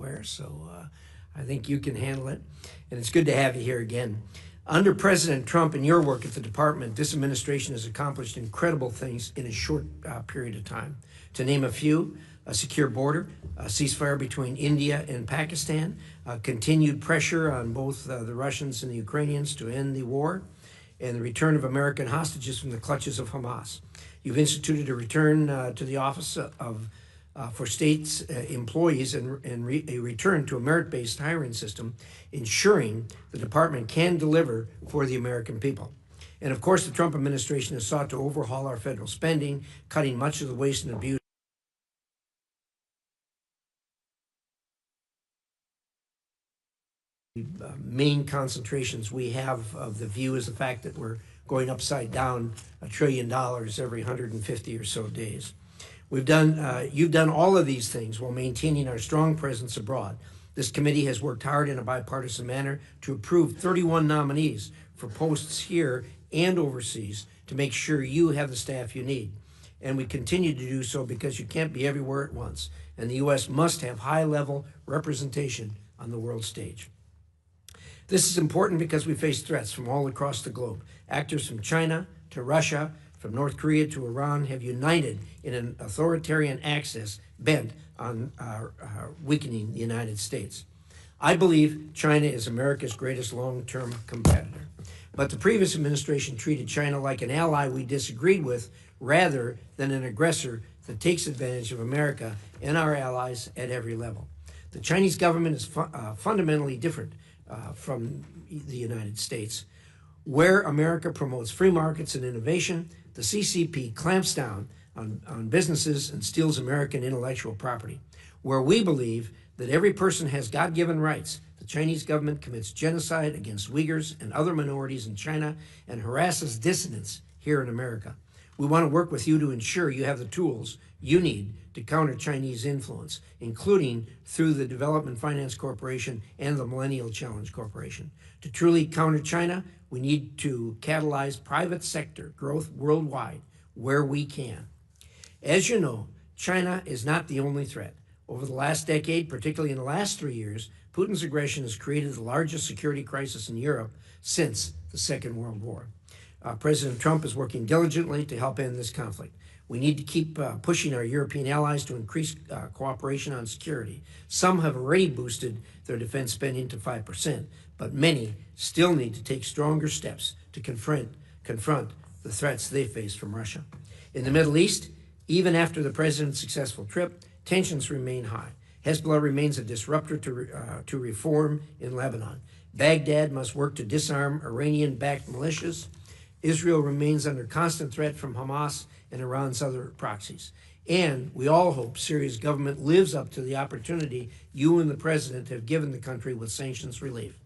nowhere. So I think you can handle it. And it's good to have you here again. Under President Trump and your work at the department, this administration has accomplished incredible things in a short period of time. To name a few: a secure border, a ceasefire between India and Pakistan, continued pressure on both the Russians and the Ukrainians to end the war, and the return of American hostages from the clutches of Hamas. You've instituted a return to the office for states' employees and a return to a merit-based hiring system, ensuring the department can deliver for the American people. And of course, the Trump administration has sought to overhaul our federal spending, cutting much of the waste and abuse. Main concentrations we have of the view is the fact that we're going upside down $1 trillion every 150 or so days. You've done all of these things while maintaining our strong presence abroad. This committee has worked hard in a bipartisan manner to approve 31 nominees for posts here and overseas to make sure you have the staff you need. And we continue to do so because you can't be everywhere at once, and the U.S. must have high-level representation on the world stage. This is important because we face threats from all across the globe. Actors from China to Russia, from North Korea to Iran, have united in an authoritarian axis bent on weakening the United States. I believe China is America's greatest long-term competitor. But the previous administration treated China like an ally we disagreed with rather than an aggressor that takes advantage of America and our allies at every level. The Chinese government is fundamentally different from the United States. Where America promotes free markets and innovation, the CCP clamps down on businesses and steals American intellectual property. Where we believe that every person has God-given rights, the Chinese government commits genocide against Uyghurs and other minorities in China and harasses dissidents here in America. We want to work with you to ensure you have the tools you need to counter Chinese influence, including through the Development Finance Corporation and the Millennial Challenge Corporation. To truly counter China, we need to catalyze private sector growth worldwide where we can. As you know, China is not the only threat. Over the last decade, particularly in the last 3 years, Putin's aggression has created the largest security crisis in Europe since the Second World War. President Trump is working diligently to help end this conflict. We need to keep pushing our European allies to increase cooperation on security. Some have already boosted their defense spending to 5%, but many still need to take stronger steps to confront the threats they face from Russia. In the Middle East, even after the president's successful trip, tensions remain high. Hezbollah remains a disruptor to reform in Lebanon. Baghdad must work to disarm Iranian-backed militias. Israel remains under constant threat from Hamas and Iran's other proxies. And we all hope Syria's government lives up to the opportunity you and the president have given the country with sanctions relief.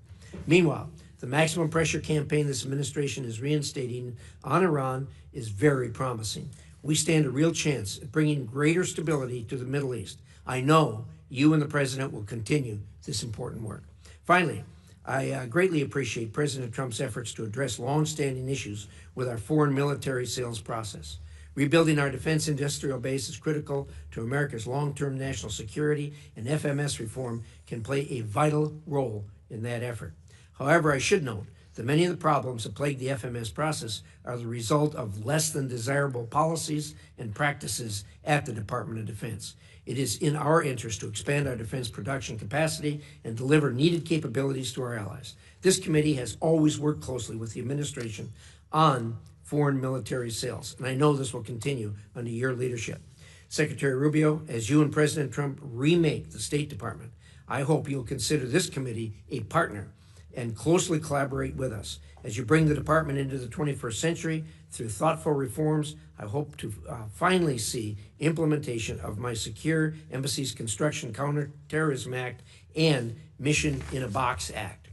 Meanwhile, the maximum pressure campaign this administration is reinstating on Iran is very promising. We stand a real chance at bringing greater stability to the Middle East. I know you and the president will continue this important work. Finally, I greatly appreciate President Trump's efforts to address long-standing issues with our foreign military sales process. Rebuilding our defense industrial base is critical to America's long-term national security, and FMS reform can play a vital role in that effort. However, I should note that many of the problems that plague the FMS process are the result of less than desirable policies and practices at the Department of Defense. It is in our interest to expand our defense production capacity and deliver needed capabilities to our allies. This committee has always worked closely with the administration on foreign military sales, and I know this will continue under your leadership. Secretary Rubio, as you and President Trump remake the State Department, I hope you'll consider this committee a partner and closely collaborate with us. As you bring the department into the 21st century through thoughtful reforms, I hope to finally see implementation of my Secure Embassies Construction Counterterrorism Act and Mission in a Box Act.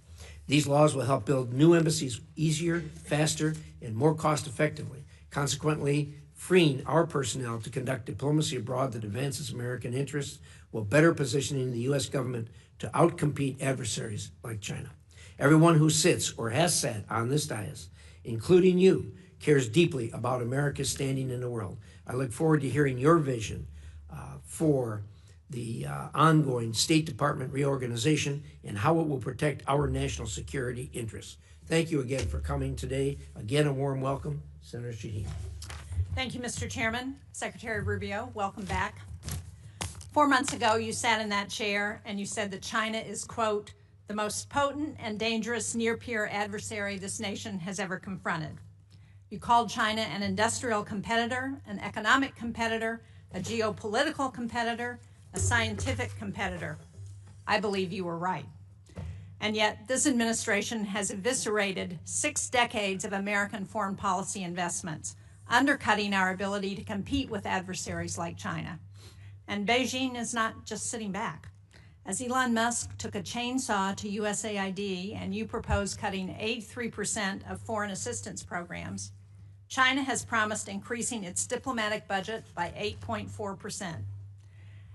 These laws will help build new embassies easier, faster, and more cost-effectively, consequently freeing our personnel to conduct diplomacy abroad that advances American interests while better positioning the U.S. government to outcompete adversaries like China. Everyone who sits or has sat on this dais, including you, cares deeply about America's standing in the world. I look forward to hearing your vision for the ongoing State Department reorganization and how it will protect our national security interests. Thank you again for coming today. Again, a warm welcome, Senator Shaheen. Thank you, Mr. Chairman. Secretary Rubio, welcome back. 4 months ago, you sat in that chair and you said that China is, quote, the most potent and dangerous near-peer adversary this nation has ever confronted. You called China an industrial competitor, an economic competitor, a geopolitical competitor, a scientific competitor. I believe you were right. And yet, this administration has eviscerated 6 decades of American foreign policy investments, undercutting our ability to compete with adversaries like China. And Beijing is not just sitting back. As Elon Musk took a chainsaw to USAID and you proposed cutting 83% of foreign assistance programs, China has promised increasing its diplomatic budget by 8.4%.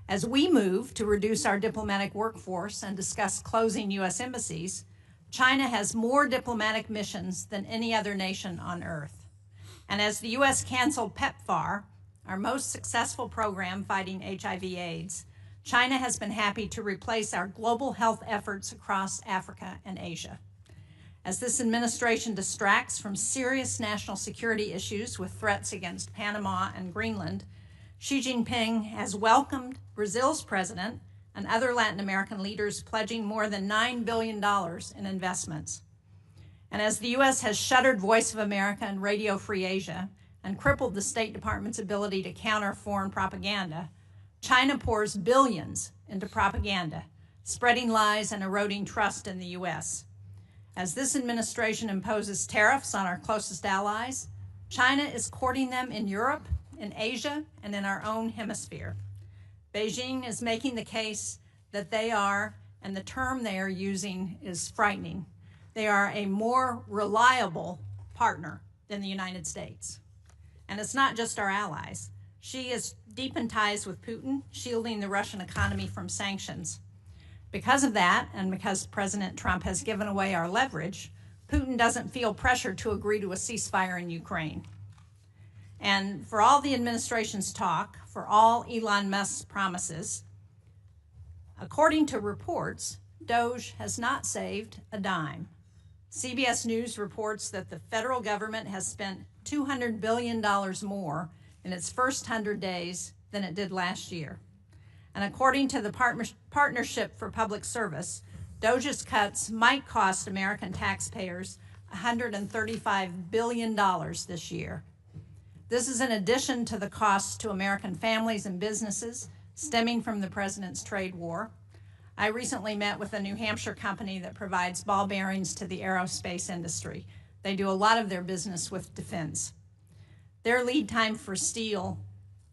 As we move to reduce our diplomatic workforce and discuss closing U.S. embassies, China has more diplomatic missions than any other nation on earth. And as the U.S. canceled PEPFAR, our most successful program fighting HIV/AIDS, China has been happy to replace our global health efforts across Africa and Asia. As this administration distracts from serious national security issues with threats against Panama and Greenland, Xi Jinping has welcomed Brazil's president and other Latin American leaders pledging more than $9 billion in investments. And as the U.S. has shuttered Voice of America and Radio Free Asia and crippled the State Department's ability to counter foreign propaganda, China pours billions into propaganda, spreading lies and eroding trust in the U.S. As this administration imposes tariffs on our closest allies, China is courting them in Europe, in Asia, and in our own hemisphere. Beijing is making the case that they are, and the term they are using is frightening, they are a more reliable partner than the United States. And it's not just our allies. Xi is deep in ties with Putin, shielding the Russian economy from sanctions. Because of that, and because President Trump has given away our leverage, Putin doesn't feel pressure to agree to a ceasefire in Ukraine. And for all the administration's talk, for all Elon Musk's promises, according to reports, DOGE has not saved a dime. CBS News reports that the federal government has spent $200 billion more in its first 100 days than it did last year. And according to the Partnership for Public Service, DOGE's cuts might cost American taxpayers $135 billion this year. This is in addition to the costs to American families and businesses stemming from the president's trade war. I recently met with a New Hampshire company that provides ball bearings to the aerospace industry. They do a lot of their business with defense. Their lead time for steel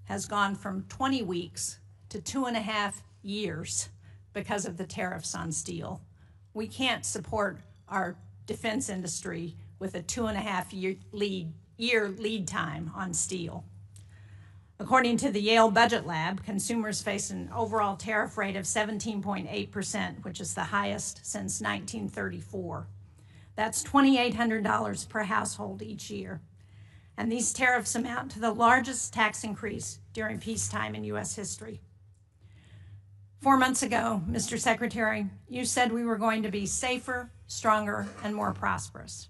has gone from 20 weeks to 2.5 years because of the tariffs on steel. We can't support our defense industry with a 2.5-year lead time on steel. According to the Yale Budget Lab, consumers face an overall tariff rate of 17.8%, which is the highest since 1934. That's $2,800 per household each year. And these tariffs amount to the largest tax increase during peacetime in U.S. history. 4 months ago, Mr. Secretary, you said we were going to be safer, stronger, and more prosperous.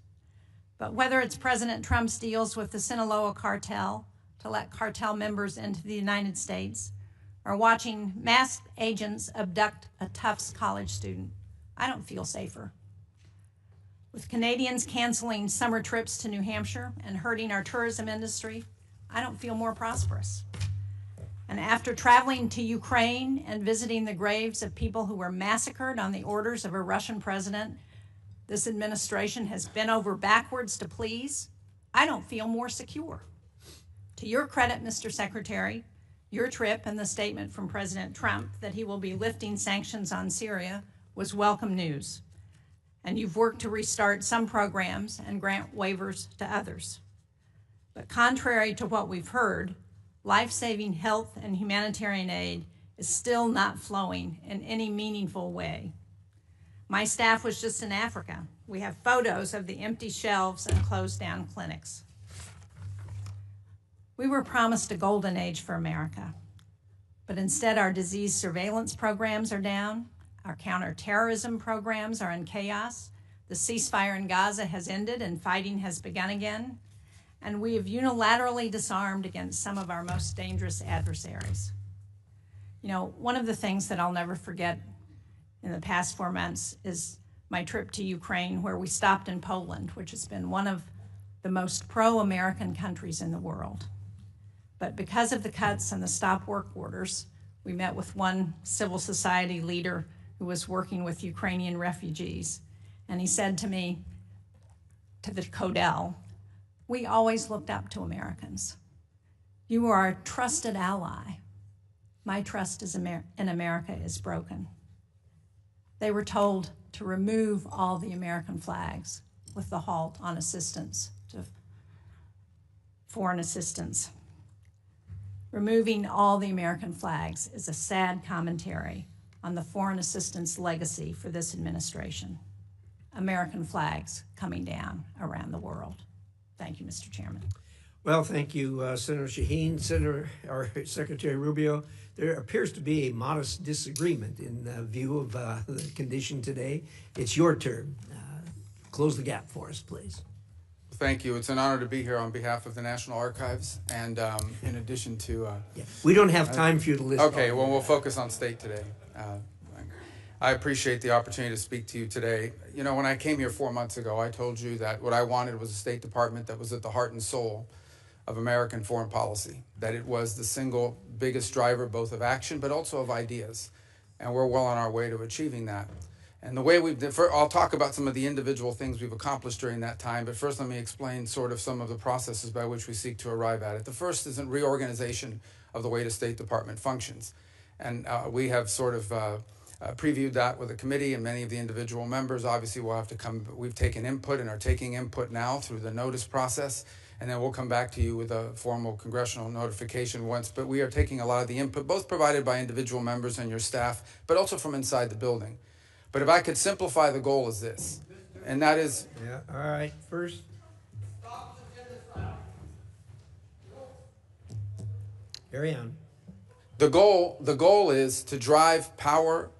But whether it's President Trump's deals with the Sinaloa cartel to let cartel members into the United States, or watching masked agents abduct a Tufts college student, I don't feel safer. With Canadians canceling summer trips to New Hampshire and hurting our tourism industry, I don't feel more prosperous. And after traveling to Ukraine and visiting the graves of people who were massacred on the orders of a Russian president, this administration has bent over backwards to please, I don't feel more secure. To your credit, Mr. Secretary, your trip and the statement from President Trump that he will be lifting sanctions on Syria was welcome news. And you've worked to restart some programs and grant waivers to others. But contrary to what we've heard, life-saving health and humanitarian aid is still not flowing in any meaningful way. My staff was just in Africa. We have photos of the empty shelves and closed down clinics. We were promised a golden age for America. But instead, our disease surveillance programs are down, our counterterrorism programs are in chaos, the ceasefire in Gaza has ended and fighting has begun again, and we have unilaterally disarmed against some of our most dangerous adversaries. You know, one of the things that I'll never forget in the past 4 months is my trip to Ukraine, where we stopped in Poland, which has been one of the most pro-American countries in the world. But because of the cuts and the stop work orders, we met with one civil society leader who was working with Ukrainian refugees. And he said to me, to the Codel, "We always looked up to Americans. You are a trusted ally. My trust in America is broken." They were told to remove all the American flags with the halt on assistance to foreign assistance. Removing all the American flags is a sad commentary on the foreign assistance legacy for this administration. American flags coming down around the world. Thank you, Mr. Chairman. Well, thank you, Senator Shaheen. Secretary Rubio, there appears to be a modest disagreement in view of the condition today. It's your turn. Close the gap for us, please. Thank you. It's an honor to be here on behalf of the National Archives, and in addition to... We don't have time for you to list. Okay, well, we'll focus on state today. I appreciate the opportunity to speak to you today. You know, when I came here 4 months ago, I told you that what I wanted was a State Department that was at the heart and soul of American foreign policy, that it was the single biggest driver both of action but also of ideas, and we're well on our way to achieving that. And the way I'll talk about some of the individual things we've accomplished during that time, but first let me explain sort of some of the processes by which we seek to arrive at it. The first is a reorganization of the way the State Department functions. And we have sort of previewed that with the committee and many of the individual members. Obviously, we'll have to we've taken input and are taking input now through the notice process. And then we'll come back to you with a formal congressional notification once. But we are taking a lot of the input, both provided by individual members and your staff, but also from inside the building. But if I could simplify, the goal is this, and that is... Yeah, all right, first. Carry on. The goal is to drive power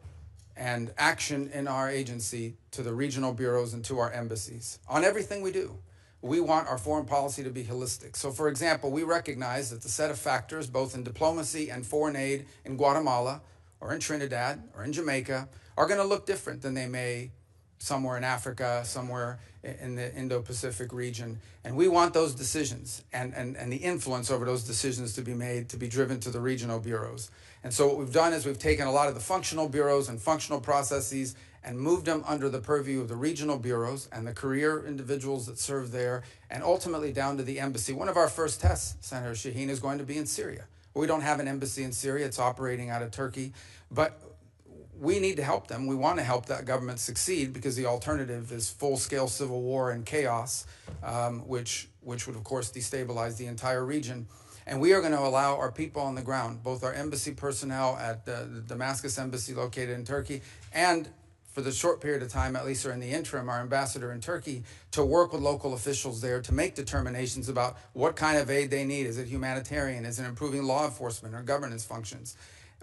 and action in our agency to the regional bureaus and to our embassies on everything we do. We want our foreign policy to be holistic. So, for example, we recognize that the set of factors, both in diplomacy and foreign aid in Guatemala or in Trinidad or in Jamaica, are going to look different than they may somewhere in Africa, somewhere in the Indo-Pacific region. And we want those decisions and the influence over those decisions to be made, to be driven to the regional bureaus. And so what we've done is we've taken a lot of the functional bureaus and functional processes and moved them under the purview of the regional bureaus and the career individuals that serve there, and ultimately down to the embassy. One of our first tests, Senator Shaheen, is going to be in Syria. We don't have an embassy in Syria. It's operating out of Turkey. But we need to help them. We want to help that government succeed, because the alternative is full-scale civil war and chaos, which would, of course, destabilize the entire region. And we are going to allow our people on the ground, both our embassy personnel at the Damascus embassy located in Turkey, and for the short period of time, at least or in the interim, our ambassador in Turkey, to work with local officials there to make determinations about what kind of aid they need. Is it humanitarian? Is it improving law enforcement or governance functions?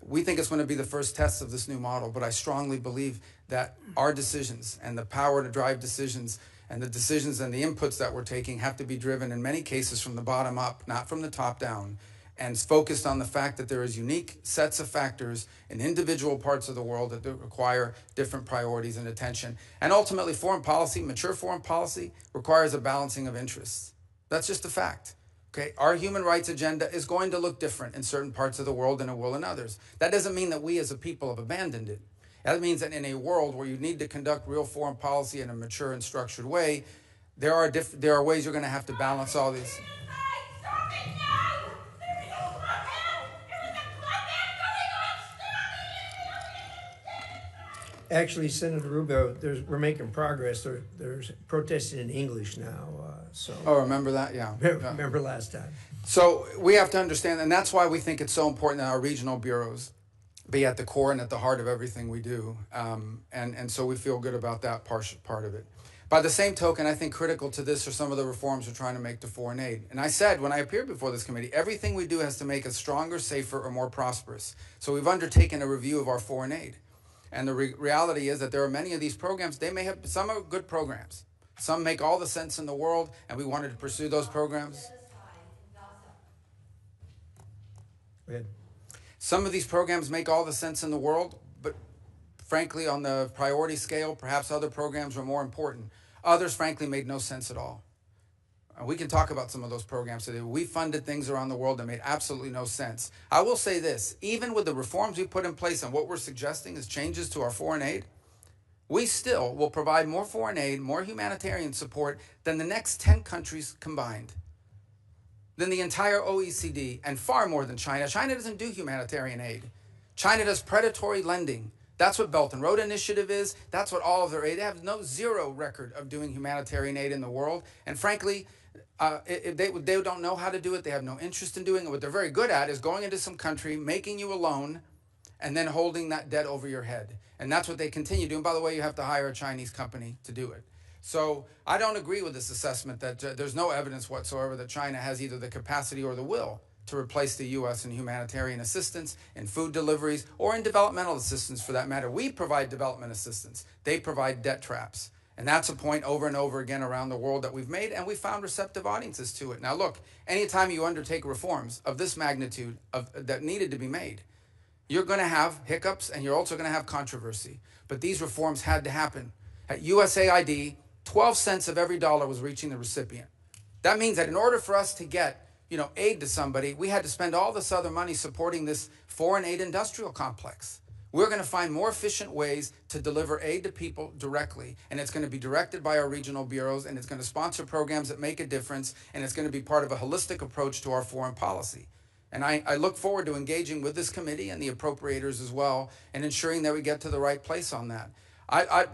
We think it's going to be the first test of this new model, but I strongly believe that our decisions and the power to drive decisions and the decisions and the inputs that we're taking have to be driven in many cases from the bottom up, not from the top down, and focused on the fact that there is unique sets of factors in individual parts of the world that require different priorities and attention. And ultimately, foreign policy, mature foreign policy, requires a balancing of interests. That's just a fact. Okay, our human rights agenda is going to look different in certain parts of the world than it will in others. That doesn't mean that we as a people have abandoned it. That means that in a world where you need to conduct real foreign policy in a mature and structured way, there are ways you're going to have to balance all these. Actually, Senator Rubio, we're making progress. There's protesting in English now. Oh, remember that? Yeah. Remember last time. So we have to understand, and that's why we think it's so important that our regional bureaus be at the core and at the heart of everything we do. And so we feel good about that part of it. By the same token, I think critical to this are some of the reforms we're trying to make to foreign aid. And I said when I appeared before this committee, everything we do has to make us stronger, safer, or more prosperous. So we've undertaken a review of our foreign aid. And the reality is that there are many of these programs, some are good programs. Some make all the sense in the world, and we wanted to pursue those programs. Go ahead. Some of these programs make all the sense in the world, but frankly, on the priority scale, perhaps other programs were more important. Others, frankly, made no sense at all. We can talk about some of those programs today. We funded things around the world that made absolutely no sense. I will say this, even with the reforms we put in place and what we're suggesting is changes to our foreign aid, we still will provide more foreign aid, more humanitarian support than the next 10 countries combined, than the entire OECD, and far more than China. China doesn't do humanitarian aid. China does predatory lending. That's what Belt and Road Initiative is. That's what all of their aid. They have zero record of doing humanitarian aid in the world. And frankly, they don't know how to do it. They have no interest in doing it. What they're very good at is going into some country, making you a loan, and then holding that debt over your head. And that's what they continue doing. By the way, you have to hire a Chinese company to do it. So I don't agree with this assessment that there's no evidence whatsoever that China has either the capacity or the will to replace the U.S. in humanitarian assistance, in food deliveries, or in developmental assistance for that matter. We provide development assistance. They provide debt traps. And that's a point over and over again around the world that we've made, and we found receptive audiences to it. Now look, anytime you undertake reforms of this magnitude that needed to be made, you're going to have hiccups and you're also going to have controversy. But these reforms had to happen. At USAID, 12 cents of every dollar was reaching the recipient. That means that in order for us to get aid to somebody, we had to spend all this other money supporting this foreign aid industrial complex. We're going to find more efficient ways to deliver aid to people directly, and it's going to be directed by our regional bureaus, and it's going to sponsor programs that make a difference, and it's going to be part of a holistic approach to our foreign policy. And I look forward to engaging with this committee and the appropriators as well, and ensuring that we get to the right place on that.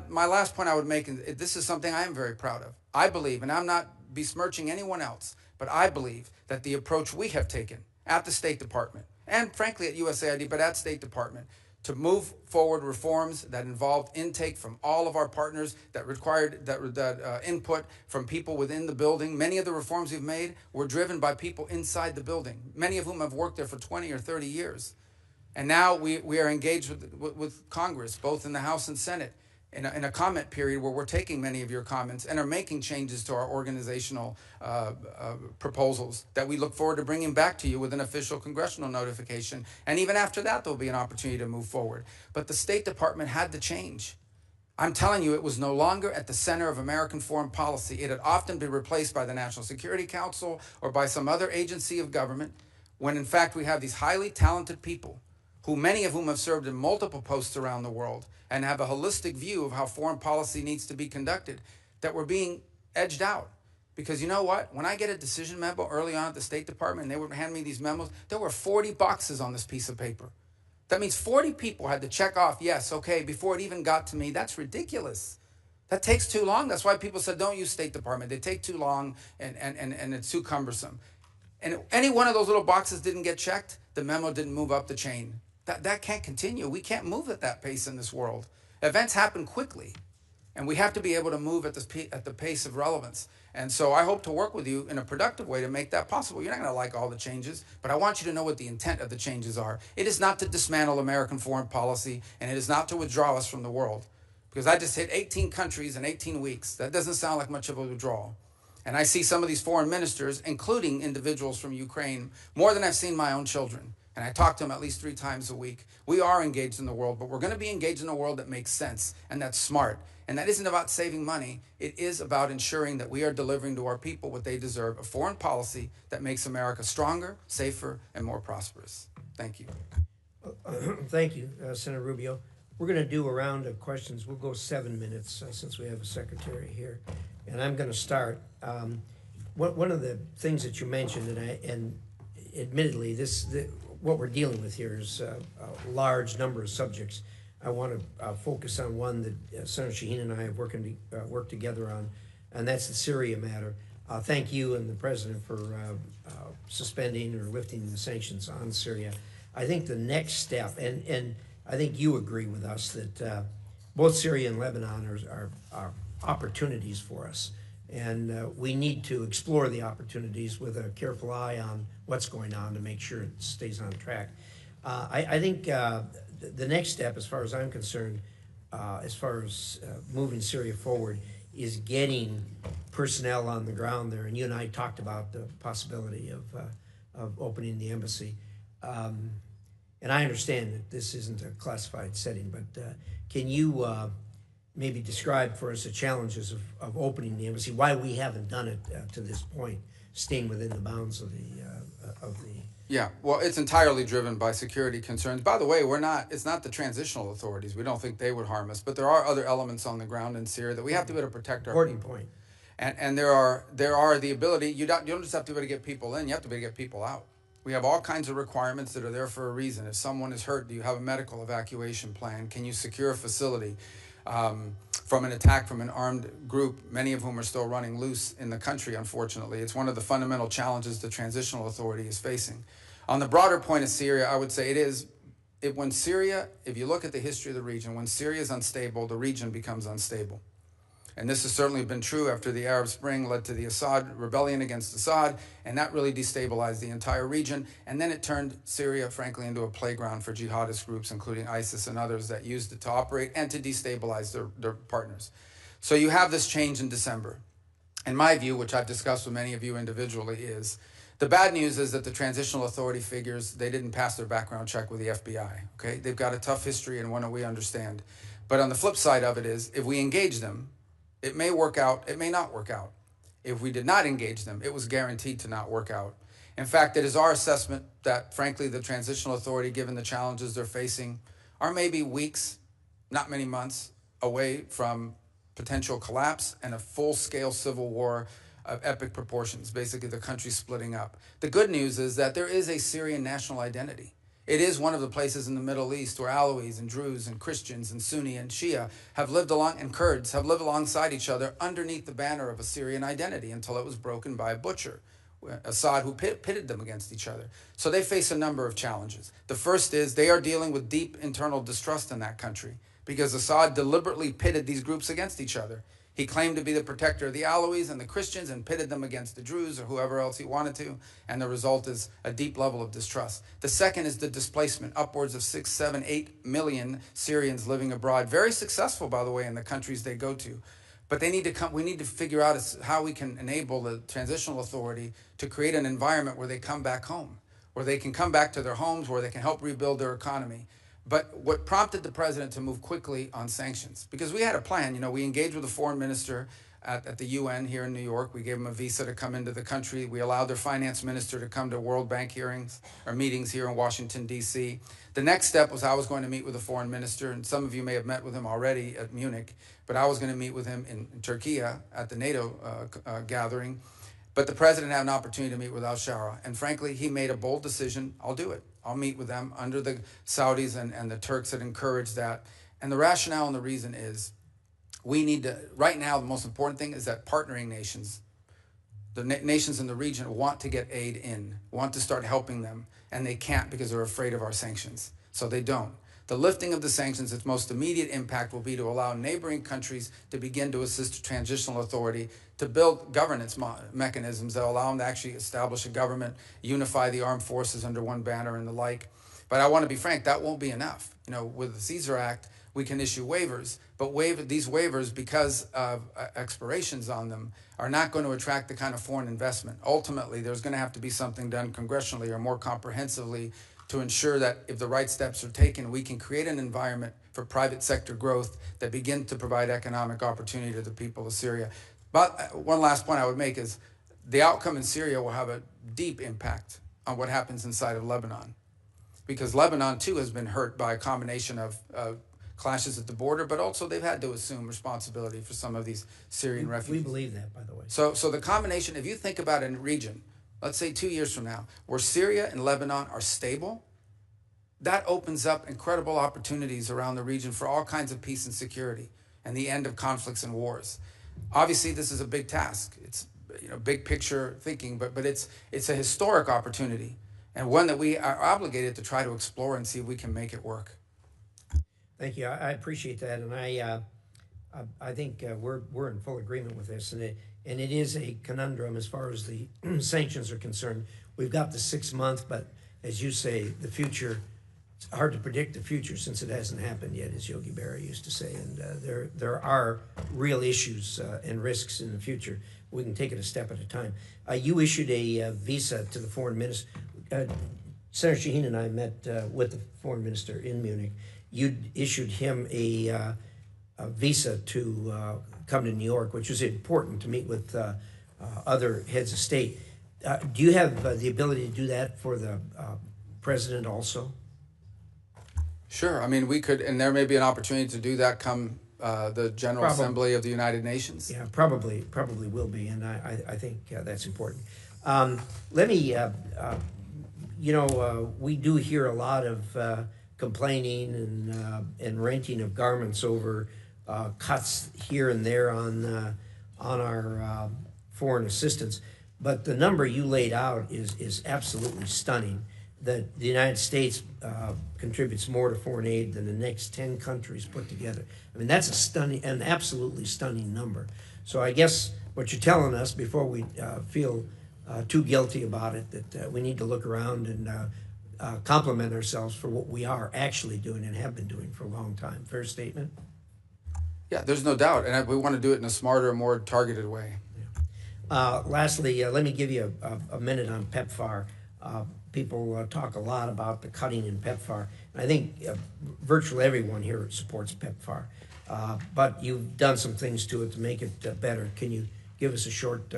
My last point I would make, and this is something I am very proud of. I believe, and I'm not besmirching anyone else, but I believe that the approach we have taken at the State Department, and frankly at USAID, but at State Department, to move forward reforms that involved intake from all of our partners, that required input from people within the building. Many of the reforms we've made were driven by people inside the building, many of whom have worked there for 20 or 30 years. And now we are engaged with Congress, both in the House and Senate, in a comment period where we're taking many of your comments and are making changes to our organizational proposals that we look forward to bringing back to you with an official congressional notification. And even after that, there'll be an opportunity to move forward. But the State Department had to change. I'm telling you, it was no longer at the center of American foreign policy. It had often been replaced by the National Security Council or by some other agency of government, when in fact we have these highly talented people, many of whom have served in multiple posts around the world and have a holistic view of how foreign policy needs to be conducted, that were being edged out. Because you know what? When I get a decision memo early on at the State Department and they would hand me these memos, there were 40 boxes on this piece of paper. That means 40 people had to check off, yes, okay, before it even got to me. That's ridiculous. That takes too long. That's why people said, don't use State Department. They take too long and it's too cumbersome. And if any one of those little boxes didn't get checked, the memo didn't move up the chain. That can't continue. We can't move at that pace in this world. Events happen quickly, and we have to be able to move at the pace of relevance. And so I hope to work with you in a productive way to make that possible. You're not going to like all the changes, but I want you to know what the intent of the changes are. It is not to dismantle American foreign policy, and it is not to withdraw us from the world. Because I just hit 18 countries in 18 weeks. That doesn't sound like much of a withdrawal. And I see some of these foreign ministers, including individuals from Ukraine, more than I've seen my own children. And I talk to them at least 3 times a week. We are engaged in the world, but we're going to be engaged in a world that makes sense and that's smart. And that isn't about saving money. It is about ensuring that we are delivering to our people what they deserve, a foreign policy that makes America stronger, safer, and more prosperous. Thank you. Thank you, Senator Rubio. We're going to do a round of questions. We'll go 7 minutes since we have a secretary here. And I'm going to start. One of the things that you mentioned, and admittedly, what we're dealing with here is a large number of subjects. I want to focus on one that Senator Shaheen and I have worked together on, and that's the Syria matter. Thank you and the President for suspending or lifting the sanctions on Syria. I think the next step, and I think you agree with us that both Syria and Lebanon are opportunities for us. And we need to explore the opportunities with a careful eye on what's going on to make sure it stays on track. I think the next step, as far as I'm concerned, as far as moving Syria forward, is getting personnel on the ground there. And you and I talked about the possibility of opening the embassy. And I understand that this isn't a classified setting, but can you maybe describe for us the challenges of opening the embassy, why we haven't done it to this point, staying within the bounds of the Yeah, well, it's entirely driven by security concerns. By the way, it's not the transitional authorities. We don't think they would harm us, but there are other elements on the ground in Syria that we have to be able to protect our important people. point. And there are the ability, you don't just have to be able to get people in, you have to be able to get people out. We have all kinds of requirements that are there for a reason. If someone is hurt, do you have a medical evacuation plan? Can you secure a facility from an attack from an armed group, many of whom are still running loose in the country, unfortunately? It's one of the fundamental challenges the transitional authority is facing. On the broader point of Syria, I would say when Syria, if you look at the history of the region, when Syria is unstable, the region becomes unstable. And this has certainly been true after the Arab Spring led to the Assad rebellion against Assad, and that really destabilized the entire region. And then it turned Syria, frankly, into a playground for jihadist groups, including ISIS and others that used it to operate and to destabilize their partners. So you have this change in December. In my view, which I've discussed with many of you individually, is the bad news is that the transitional authority figures, they didn't pass their background check with the FBI, okay? They've got a tough history and one that we understand. But on the flip side of it is, if we engage them, it may work out, it may not work out. If we did not engage them, it was guaranteed to not work out. In fact, it is our assessment that, frankly, the transitional authority, given the challenges they're facing, are maybe weeks, not many months, away from potential collapse and a full-scale civil war of epic proportions, basically the country splitting up. The good news is that there is a Syrian national identity. It is one of the places in the Middle East where Alawis and Druze and Christians and Sunni and Shia have lived and Kurds have lived alongside each other underneath the banner of a Syrian identity until it was broken by a butcher, Assad, who pitted them against each other. So they face a number of challenges. The first is they are dealing with deep internal distrust in that country because Assad deliberately pitted these groups against each other. He claimed to be the protector of the Alawis and the Christians and pitted them against the Druze or whoever else he wanted to, and the result is a deep level of distrust. The second is the displacement, upwards of 6, 7, 8 million Syrians living abroad, very successful, by the way, in the countries they go to. But we need to figure out how we can enable the transitional authority to create an environment where they come back home, where they can come back to their homes, where they can help rebuild their economy. But what prompted the president to move quickly on sanctions? Because we had a plan. We engaged with the foreign minister at the UN here in New York. We gave him a visa to come into the country. We allowed their finance minister to come to World Bank meetings here in Washington, D.C. The next step was I was going to meet with the foreign minister, and some of you may have met with him already at Munich, but I was going to meet with him in Turkey at the NATO gathering. But the president had an opportunity to meet with al-Shara, and frankly, he made a bold decision. I'll do it. I'll meet with them under the Saudis and the Turks that encourage that. And the rationale and the reason is we need to, right now, the most important thing is that partnering nations, the nations in the region want to get aid in, want to start helping them, and they can't because they're afraid of our sanctions. So they don't. The lifting of the sanctions, its most immediate impact will be to allow neighboring countries to begin to assist the transitional authority to build governance mechanisms that allow them to actually establish a government, unify the armed forces under one banner and the like. But I want to be frank, that won't be enough. With the Caesar Act, we can issue waivers, but these waivers, because of expirations on them, are not going to attract the kind of foreign investment. Ultimately, there's going to have to be something done congressionally or more comprehensively to ensure that if the right steps are taken, we can create an environment for private sector growth that begins to provide economic opportunity to the people of Syria. But one last point I would make is the outcome in Syria will have a deep impact on what happens inside of Lebanon, because Lebanon too has been hurt by a combination of clashes at the border, but also they've had to assume responsibility for some of these Syrian refugees. We believe that, by the way. So the combination, if you think about a region, let's say 2 years from now, where Syria and Lebanon are stable, that opens up incredible opportunities around the region for all kinds of peace and security and the end of conflicts and wars. Obviously, this is a big task. It's big picture thinking, but it's a historic opportunity and one that we are obligated to try to explore and see if we can make it work. Thank you. I appreciate that, and I think we're in full agreement with this, and it is a conundrum as far as the sanctions are concerned. We've got the 6 month, but as you say, the future. It's hard to predict the future since it hasn't happened yet, as Yogi Berra used to say. And there are real issues and risks in the future. We can take it a step at a time. You issued a visa to the foreign minister. Senator Shaheen and I met with the foreign minister in Munich. You issued him a visa to come to New York, which was important to meet with other heads of state. Do you have the ability to do that for the president also? Sure. I mean, we could, and there may be an opportunity to do that come the General Assembly of the United Nations. Yeah, probably will be, and I think that's important. Let me, we do hear a lot of complaining and renting of garments over cuts here and there on our foreign assistance, but the number you laid out is absolutely stunning. That the United States contributes more to foreign aid than the next 10 countries put together. I mean, that's an absolutely stunning number. So I guess what you're telling us, before we feel too guilty about it, that we need to look around and compliment ourselves for what we are actually doing and have been doing for a long time. Fair statement? Yeah, there's no doubt. And we want to do it in a smarter, more targeted way. Yeah. Lastly, let me give you a minute on PEPFAR. People talk a lot about the cutting in PEPFAR. And I think virtually everyone here supports PEPFAR. But you've done some things to it to make it better. Can you give us a short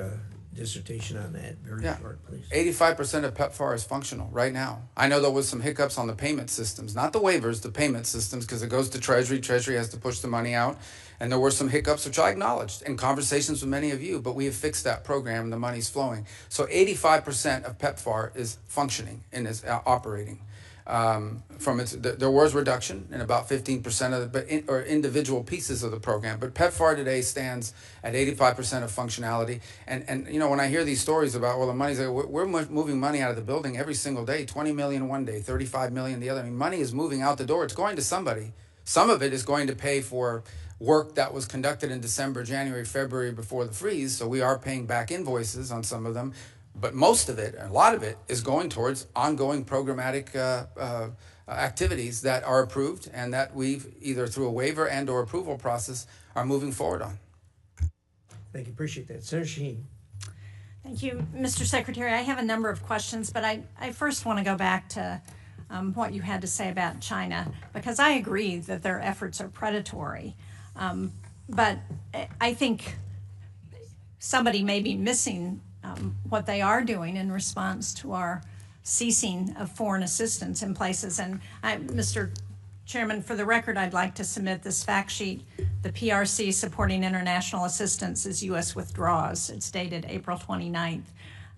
dissertation on that? Very short, please. 85% of PEPFAR is functional right now. I know there was some hiccups on the payment systems, not the waivers, the payment systems, because it goes to Treasury. Treasury has to push the money out. And there were some hiccups, which I acknowledged in conversations with many of you, but we have fixed that program and the money's flowing. So 85% of PEPFAR is functioning and is operating. There was reduction in about 15% of or individual pieces of the program, but PEPFAR today stands at 85% of functionality. And when I hear these stories about, well, the money's like, we're moving money out of the building every single day, 20 million one day, 35 million the other. I mean, money is moving out the door. It's going to somebody. Some of it is going to pay for work that was conducted in December, January, February before the freeze. So we are paying back invoices on some of them. But most of it, a lot of it, is going towards ongoing programmatic activities that are approved and that we've either through a waiver and or approval process are moving forward on. Thank you. Appreciate that. Senator Shaheen. Thank you, Mr. Secretary. I have a number of questions, but I first want to go back to what you had to say about China, because I agree that their efforts are predatory. But I think somebody may be missing what they are doing in response to our ceasing of foreign assistance in places. And Mr. Chairman, for the record, I'd like to submit this fact sheet. The PRC supporting international assistance as U.S. withdraws. It's dated April 29th.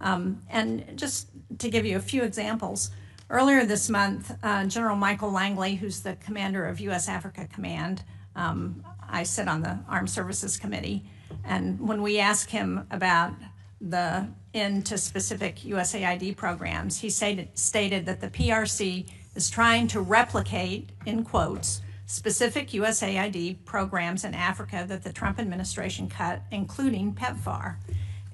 And just to give you a few examples, earlier this month, General Michael Langley, who's the commander of U.S. Africa Command, I sit on the Armed Services Committee, and when we asked him about the end to specific USAID programs, he stated that the PRC is trying to replicate, in quotes, specific USAID programs in Africa that the Trump administration cut, including PEPFAR.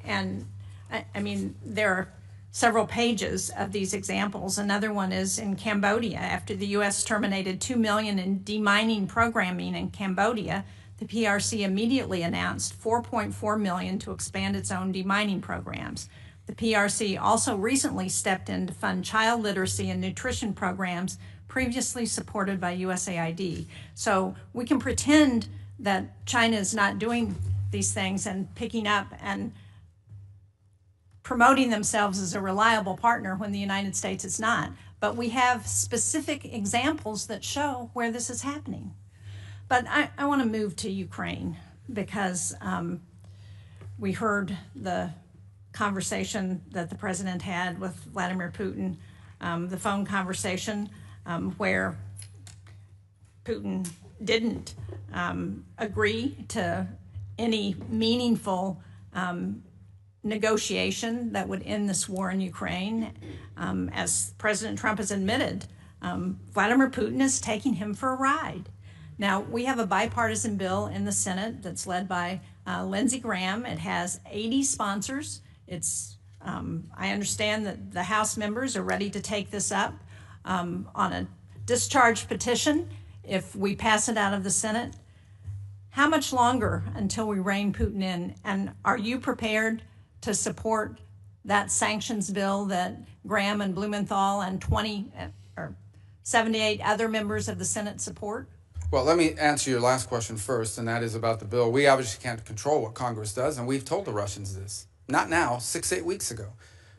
And I mean, there are several pages of these examples. Another one is in Cambodia. After the U.S. terminated $2 million in demining programming in Cambodia, the PRC immediately announced $4.4 million to expand its own demining programs. The PRC also recently stepped in to fund child literacy and nutrition programs previously supported by USAID. So we can pretend that China is not doing these things and picking up and promoting themselves as a reliable partner when the United States is not. But we have specific examples that show where this is happening. But I want to move to Ukraine because we heard the conversation that the president had with Vladimir Putin, the phone conversation where Putin didn't agree to any meaningful negotiation that would end this war in Ukraine. As President Trump has admitted, Vladimir Putin is taking him for a ride. Now, we have a bipartisan bill in the Senate that's led by Lindsey Graham. It has 80 sponsors. I understand that the House members are ready to take this up on a discharge petition if we pass it out of the Senate. How much longer until we rein Putin in? And are you prepared to support that sanctions bill that Graham and Blumenthal and 78 other members of the Senate support? Well, let me answer your last question first, and that is about the bill. We obviously can't control what Congress does, and we've told the Russians this. Not now, 6-8 weeks ago.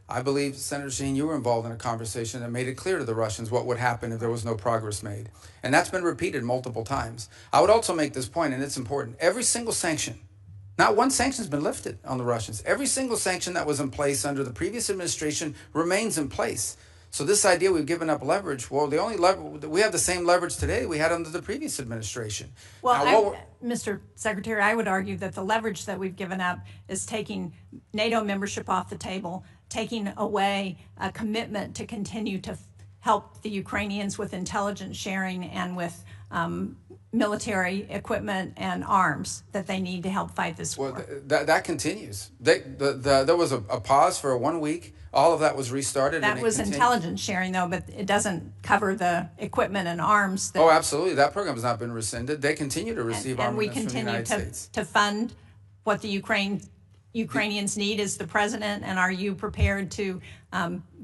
I believe, Senator Sheen, you were involved in a conversation that made it clear to the Russians what would happen if there was no progress made. And that's been repeated multiple times. I would also make this point, and it's important. Every single sanction, not one sanction has been lifted on the Russians. Every single sanction that was in place under the previous administration remains in place. So this idea we've given up leverage, well, we have the same leverage today we had under the previous administration. Well, now, Mr. Secretary, I would argue that the leverage that we've given up is taking NATO membership off the table, taking away a commitment to continue to help the Ukrainians with intelligence sharing and with military equipment and arms that they need to help fight this war. Well, that continues. There was a pause for 1 week. All of that was restarted. That was intelligence sharing, though, but it doesn't cover the equipment and arms. Oh, absolutely. That program has not been rescinded. They continue to receive armaments from the United States. And we continue to fund what the Ukrainians need as the president. And are you prepared to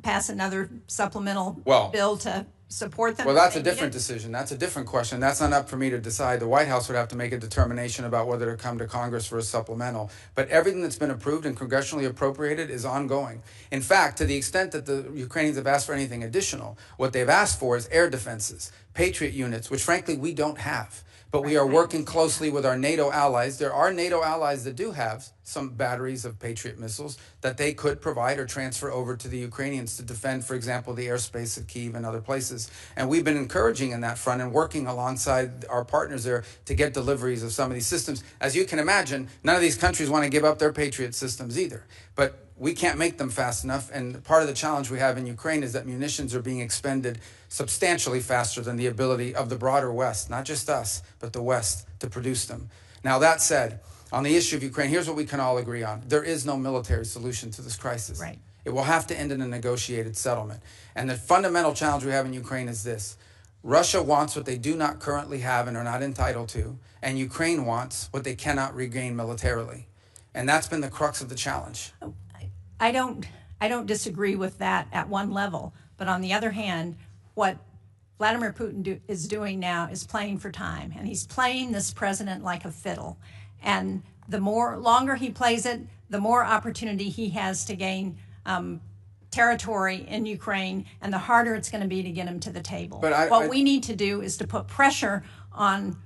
pass another supplemental bill to support them? Well, that's a different decision. That's a different question. That's not up for me to decide. The White House would have to make a determination about whether to come to Congress for a supplemental. But everything that's been approved and congressionally appropriated is ongoing. In fact, to the extent that the Ukrainians have asked for anything additional, what they've asked for is air defenses, Patriot units, which frankly we don't have. But we are working closely with our NATO allies. There are NATO allies that do have some batteries of Patriot missiles that they could provide or transfer over to the Ukrainians to defend, for example, the airspace of Kyiv and other places. And we've been encouraging in that front and working alongside our partners there to get deliveries of some of these systems. As you can imagine, none of these countries want to give up their Patriot systems either. But we can't make them fast enough, and part of the challenge we have in Ukraine is that munitions are being expended substantially faster than the ability of the broader West, not just us, but the West, to produce them. Now, that said, on the issue of Ukraine, here's what we can all agree on. There is no military solution to this crisis. Right. It will have to end in a negotiated settlement. And the fundamental challenge we have in Ukraine is this. Russia wants what they do not currently have and are not entitled to, and Ukraine wants what they cannot regain militarily. And that's been the crux of the challenge. I don't disagree with that at one level, but on the other hand, what Vladimir Putin is doing now is playing for time, and he's playing this president like a fiddle. And the longer he plays it, the more opportunity he has to gain territory in Ukraine, and the harder it's going to be to get him to the table. But what we need to do is to put pressure on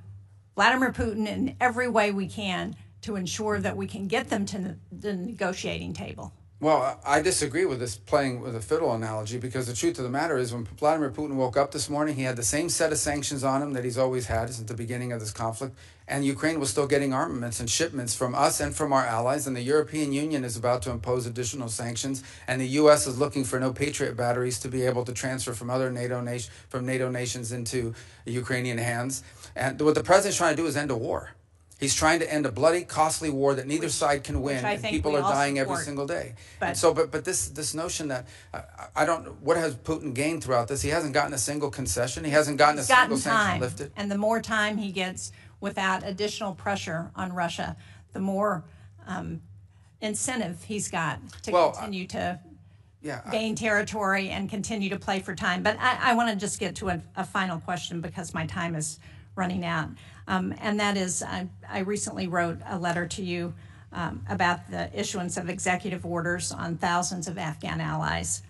Vladimir Putin in every way we can to ensure that we can get them to the negotiating table. Well, I disagree with this playing with a fiddle analogy, because the truth of the matter is when Vladimir Putin woke up this morning, he had the same set of sanctions on him that he's always had since the beginning of this conflict, and Ukraine was still getting armaments and shipments from us and from our allies, and the European Union is about to impose additional sanctions, and the U.S. is looking for no Patriot batteries to be able to transfer from other NATO nations into Ukrainian hands. And what the president's trying to do is end a war. He's trying to end a bloody, costly war that neither side can win, and people are dying every single day. But this notion that what has Putin gained throughout this? He hasn't gotten a single concession. He hasn't gotten a single sanction lifted. And the more time he gets without additional pressure on Russia, the more incentive he's got to continue to gain territory and continue to play for time. But I want to just get to a final question because my time is running out. And that is, I recently wrote a letter to you about the issuance of executive orders on thousands of Afghan allies.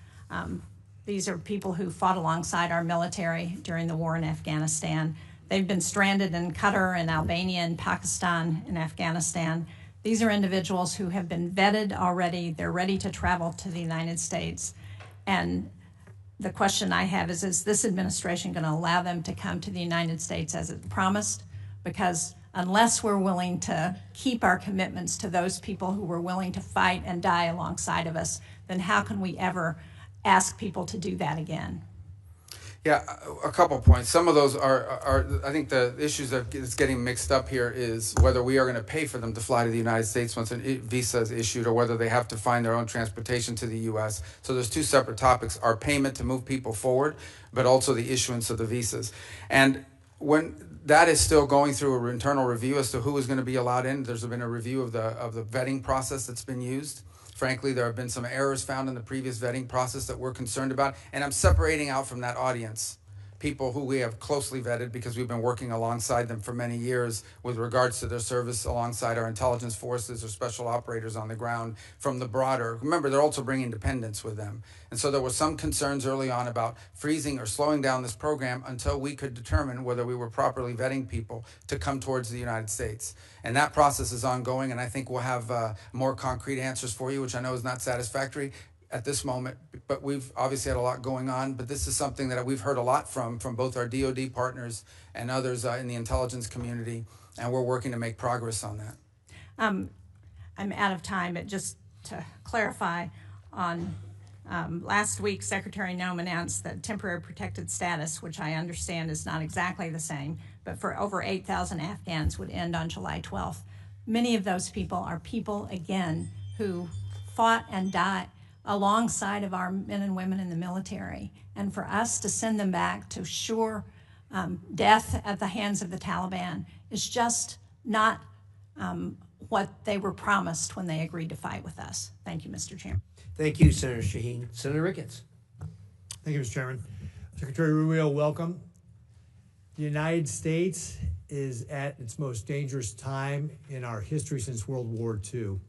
These are people who fought alongside our military during the war in Afghanistan. They've been stranded in Qatar and Albania and Pakistan and Afghanistan. These are individuals who have been vetted already. They're ready to travel to the United States. And the question I have is this administration going to allow them to come to the United States as it promised? Because unless we're willing to keep our commitments to those people who were willing to fight and die alongside of us, then how can we ever ask people to do that again? Yeah, a couple points. Some of those are I think the issues that's getting mixed up here is whether we are going to pay for them to fly to the United States once a visa is issued, or whether they have to find their own transportation to the U.S. So there's two separate topics: our payment to move people forward, but also the issuance of the visas. And when that is still going through an internal review as to who is going to be allowed in, there's been a review of the vetting process that's been used. Frankly, there have been some errors found in the previous vetting process that we're concerned about. And I'm separating out from that audience people who we have closely vetted because we've been working alongside them for many years with regards to their service alongside our intelligence forces or special operators on the ground from the broader. Remember, they're also bringing dependents with them. And so there were some concerns early on about freezing or slowing down this program until we could determine whether we were properly vetting people to come towards the United States. And that process is ongoing, and I think we'll have more concrete answers for you, which I know is not satisfactory at this moment, but we've obviously had a lot going on. But this is something that we've heard a lot from both our DoD partners and others in the intelligence community, and we're working to make progress on that. I'm out of time, but just to clarify, on last week, Secretary Noem announced that temporary protected status, which I understand is not exactly the same, but for over 8,000 Afghans would end on July 12th. Many of those people are people, again, who fought and died alongside of our men and women in the military. And for us to send them back to sure death at the hands of the Taliban is just not what they were promised when they agreed to fight with us. Thank you, Mr. Chairman. Thank you, Senator Shaheen. Senator Ricketts. Thank you, Mr. Chairman. Secretary Rubio, welcome. The United States is at its most dangerous time in our history since World War II.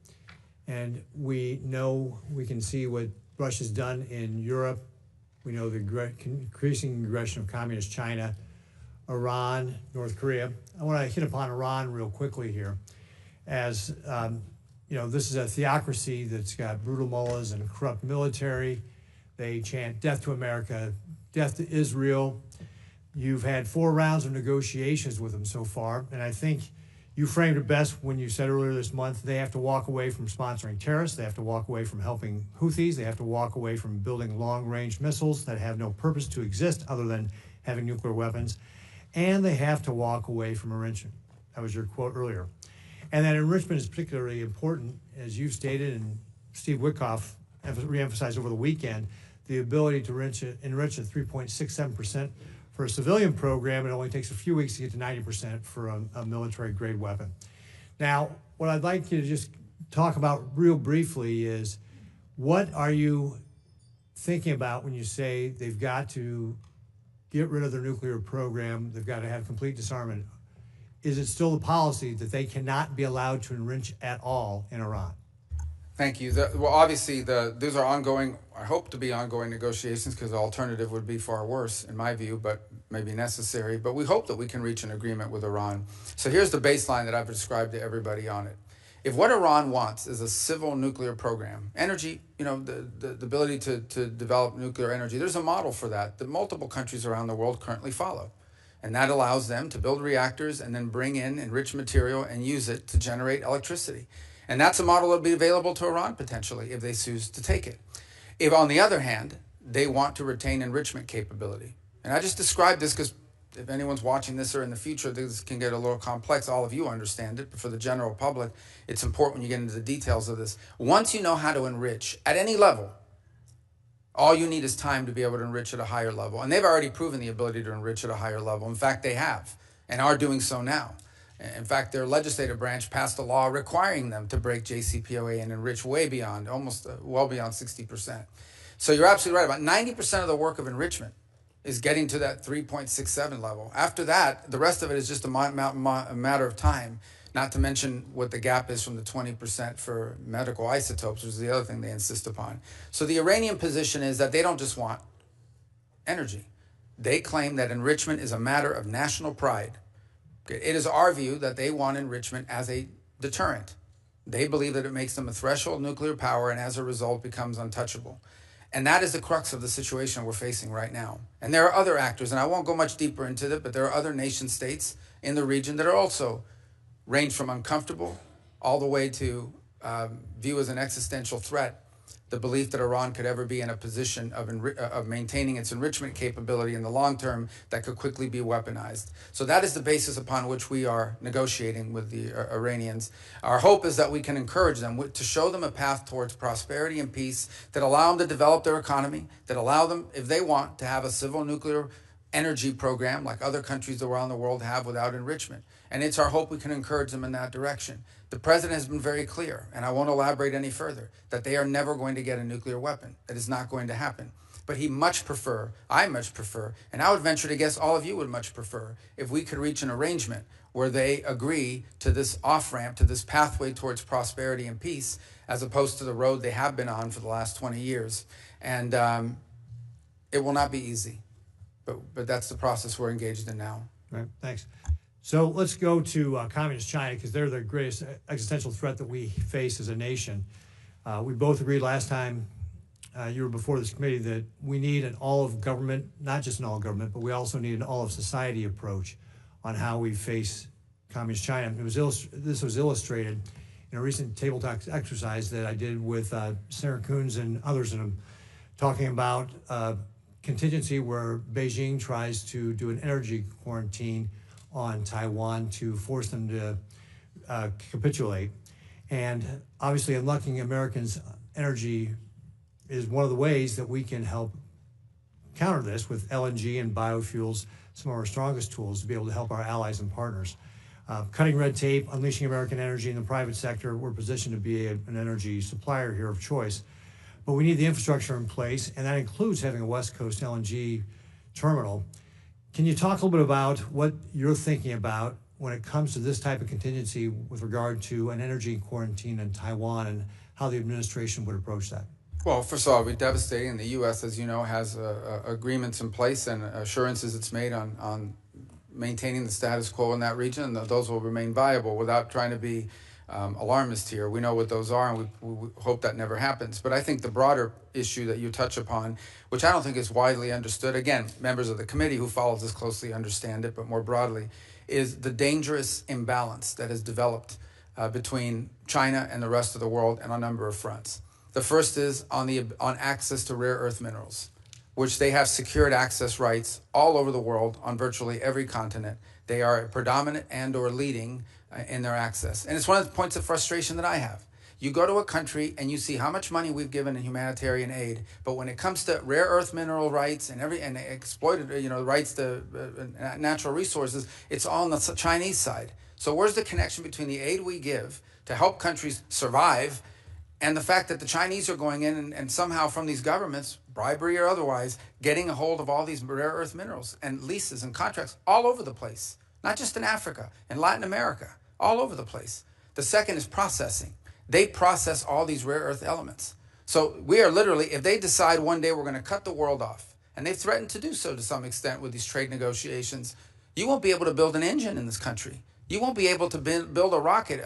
And we know, we can see what Russia's done in Europe. We know the increasing aggression of communist China, Iran, North Korea. I want to hit upon Iran real quickly here. As you know, this is a theocracy that's got brutal mullahs and a corrupt military. They chant death to America, death to Israel. You've had 4 rounds of negotiations with them so far, and I think you framed it best when you said earlier this month they have to walk away from sponsoring terrorists, they have to walk away from helping Houthis, they have to walk away from building long-range missiles that have no purpose to exist other than having nuclear weapons, and they have to walk away from enrichment. That was your quote earlier. And that enrichment is particularly important, as you've stated, and Steve Witkoff reemphasized over the weekend, the ability to enrich at 3.67%. For a civilian program, it only takes a few weeks to get to 90% for a military-grade weapon. Now, what I'd like you to just talk about real briefly is, what are you thinking about when you say they've got to get rid of their nuclear program, they've got to have complete disarmament? Is it still the policy that they cannot be allowed to enrich at all in Iran? Thank you. Well, obviously, these are ongoing, I hope to be ongoing negotiations, because the alternative would be far worse, in my view, but maybe necessary. But we hope that we can reach an agreement with Iran. So here's the baseline that I've described to everybody on it. If what Iran wants is a civil nuclear program, energy, you know, the ability to develop nuclear energy, there's a model for that multiple countries around the world currently follow. And that allows them to build reactors and then bring in enriched material and use it to generate electricity. And that's a model that will be available to Iran potentially if they choose to take it. If, on the other hand, they want to retain enrichment capability. And I just described this because if anyone's watching this or in the future, this can get a little complex. All of you understand it, but for the general public, it's important when you get into the details of this. Once you know how to enrich at any level, all you need is time to be able to enrich at a higher level. And they've already proven the ability to enrich at a higher level. In fact, they have and are doing so now. In fact, their legislative branch passed a law requiring them to break JCPOA and enrich way beyond, almost well beyond 60%. So you're absolutely right. About 90% of the work of enrichment is getting to that 3.67 level. After that, the rest of it is just a matter of time, not to mention what the gap is from the 20% for medical isotopes, which is the other thing they insist upon. So the Iranian position is that they don't just want energy. They claim that enrichment is a matter of national pride. It is our view that they want enrichment as a deterrent. They believe that it makes them a threshold nuclear power and as a result becomes untouchable. And that is the crux of the situation we're facing right now. And there are other actors, and I won't go much deeper into it, but there are other nation states in the region that are also range from uncomfortable all the way to view as an existential threat the belief that Iran could ever be in a position of maintaining its enrichment capability in the long term that could quickly be weaponized. So that is the basis upon which we are negotiating with the Iranians. Our hope is that we can encourage them to show them a path towards prosperity and peace that allow them to develop their economy, that allow them, if they want, to have a civil nuclear energy program like other countries around the world have without enrichment. And it's our hope we can encourage them in that direction. The president has been very clear, and I won't elaborate any further, that they are never going to get a nuclear weapon. That is not going to happen. But I much prefer, and I would venture to guess all of you would much prefer, if we could reach an arrangement where they agree to this off-ramp, to this pathway towards prosperity and peace, as opposed to the road they have been on for the last 20 years. And it will not be easy, but that's the process we're engaged in now. Right, thanks. So let's go to Communist China, because they're the greatest existential threat that we face as a nation. We both agreed last time you were before this committee that we need an all-of-government, not just an all-government, but we also need an all-of-society approach on how we face Communist China. This was illustrated in a recent tabletop exercise that I did with Sarah Coons and others, and I'm talking about contingency where Beijing tries to do an energy quarantine on Taiwan to force them to capitulate. And obviously unlocking Americans' energy is one of the ways that we can help counter this with LNG and biofuels, some of our strongest tools to be able to help our allies and partners. Cutting red tape, unleashing American energy in the private sector, we're positioned to be an energy supplier here of choice. But we need the infrastructure in place, and that includes having a West Coast LNG terminal. Can you talk a little bit about what you're thinking about when it comes to this type of contingency with regard to an energy quarantine in Taiwan and how the administration would approach that? Well, first of all, it would be devastating. The U.S., as you know, has agreements in place and assurances it's made on maintaining the status quo in that region, and those will remain viable without trying to be alarmist here. We know what those are, and we hope that never happens. But I think the broader issue that you touch upon, which I don't think is widely understood, again, members of the committee who follows this closely understand it, but more broadly, is the dangerous imbalance that has developed between China and the rest of the world on a number of fronts. The first is on access to rare earth minerals, which they have secured access rights all over the world on virtually every continent. They are predominant and or leading in their access. And it's one of the points of frustration that I have. You go to a country and you see how much money we've given in humanitarian aid, but when it comes to rare earth mineral rights and exploited, rights to natural resources, it's all on the Chinese side. So where's the connection between the aid we give to help countries survive and the fact that the Chinese are going in and somehow from these governments, bribery or otherwise, getting a hold of all these rare earth minerals and leases and contracts all over the place, not just in Africa, in Latin America, all over the place. The second is processing. They process all these rare earth elements. So we are literally, if they decide one day we're going to cut the world off, and they've threatened to do so to some extent with these trade negotiations, you won't be able to build an engine in this country. You won't be able to build a rocket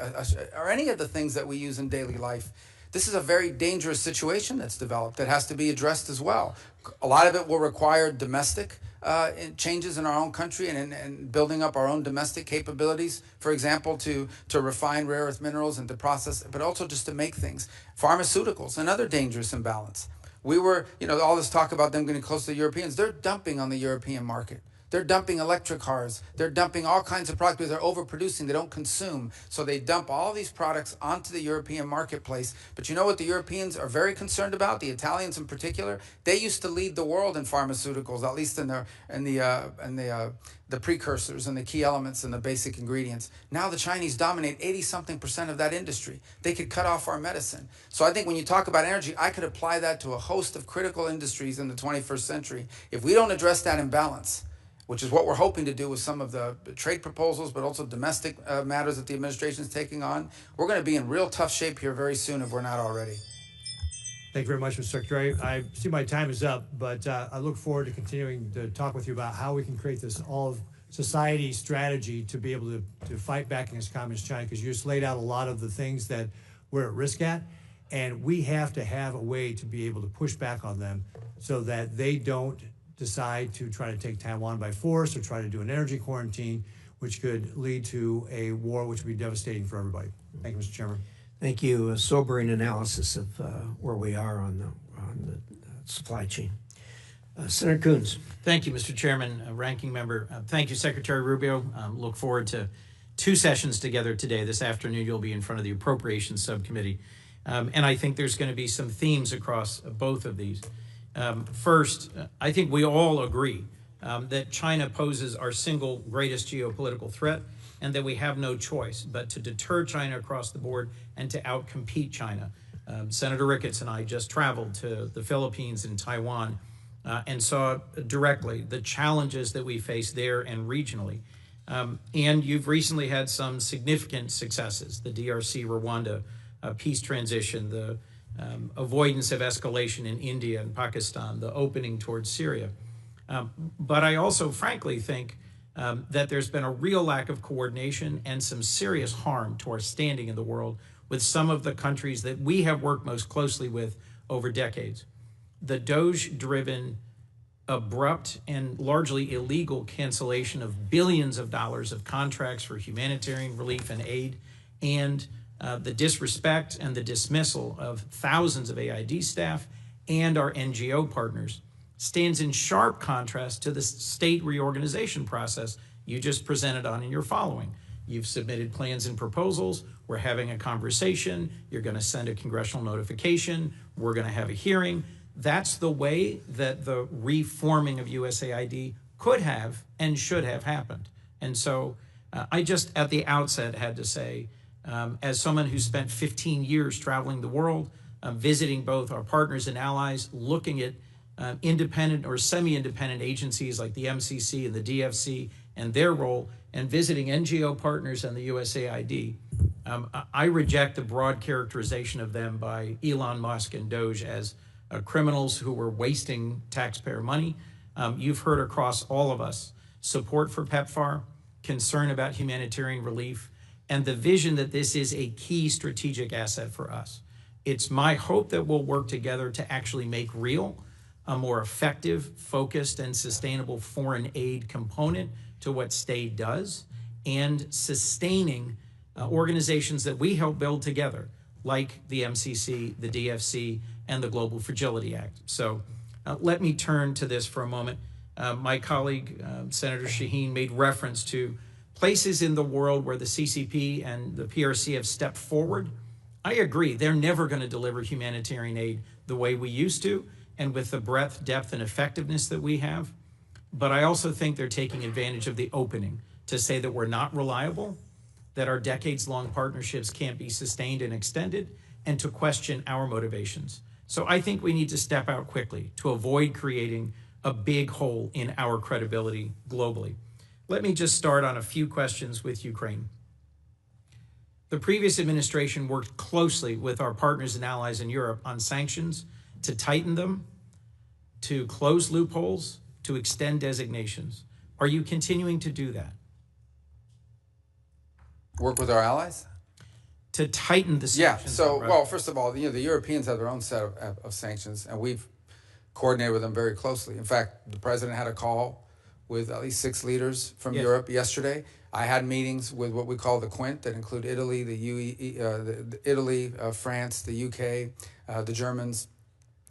or any of the things that we use in daily life. This is a very dangerous situation that's developed that has to be addressed as well. A lot of it will require domestic changes in our own country and building up our own domestic capabilities, for example, to refine rare earth minerals and to process, but also just to make things. Pharmaceuticals, another dangerous imbalance. We were, all this talk about them getting close to the Europeans, they're dumping on the European market. They're dumping electric cars. They're dumping all kinds of products because they're overproducing. They don't consume. So they dump all these products onto the European marketplace. But you know what the Europeans are very concerned about? The Italians in particular. They used to lead the world in pharmaceuticals, at least in the precursors and the key elements and the basic ingredients. Now the Chinese dominate 80-something% of that industry. They could cut off our medicine. So I think when you talk about energy, I could apply that to a host of critical industries in the 21st century. If we don't address that imbalance, which is what we're hoping to do with some of the trade proposals, but also domestic matters that the administration is taking on, we're going to be in real tough shape here very soon if we're not already. Thank you very much, Mr. Secretary. I see my time is up, but I look forward to continuing to talk with you about how we can create this all-of-society strategy to be able to fight back against Communist China, because you just laid out a lot of the things that we're at risk at, and we have to have a way to be able to push back on them so that they don't decide to try to take Taiwan by force or try to do an energy quarantine, which could lead to a war which would be devastating for everybody. Thank you, Mr. Chairman. Thank you. A sobering analysis of where we are on the supply chain. Senator Coons. Thank you, Mr. Chairman, Ranking Member. Thank you, Secretary Rubio. Look forward to 2 sessions together today. This afternoon, you'll be in front of the Appropriations Subcommittee. And I think there's going to be some themes across both of these. First, I think we all agree that China poses our single greatest geopolitical threat and that we have no choice but to deter China across the board and to outcompete China. Senator Ricketts and I just traveled to the Philippines and Taiwan and saw directly the challenges that we face there and regionally. And you've recently had some significant successes, the DRC, Rwanda, peace transition, the avoidance of escalation in India and Pakistan, the opening towards Syria. But I also frankly think that there's been a real lack of coordination and some serious harm to our standing in the world with some of the countries that we have worked most closely with over decades. The DOGE-driven, abrupt and largely illegal cancellation of billions of dollars of contracts for humanitarian relief and aid, and the disrespect and the dismissal of thousands of AID staff and our NGO partners stands in sharp contrast to the state reorganization process you just presented on in your following. You've submitted plans and proposals. We're having a conversation. You're going to send a congressional notification. We're going to have a hearing. That's the way that the reforming of USAID could have and should have happened. And so I just at the outset had to say, as someone who spent 15 years traveling the world, visiting both our partners and allies, looking at independent or semi-independent agencies like the MCC and the DFC and their role, and visiting NGO partners and the USAID, I reject the broad characterization of them by Elon Musk and DOGE as criminals who were wasting taxpayer money. You've heard across all of us support for PEPFAR, concern about humanitarian relief, and the vision that this is a key strategic asset for us. It's my hope that we'll work together to actually make real a more effective, focused, and sustainable foreign aid component to what STAID does, and sustaining organizations that we help build together, like the MCC, the DFC, and the Global Fragility Act. So let me turn to this for a moment. My colleague, Senator Shaheen, made reference to places in the world where the CCP and the PRC have stepped forward. I agree, they're never going to deliver humanitarian aid the way we used to, and with the breadth, depth, and effectiveness that we have. But I also think they're taking advantage of the opening to say that we're not reliable, that our decades-long partnerships can't be sustained and extended, and to question our motivations. So I think we need to step out quickly to avoid creating a big hole in our credibility globally. Let me just start on a few questions with Ukraine. The previous administration worked closely with our partners and allies in Europe on sanctions to tighten them, to close loopholes, to extend designations. Are you continuing to do that? Work with our allies? To tighten the Yeah, sanctions? so, well, first of all, the Europeans have their own set of sanctions, and we've coordinated with them very closely. In fact, the president had a call with at least 6 leaders from Europe yesterday. I had meetings with what we call the Quint that include Italy, Italy, France, the UK, the Germans,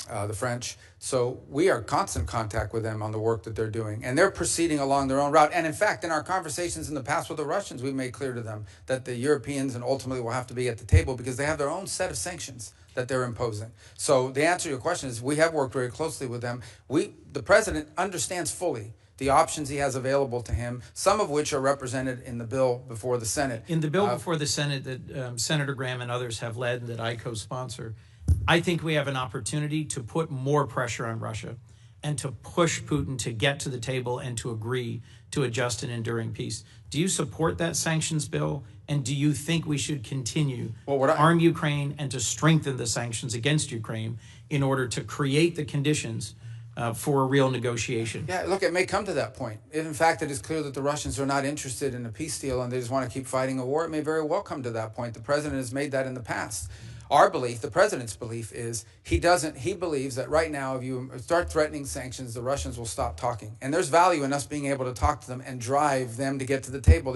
the French. So we are in constant contact with them on the work that they're doing. And they're proceeding along their own route. And in fact, in our conversations in the past with the Russians, we've made clear to them that the Europeans and ultimately will have to be at the table because they have their own set of sanctions that they're imposing. So the answer to your question is we have worked very closely with them. The president understands fully the options he has available to him, some of which are represented in the bill before the Senate. In the bill before the Senate that Senator Graham and others have led and that I co-sponsor, I think we have an opportunity to put more pressure on Russia and to push Putin to get to the table and to agree to a just and enduring peace. Do you support that sanctions bill? And do you think we should continue to arm Ukraine and to strengthen the sanctions against Ukraine in order to create the conditions for a real negotiation? Yeah, look, it may come to that point. If, in fact, it is clear that the Russians are not interested in a peace deal and they just want to keep fighting a war, it may very well come to that point. The president has made that in the past. Our belief, the president's belief, is he believes that right now, if you start threatening sanctions, the Russians will stop talking. And there's value in us being able to talk to them and drive them to get to the table.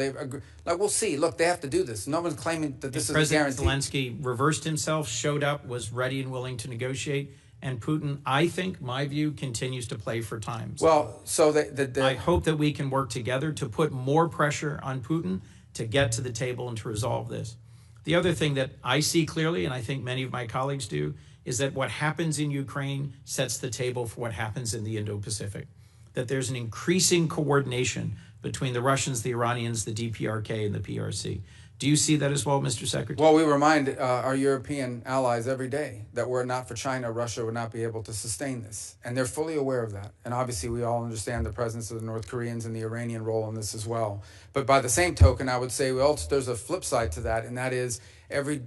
We'll see. Look, they have to do this. No one's claiming that this is a guarantee. President Zelensky reversed himself, showed up, was ready and willing to negotiate. And Putin, I think, my view, continues to play for time. Well, so I hope that we can work together to put more pressure on Putin to get to the table and to resolve this. The other thing that I see clearly, and I think many of my colleagues do, is that what happens in Ukraine sets the table for what happens in the Indo-Pacific. That there's an increasing coordination between the Russians, the Iranians, the DPRK, and the PRC. Do you see that as well, Mr. Secretary? Well, we remind our European allies every day that were it not for China, Russia would not be able to sustain this. And they're fully aware of that. And obviously, we all understand the presence of the North Koreans and the Iranian role in this as well. But by the same token, I would say there's a flip side to that, and that is every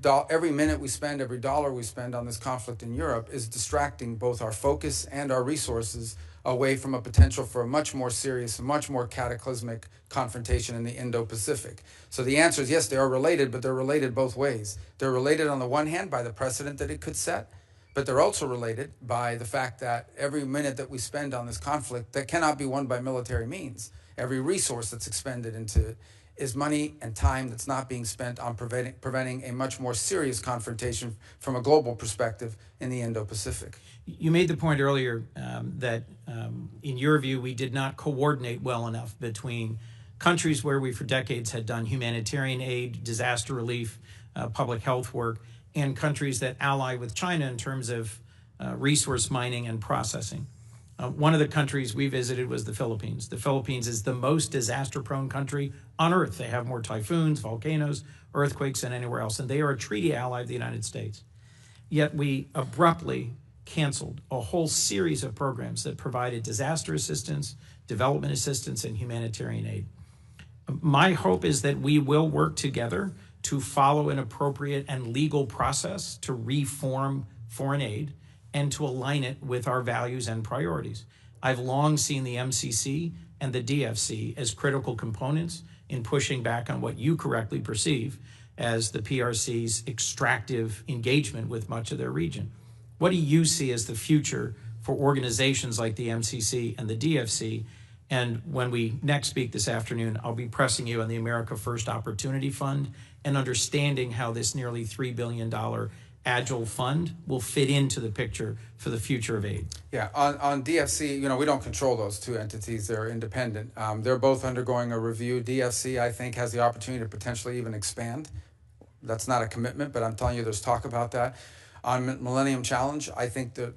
minute we spend, every dollar we spend on this conflict in Europe is distracting both our focus and our resources away from a potential for a much more serious, much more cataclysmic confrontation in the Indo-Pacific. So the answer is yes, they are related, but they're related both ways. They're related on the one hand by the precedent that it could set, but they're also related by the fact that every minute that we spend on this conflict that cannot be won by military means, every resource that's expended into it is money and time that's not being spent on preventing a much more serious confrontation from a global perspective in the Indo-Pacific. You made the point earlier that, in your view, we did not coordinate well enough between countries where we for decades had done humanitarian aid, disaster relief, public health work, and countries that ally with China in terms of resource mining and processing. One of the countries we visited was the Philippines. The Philippines is the most disaster-prone country on Earth. They have more typhoons, volcanoes, earthquakes than anywhere else, and they are a treaty ally of the United States. Yet we abruptly canceled a whole series of programs that provided disaster assistance, development assistance, and humanitarian aid. My hope is that we will work together to follow an appropriate and legal process to reform foreign aid and to align it with our values and priorities. I've long seen the MCC and the DFC as critical components in pushing back on what you correctly perceive as the PRC's extractive engagement with much of their region. What do you see as the future for organizations like the MCC and the DFC? And when we next speak this afternoon, I'll be pressing you on the America First Opportunity Fund and understanding how this nearly $3 billion Agile Fund will fit into the picture for the future of aid. Yeah, on DFC, we don't control those two entities. They're independent. They're both undergoing a review. DFC, I think, has the opportunity to potentially even expand. That's not a commitment, but I'm telling you there's talk about that. On Millennium Challenge, I think that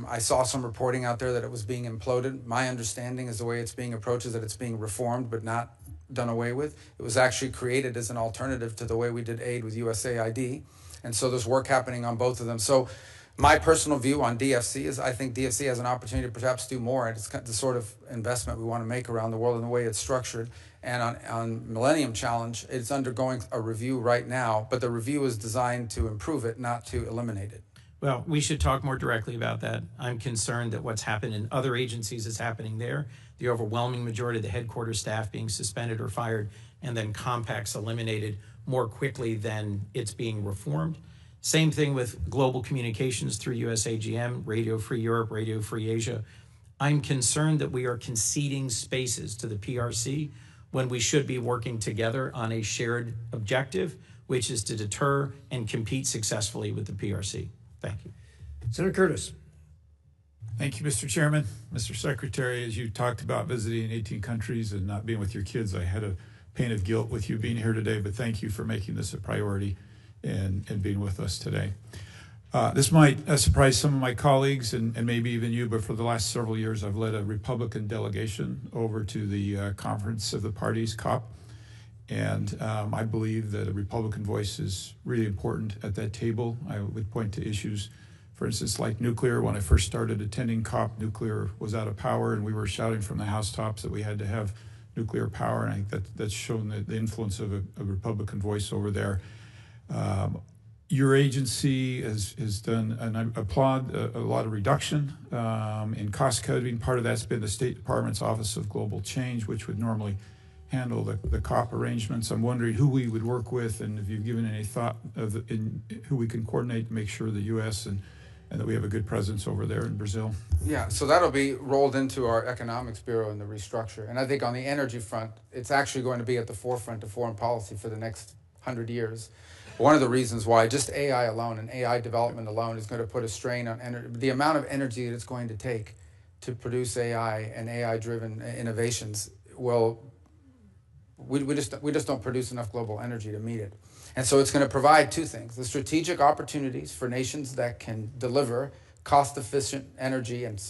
I saw some reporting out there that it was being imploded. My understanding is the way it's being approached is that it's being reformed but not done away with. It was actually created as an alternative to the way we did aid with USAID. And so there's work happening on both of them. So my personal view on DFC is I think DFC has an opportunity to perhaps do more. And it's the sort of investment we want to make around the world and the way it's structured. And on Millennium Challenge, it's undergoing a review right now, but the review is designed to improve it, not to eliminate it. Well, we should talk more directly about that. I'm concerned that what's happened in other agencies is happening there. The overwhelming majority of the headquarters staff being suspended or fired, and then compacts eliminated more quickly than it's being reformed. Same thing with global communications through USAGM, Radio Free Europe, Radio Free Asia. I'm concerned that we are conceding spaces to the PRC when we should be working together on a shared objective, which is to deter and compete successfully with the PRC. Thank you. Senator Curtis. Thank you, Mr. Chairman. Mr. Secretary, as you talked about visiting 18 countries and not being with your kids, I had a pain of guilt with you being here today, but thank you for making this a priority and being with us today. This might surprise some of my colleagues and maybe even you, but for the last several years, I've led a Republican delegation over to the Conference of the Parties, COP, and I believe that a Republican voice is really important at that table. I would point to issues, for instance, like nuclear. When I first started attending COP, nuclear was out of power, and we were shouting from the housetops that we had to have nuclear power, and I think that's shown the influence of a Republican voice over there. Your agency has done, and I applaud, a lot of reduction in cost cutting. Part of that's been the State Department's Office of Global Change, which would normally handle the COP arrangements. I'm wondering who we would work with, and if you've given any thought in who we can coordinate to make sure the U.S. and that we have a good presence over there in Brazil. Yeah, so that'll be rolled into our Economics Bureau in the restructure. And I think on the energy front, it's actually going to be at the forefront of foreign policy for the next 100 years. One of the reasons why just AI alone and AI development alone is going to put a strain on energy, the amount of energy that it's going to take to produce AI and AI-driven innovations will, we just don't produce enough global energy to meet it. And so it's going to provide two things: the strategic opportunities for nations that can deliver cost-efficient energy and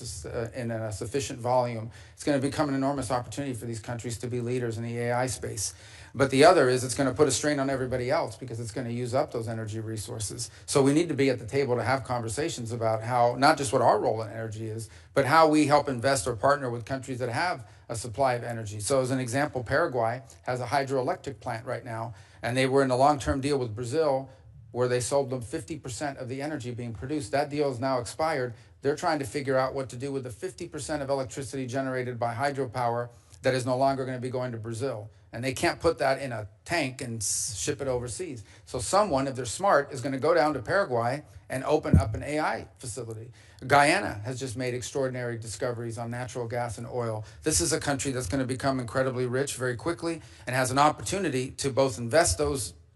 in a sufficient volume. It's going to become an enormous opportunity for these countries to be leaders in the AI space. But the other is it's going to put a strain on everybody else because it's going to use up those energy resources. So we need to be at the table to have conversations about how, not just what our role in energy is, but how we help invest or partner with countries that have a supply of energy. So as an example, Paraguay has a hydroelectric plant right now, and they were in a long-term deal with Brazil where they sold them 50% of the energy being produced. That deal is now expired. They're trying to figure out what to do with the 50% of electricity generated by hydropower that is no longer going to be going to Brazil. And they can't put that in a tank and ship it overseas. So someone, if they're smart, is going to go down to Paraguay and open up an AI facility. Guyana has just made extraordinary discoveries on natural gas and oil. This is a country that's going to become incredibly rich very quickly and has an opportunity to both invest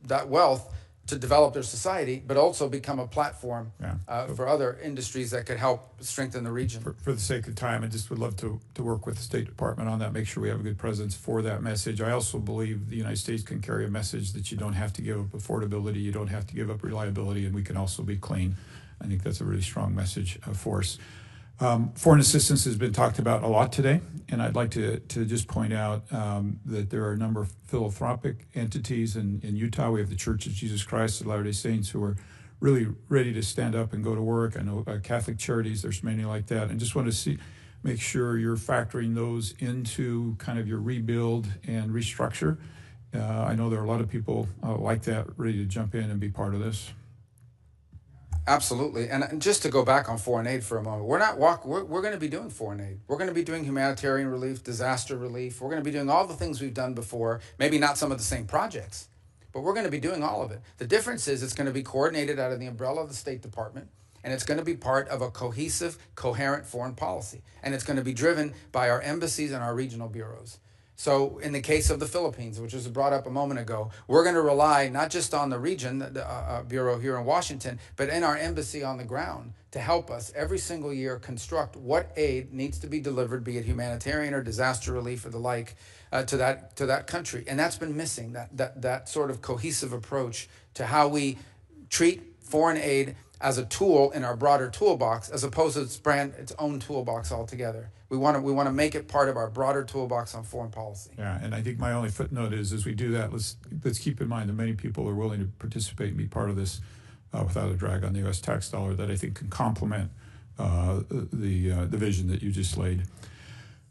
that wealth to develop their society, but also become a platform for other industries that could help strengthen the region. For the sake of time, I just would love to work with the State Department on that, make sure we have a good presence for that message. I also believe the United States can carry a message that you don't have to give up affordability, you don't have to give up reliability, and we can also be clean. I think that's a really strong message for us. Foreign assistance has been talked about a lot today, and I'd like to just point out that there are a number of philanthropic entities in Utah. We have the Church of Jesus Christ of Latter-day Saints who are really ready to stand up and go to work. I know Catholic Charities, there's many like that, and just want to make sure you're factoring those into kind of your rebuild and restructure. I know there are a lot of people like that ready to jump in and be part of this. Absolutely. And just to go back on foreign aid for a moment, we're going to be doing foreign aid. We're going to be doing humanitarian relief, disaster relief. We're going to be doing all the things we've done before, maybe not some of the same projects, but we're going to be doing all of it. The difference is it's going to be coordinated out of the umbrella of the State Department, and it's going to be part of a cohesive, coherent foreign policy. And it's going to be driven by our embassies and our regional bureaus. So in the case of the Philippines, which was brought up a moment ago, we're going to rely not just on the region, the bureau here in Washington, but in our embassy on the ground to help us every single year construct what aid needs to be delivered, be it humanitarian or disaster relief or the like, to that country. And that's been missing, that sort of cohesive approach to how we treat foreign aid as a tool in our broader toolbox, as opposed to its own toolbox altogether. We want to make it part of our broader toolbox on foreign policy. Yeah, and I think my only footnote is, as we do that, let's keep in mind that many people are willing to participate and be part of this without a drag on the U.S. tax dollar that I think can complement the vision that you just laid.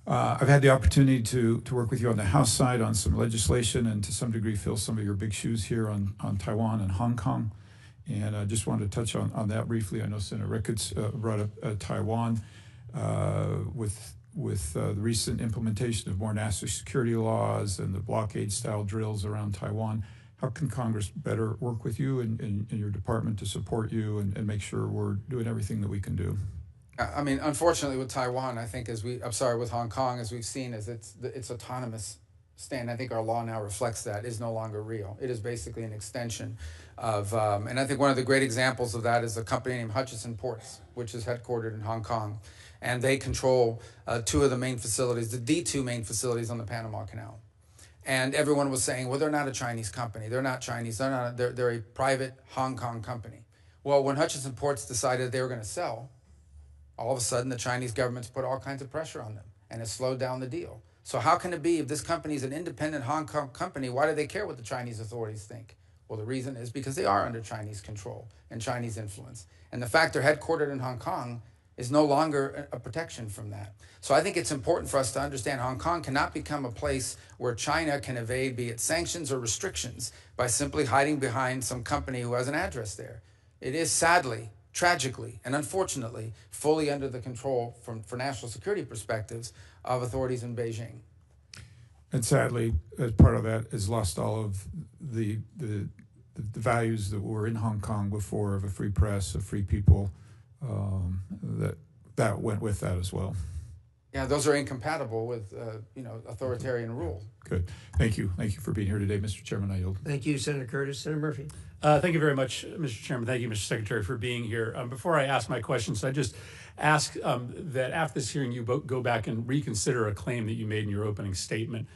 I've had the opportunity to work with you on the House side on some legislation and to some degree fill some of your big shoes here on Taiwan and Hong Kong. And I just wanted to touch on that briefly. I know Senator Ricketts brought up Taiwan with the recent implementation of more national security laws and the blockade-style drills around Taiwan. How can Congress better work with you and your department to support you and make sure we're doing everything that we can do? I mean, unfortunately with Taiwan, I think with Hong Kong, as we've seen, is its autonomous stand. I think our law now reflects that is no longer real. It is basically an extension of, and I think one of the great examples of that is a company named Hutchison Ports, which is headquartered in Hong Kong. And they control two of the main facilities, the two main facilities on the Panama Canal. And everyone was saying, well, they're not a Chinese company. They're not Chinese. They're a private Hong Kong company. Well, when Hutchison Ports decided they were going to sell, all of a sudden the Chinese government's put all kinds of pressure on them, and it slowed down the deal. So how can it be, if this company is an independent Hong Kong company, why do they care what the Chinese authorities think? Well, the reason is because they are under Chinese control and Chinese influence. And the fact they're headquartered in Hong Kong is no longer a protection from that. So I think it's important for us to understand Hong Kong cannot become a place where China can evade, be it sanctions or restrictions, by simply hiding behind some company who has an address there. It is sadly, tragically, and unfortunately, fully under the control, for national security perspectives, of authorities in Beijing. And sadly, as part of that, has lost all of the values that were in Hong Kong before, of a free press, of free people, that went with that as well. Yeah, those are incompatible with authoritarian rule. Good. Thank you. Thank you for being here today, Mr. Chairman. I yield. Thank you, Senator Curtis. Senator Murphy. Thank you very much, Mr. Chairman. Thank you, Mr. Secretary, for being here. Before I ask my questions, I just ask that after this hearing, you go back and reconsider a claim that you made in your opening statement.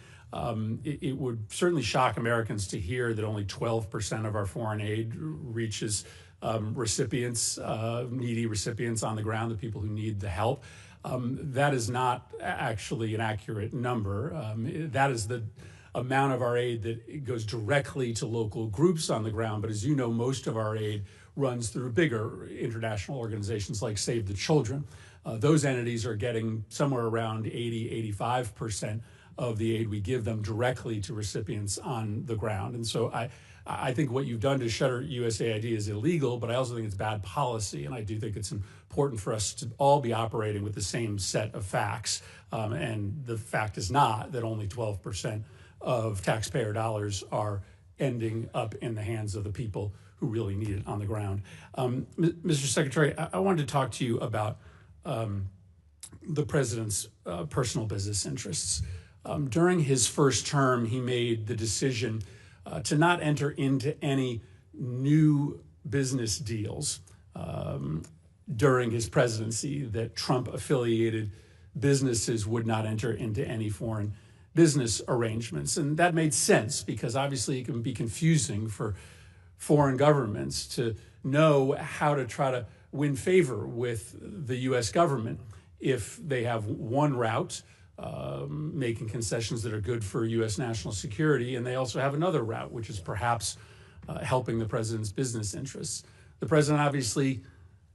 It would certainly shock Americans to hear that only 12% of our foreign aid reaches recipients, needy recipients on the ground, the people who need the help. That is not actually an accurate number. That is the amount of our aid that goes directly to local groups on the ground. But as you know, most of our aid runs through bigger international organizations like Save the Children. Those entities are getting somewhere around 80–85% of the aid we give them directly to recipients on the ground. And so I think what you've done to shutter USAID is illegal, but I also think it's bad policy. And I do think it's important for us to all be operating with the same set of facts. And the fact is not that only 12% of taxpayer dollars are ending up in the hands of the people who really need it on the ground. Mr. Secretary, I wanted to talk to you about the president's personal business interests. During his first term, he made the decision to not enter into any new business deals during his presidency, that Trump-affiliated businesses would not enter into any foreign business arrangements. And that made sense because obviously it can be confusing for foreign governments to know how to try to win favor with the U.S. government if they have one route, making concessions that are good for U.S. national security, and they also have another route, which is perhaps helping the president's business interests. The president obviously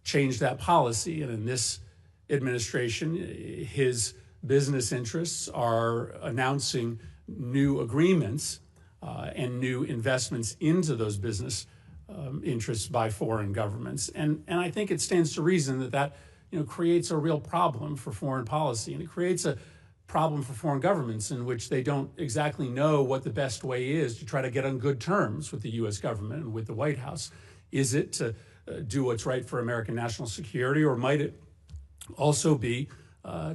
changed that policy, and in this administration, his business interests are announcing new agreements and new investments into those business interests by foreign governments. And I think it stands to reason that creates a real problem for foreign policy, and it creates a problem for foreign governments in which they don't exactly know what the best way is to try to get on good terms with the U.S. government and with the White House. Is it to do what's right for American national security, or might it also be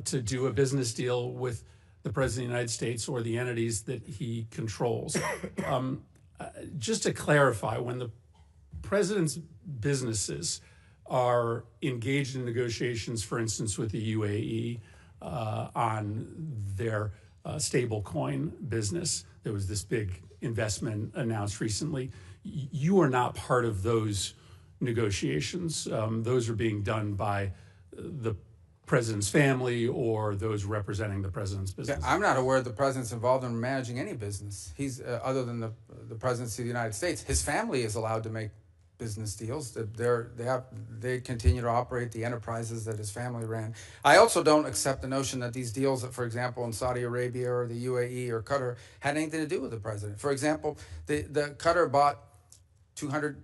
to do a business deal with the President of the United States or the entities that he controls? Just to clarify, when the President's businesses are engaged in negotiations, for instance, with the UAE on their stablecoin business, there was this big investment announced recently. You are not part of those negotiations. Those are being done by the president's family or those representing the president's business. I'm not aware the president's involved in managing any business. He's other than the presidency of the United States. His family is allowed to make business deals. They continue to operate the enterprises that his family ran. I also don't accept the notion that these deals, for example, in Saudi Arabia or the UAE or Qatar, had anything to do with the president. For example, the Qatar bought $200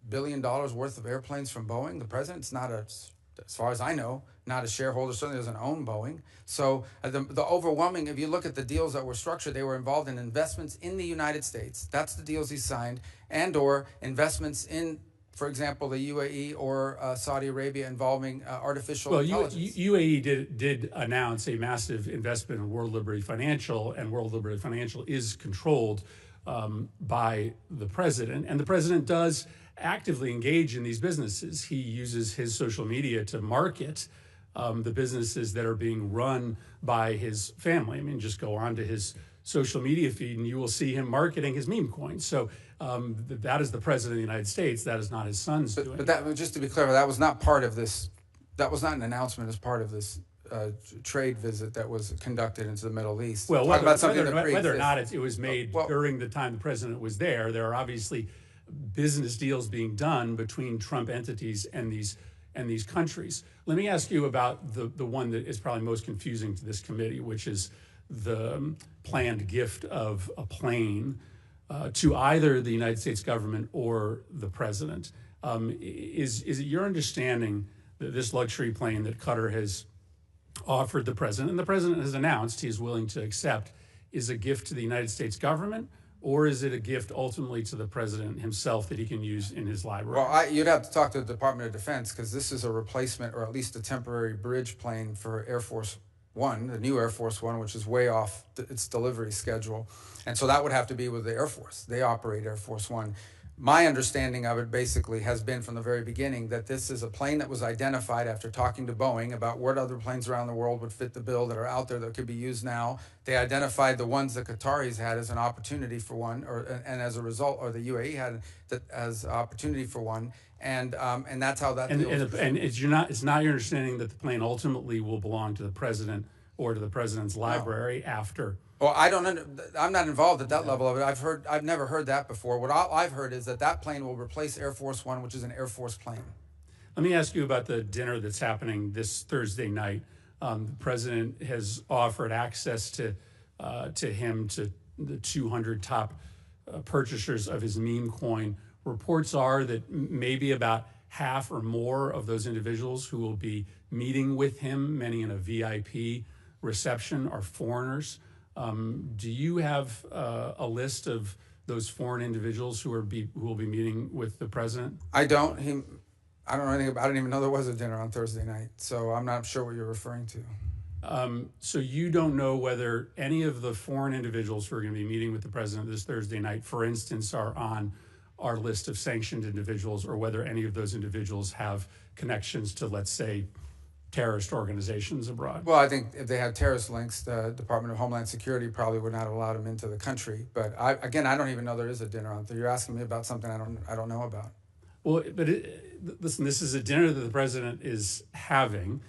billion worth of airplanes from Boeing. The president's not as far as I know, not a shareholder, certainly doesn't own Boeing. So the overwhelming, if you look at the deals that were structured, they were involved in investments in the United States. That's the deals he signed, and or investments in, for example, the UAE or Saudi Arabia involving artificial intelligence. UAE did announce a massive investment in World Liberty Financial, and World Liberty Financial is controlled by the president. And the president does actively engage in these businesses. He uses his social media to market the businesses that are being run by his family. I mean, just go onto his social media feed and you will see him marketing his meme coins. So that is the president of the United States. That is not his son's doing. But that, just to be clear, that was not part of this. That was not an announcement as part of this trade visit that was conducted into the Middle East. Well, whether or not it was made during the time the president was there are obviously business deals being done between Trump entities and these countries. Let me ask you about the one that is probably most confusing to this committee, which is the planned gift of a plane to either the United States government or the president. Is it your understanding that this luxury plane that Qatar has offered the president, and the president has announced he is willing to accept, is a gift to the United States government, or is it a gift ultimately to the president himself that he can use in his library? Well, you'd have to talk to the Department of Defense, because this is a replacement, or at least a temporary bridge plane for Air Force One, the new Air Force One, which is way off its delivery schedule. And so that would have to be with the Air Force. They operate Air Force One. My understanding of it basically has been from the very beginning that this is a plane that was identified after talking to Boeing about what other planes around the world would fit the bill that are out there that could be used now. They identified the ones that Qataris had as an opportunity for one, and as a result, or the UAE had that as opportunity for one, and that's how that. And it's not your understanding that the plane ultimately will belong to the president or to the president's library after. Well, I'm not involved at that level of it. I've never heard that before. What I've heard is that plane will replace Air Force One, which is an Air Force plane. Let me ask you about the dinner that's happening this Thursday night. The president has offered access to him to the 200 top purchasers of his meme coin. Reports are that maybe about half or more of those individuals who will be meeting with him, many in a VIP reception, are foreigners. Do you have a list of those foreign individuals who will be meeting with the president? I don't. I don't know anything about. I didn't even know there was a dinner on Thursday night, so I'm not sure what you're referring to. So you don't know whether any of the foreign individuals who are going to be meeting with the president this Thursday night, for instance, are on our list of sanctioned individuals, or whether any of those individuals have connections to, let's say, terrorist organizations abroad? Well, I think if they had terrorist links, the Department of Homeland Security probably would not allow them into the country. But I don't even know there is a dinner on Thursday. You're asking me about something I don't know about. Well, but listen, this is a dinner that the president is having.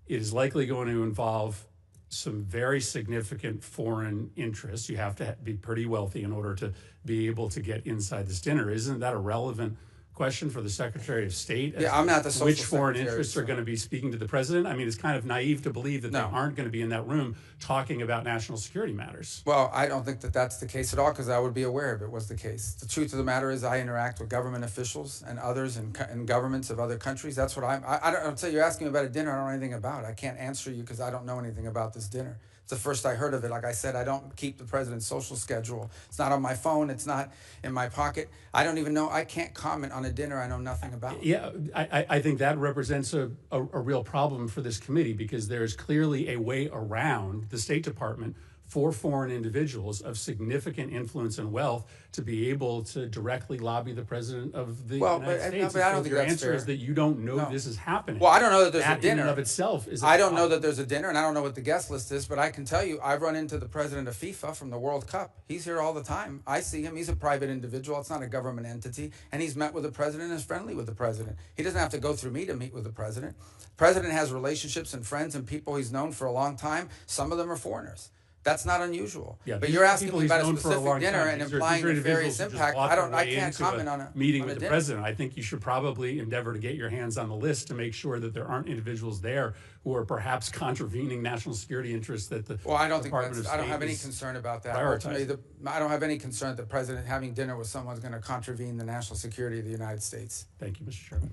It is likely going to involve some very significant foreign interests. You have to be pretty wealthy in order to be able to get inside this dinner. Isn't that a relevant question for the Secretary of State? Yeah, I'm not the social Which foreign secretary, interests are going to be speaking to the president? I mean, it's kind of naive to believe that they aren't going to be in that room talking about national security matters. Well, I don't think that that's the case at all, because I would be aware if it was the case. The truth of the matter is I interact with government officials and others in governments of other countries. That's what I'll tell you, you're asking me about a dinner I don't know anything about. I can't answer you because I don't know anything about this dinner. It's the first I heard of it. Like I said, I don't keep the president's social schedule. It's not on my phone. It's not in my pocket. I don't even know. I can't comment on a dinner I know nothing about. Yeah, I think that represents a real problem for this committee, because there's clearly a way around the State Department for foreign individuals of significant influence and wealth to be able to directly lobby the president of the United States. But I don't think your that's answer fair. is that you don't know this is happening. Well, I don't know that there's a dinner. That in and of itself is I don't know that there's a dinner, and I don't know what the guest list is, but I can tell you I've run into the president of FIFA from the World Cup. He's here all the time. I see him. He's a private individual. It's not a government entity. And he's met with the president and is friendly with the president. He doesn't have to go through me to meet with the president. The president has relationships and friends and people he's known for a long time. Some of them are foreigners. That's not unusual. Yeah, but you're asking me about a for specific dinner and implying these are nefarious individuals who just impact. bought their I way can't into comment on a meeting on with a the dinner. president. I think you should probably endeavor to get your hands on the list to make sure that there aren't individuals there who are perhaps contravening national security interests that the Well, I don't think Department that's, of I don't State have any is concern about that. prioritizing. Ultimately, I don't have any concern that the president having dinner with someone is going to contravene the national security of the United States. Thank you, Mr. Chairman.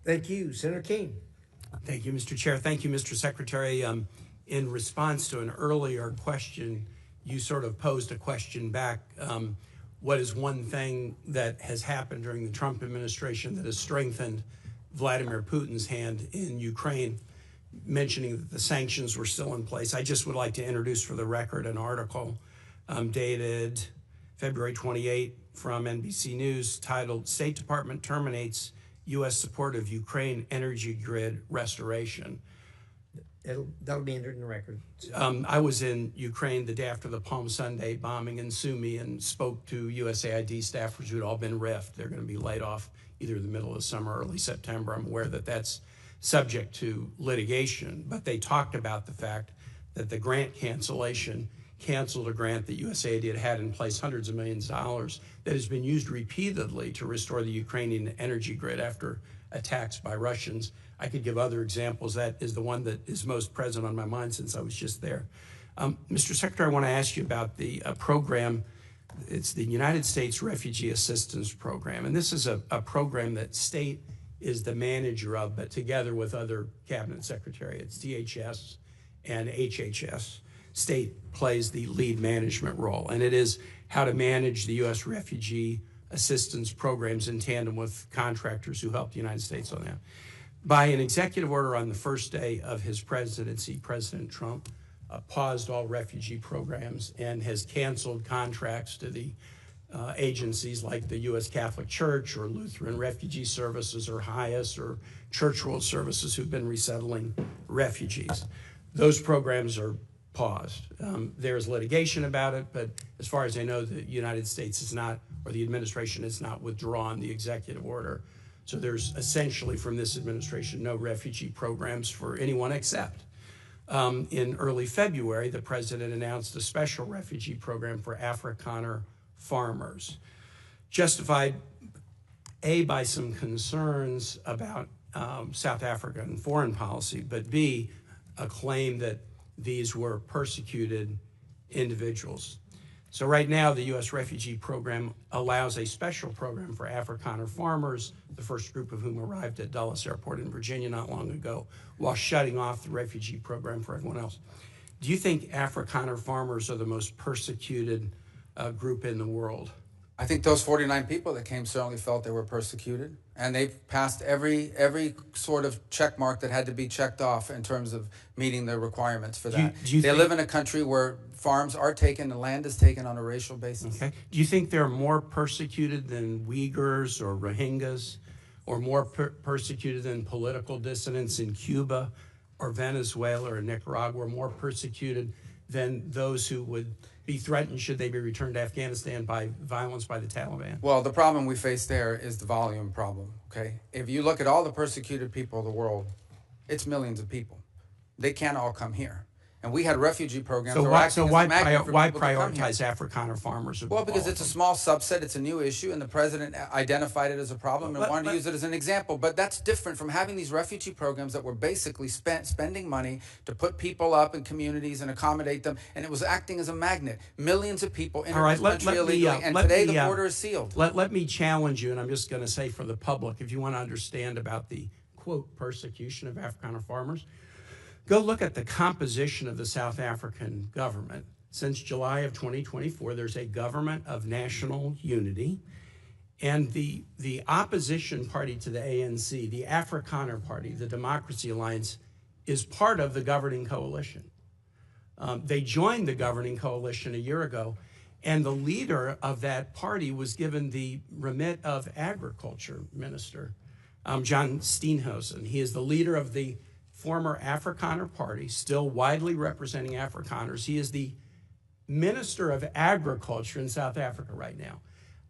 Thank you, Senator King. Thank you, Mr. Chair. Thank you, Mr. Secretary. In response to an earlier question, you sort of posed a question back. What is one thing that has happened during the Trump administration that has strengthened Vladimir Putin's hand in Ukraine, mentioning that the sanctions were still in place? I just would like to introduce for the record an article dated February 28 from NBC News titled "State Department Terminates U.S. Support of Ukraine Energy Grid Restoration." That'll be entered in the record. I was in Ukraine the day after the Palm Sunday bombing in Sumy and spoke to USAID staffers who'd all been riffed. They're going to be laid off either the middle of summer or early September. I'm aware that that's subject to litigation, but they talked about the fact that the grant cancellation canceled a grant that USAID had in place, hundreds of millions of dollars, that has been used repeatedly to restore the Ukrainian energy grid after attacks by Russians. I could give other examples. That is the one that is most present on my mind since I was just there. Mr. Secretary, I want to ask you about the program. It's the United States Refugee Assistance Program. And this is a program that state is the manager of, but together with other cabinet secretariats, DHS and HHS. state plays the lead management role, and it is how to manage the U.S. refugee assistance programs in tandem with contractors who help the United States on that. By an executive order on the first day of his presidency, President Trump paused all refugee programs and has canceled contracts to the agencies like the U.S. Catholic Church or Lutheran Refugee Services or HIAS or Church World Services who've been resettling refugees. Those programs are paused. There's litigation about it, but as far as I know, the United States is not, or the administration has not withdrawn the executive order. So there's essentially from this administration no refugee programs for anyone except. In early February, the president announced a special refugee program for Afrikaner farmers, justified A, by some concerns about South African foreign policy, but B, a claim that these were persecuted individuals. So right now, the U.S. refugee program allows a special program for Afrikaner farmers, the first group of whom arrived at Dulles Airport in Virginia not long ago, while shutting off the refugee program for everyone else. Do you think Afrikaner farmers are the most persecuted group in the world? I think those 49 people that came certainly felt they were persecuted, and they've passed every sort of check mark that had to be checked off in terms of meeting the requirements for that. They live in a country where farms are taken and land is taken on a racial basis. Okay. Do you think they're more persecuted than Uyghurs or Rohingyas, or more persecuted than political dissidents in Cuba or Venezuela or Nicaragua, or more persecuted than those who would be threatened should they be returned to Afghanistan by violence by the Taliban? Well, the problem we face there is the volume problem, okay? If you look at all the persecuted people of the world, it's millions of people. They can't all come here. And we had refugee programs. So why prioritize Afrikaner farmers? Well, because it's a small subset, it's a new issue, and the president identified it as a problem and wanted to use it as an example. But that's different from having these refugee programs that were basically spending money to put people up in communities and accommodate them, and it was acting as a magnet. Millions of people enter this country illegally, and today the border is sealed. Let me challenge you, and I'm just going to say for the public, if you want to understand about the, quote, persecution of Afrikaner farmers, go look at the composition of the South African government. Since July of 2024, there's a government of national unity, and the opposition party to the ANC, the Afrikaner Party, the Democracy Alliance, is part of the governing coalition. They joined the governing coalition a year ago, and the leader of that party was given the remit of Agriculture Minister, John Steenhuisen. He is the leader of the former Afrikaner Party, still widely representing Afrikaners. He is the Minister of Agriculture in South Africa right now.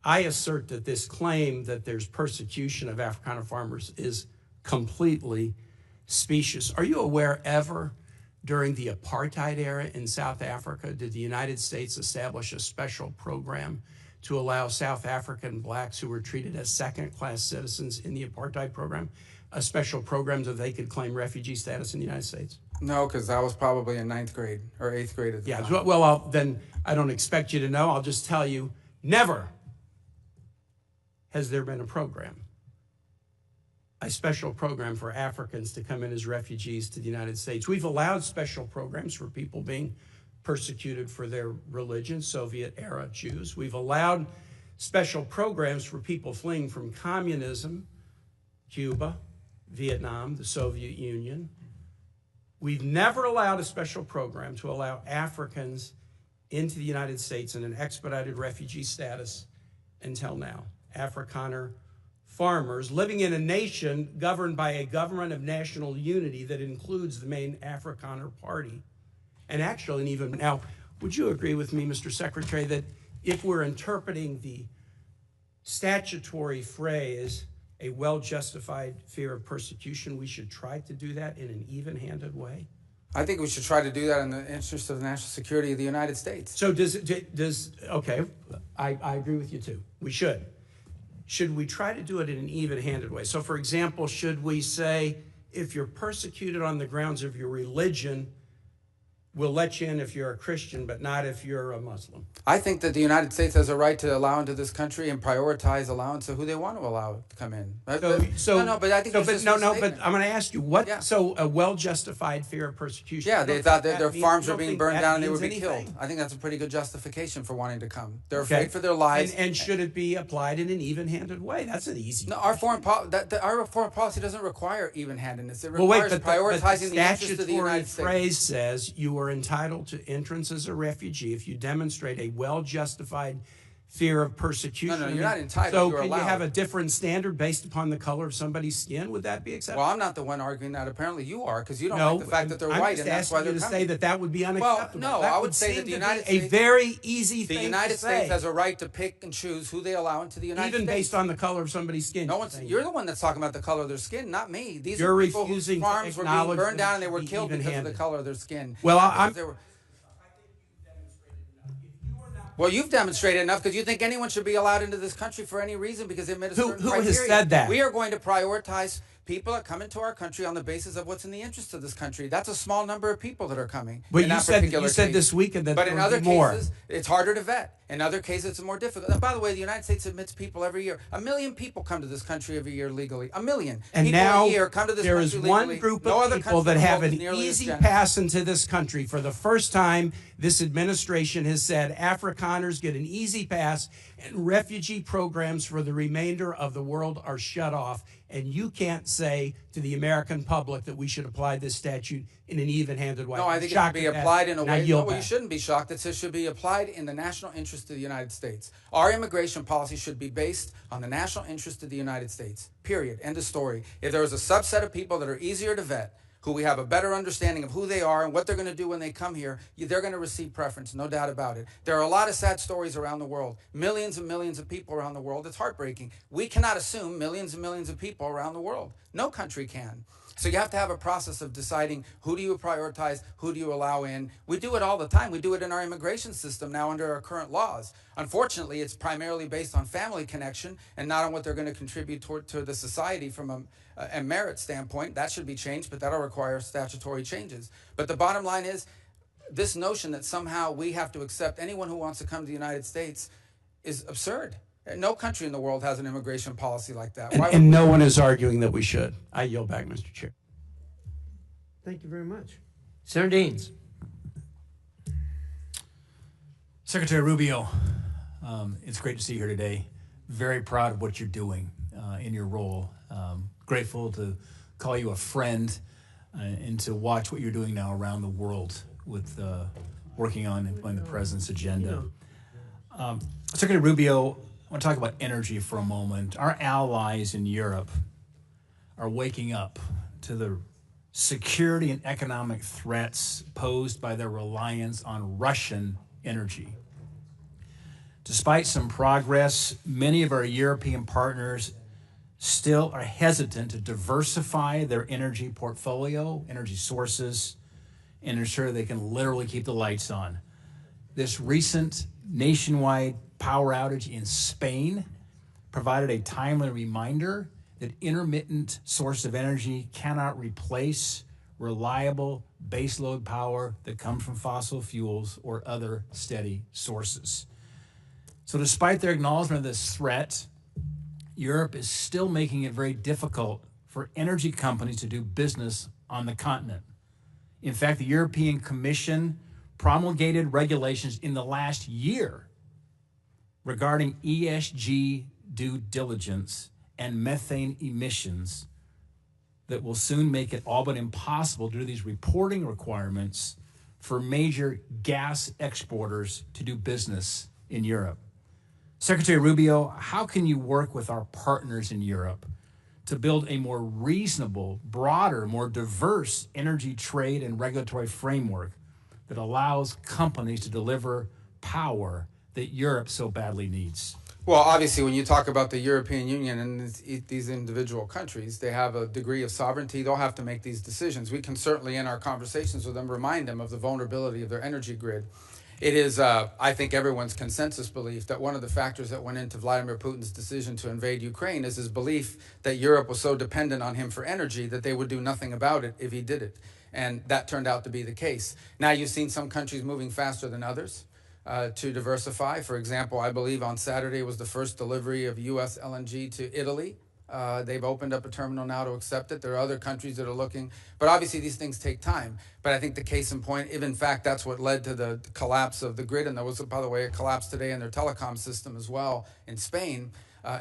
I assert that this claim that there's persecution of Afrikaner farmers is completely specious. Are you aware ever during the apartheid era in South Africa did the United States establish a special program to allow South African blacks who were treated as second-class citizens in the apartheid program a special program so they could claim refugee status in the United States? No, because I was probably in 9th grade or 8th grade at the time. Well, then I don't expect you to know. I'll just tell you, never has there been a special program for Africans to come in as refugees to the United States. We've allowed special programs for people being persecuted for their religion, Soviet-era Jews. We've allowed special programs for people fleeing from communism, Cuba, Vietnam, the Soviet Union. We've never allowed a special program to allow Africans into the United States in an expedited refugee status until now. Afrikaner farmers living in a nation governed by a government of national unity that includes the main Afrikaner Party. And actually, and even now, would you agree with me, Mr. Secretary, that if we're interpreting the statutory phrase, a well-justified fear of persecution, we should try to do that in an even-handed way? I think we should try to do that in the interest of the national security of the United States. So okay, I agree with you too. We should. Should we try to do it in an even-handed way? So for example, should we say, if you're persecuted on the grounds of your religion, we'll let you in if you're a Christian, but not if you're a Muslim. I think that the United States has a right to allow into this country and prioritize allowance of who they want to allow to come in. But I'm going to ask you what. Yeah. So a well-justified fear of persecution. Yeah, they thought that their farms were don't being think burned that down and they means would be anything? killed. I think that's a pretty good justification for wanting to come. They're Okay. afraid for their lives. And should it be applied in an even-handed way? That's an easy. No, our foreign policy doesn't require even-handedness. It Well, wait, requires but prioritizing the the interests of the statutory United States. phrase says you are entitled to entrance as a refugee if you demonstrate a well-justified fear of persecution. No, you're not entitled, So you're can allowed. you have a different standard based upon the color of somebody's skin? Would that be acceptable? Well, I'm not the one arguing that. Apparently, you are, because you don't like the fact that they're I'm white, just and that's why asking they're you to coming. say that that would be unacceptable. no, That I would say that seem the to United be States- a very easy The thing United to States say, has a right to pick and choose who they allow into the United even States. based on the color of somebody's skin. No one's. You're the one that's talking about the color of their skin, not me. These You're are people whose refusing to farms were being acknowledge burned that down it and they were should be killed because of the even-handed. color of their skin. Well, Because they were- Well, you've demonstrated enough because you think anyone should be allowed into this country for any reason because they met a certain who criteria. has said that? We are going to prioritize people that come into our country on the basis of what's in the interest of this country. That's a small number of people that are coming. But in you that said particular case. this weekend that But there in would other be more. cases, it's harder to vet. In other cases, it's more difficult. And by the way, the United States admits people every year. 1 million people come to this country every year legally. 1 million And people now a year come to this there country is one legally. group No of other people country that in the have world an is nearly as easy generous. pass into this country. For the first time, this administration has said Afrikaners get an easy pass and refugee programs for the remainder of the world are shut off. And you can't say to the American public that we should apply this statute in an even-handed way. No, I I'm think it should shocked be at that, applied in a and I way. yield No, you back. shouldn't be shocked. It should be applied in the national interest of the United States. Our immigration policy should be based on the national interest of the United States. Period. End of story. If there is a subset of people that are easier to vet, who we have a better understanding of who they are and what they're going to do when they come here, they're going to receive preference, no doubt about it. There are a lot of sad stories around the world. Millions and millions of people around the world. It's heartbreaking. We cannot assume millions and millions of people around the world. No country can. So you have to have a process of deciding who do you prioritize, who do you allow in. We do it all the time. We do it in our immigration system now under our current laws. Unfortunately, it's primarily based on family connection and not on what they're going to contribute to the society from a merit standpoint. That should be changed, but that'll require statutory changes. But the bottom line is this notion that somehow we have to accept anyone who wants to come to the United States is absurd. No country in the world has an immigration policy like that. And no one is arguing that we should. I yield back, Mr. Chair. Thank you very much. Senator Daines. Secretary Rubio, it's great to see you here today. Very proud of what you're doing in your role. Grateful to call you a friend and to watch what you're doing now around the world with working on the president's agenda. Secretary Rubio, I want to talk about energy for a moment. Our allies in Europe are waking up to the security and economic threats posed by their reliance on Russian energy. Despite some progress, many of our European partners still are hesitant to diversify their energy portfolio, energy sources, and ensure they can literally keep the lights on. This recent nationwide power outage in Spain provided a timely reminder that intermittent sources of energy cannot replace reliable baseload power that comes from fossil fuels or other steady sources. So despite their acknowledgement of this threat, Europe is still making it very difficult for energy companies to do business on the continent. In fact, the European Commission promulgated regulations in the last year regarding ESG due diligence and methane emissions that will soon make it all but impossible due to these reporting requirements for major gas exporters to do business in Europe. Secretary Rubio, how can you work with our partners in Europe to build a more reasonable, broader, more diverse energy trade and regulatory framework that allows companies to deliver power that Europe so badly needs? Well, obviously, when you talk about the European Union and these individual countries, they have a degree of sovereignty. They'll have to make these decisions. We can certainly, in our conversations with them, remind them of the vulnerability of their energy grid. It is, I think, everyone's consensus belief that one of the factors that went into Vladimir Putin's decision to invade Ukraine is his belief that Europe was so dependent on him for energy that they would do nothing about it if he did it. And that turned out to be the case. Now you've seen some countries moving faster than others to diversify. For example, I believe on Saturday was the first delivery of U.S. LNG to Italy. They've opened up a terminal now to accept it. There are other countries that are looking, but obviously these things take time. But I think the case in point, if in fact that's what led to the collapse of the grid, and there was, by the way, a collapse today in their telecom system as well in Spain,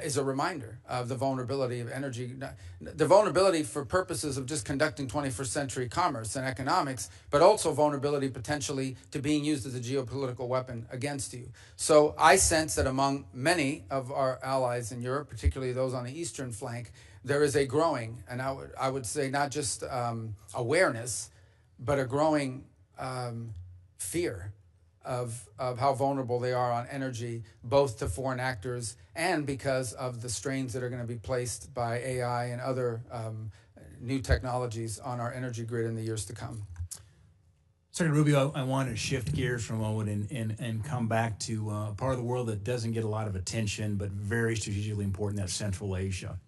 is a reminder of the vulnerability of energy, the vulnerability for purposes of just conducting 21st century commerce and economics, but also vulnerability potentially to being used as a geopolitical weapon against you. So I sense that among many of our allies in Europe, particularly those on the eastern flank, there is a growing, and I would say not just awareness, but a growing fear of how vulnerable they are on energy, both to foreign actors and because of the strains that are going to be placed by AI and other new technologies on our energy grid in the years to come. Secretary Rubio, I want to shift gears for a moment and come back to a part of the world that doesn't get a lot of attention, but very strategically important, that's Central Asia.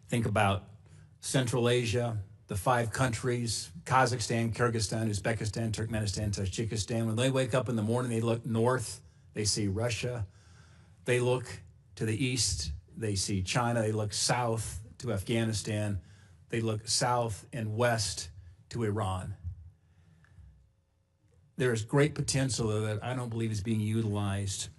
Think about Central Asia, the 5 countries, Kazakhstan, Kyrgyzstan, Uzbekistan, Turkmenistan, Tajikistan. When they wake up in the morning, they look north, they see Russia. They look to the east, they see China. They look south to Afghanistan. They look south and west to Iran. There is great potential that I don't believe is being utilized.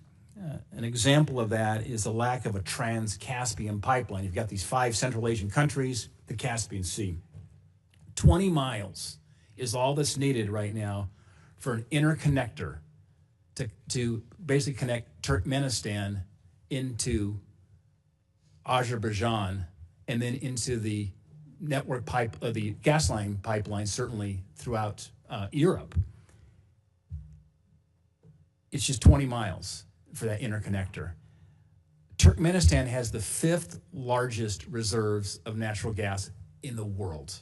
An example of that is the lack of a trans-Caspian pipeline. You've got these 5 Central Asian countries, the Caspian Sea. 20 miles is all that's needed right now for an interconnector to basically connect Turkmenistan into Azerbaijan and then into the network pipe, the gas line pipeline, certainly throughout Europe. It's just 20 miles for that interconnector. Turkmenistan has the 5th largest reserves of natural gas in the world.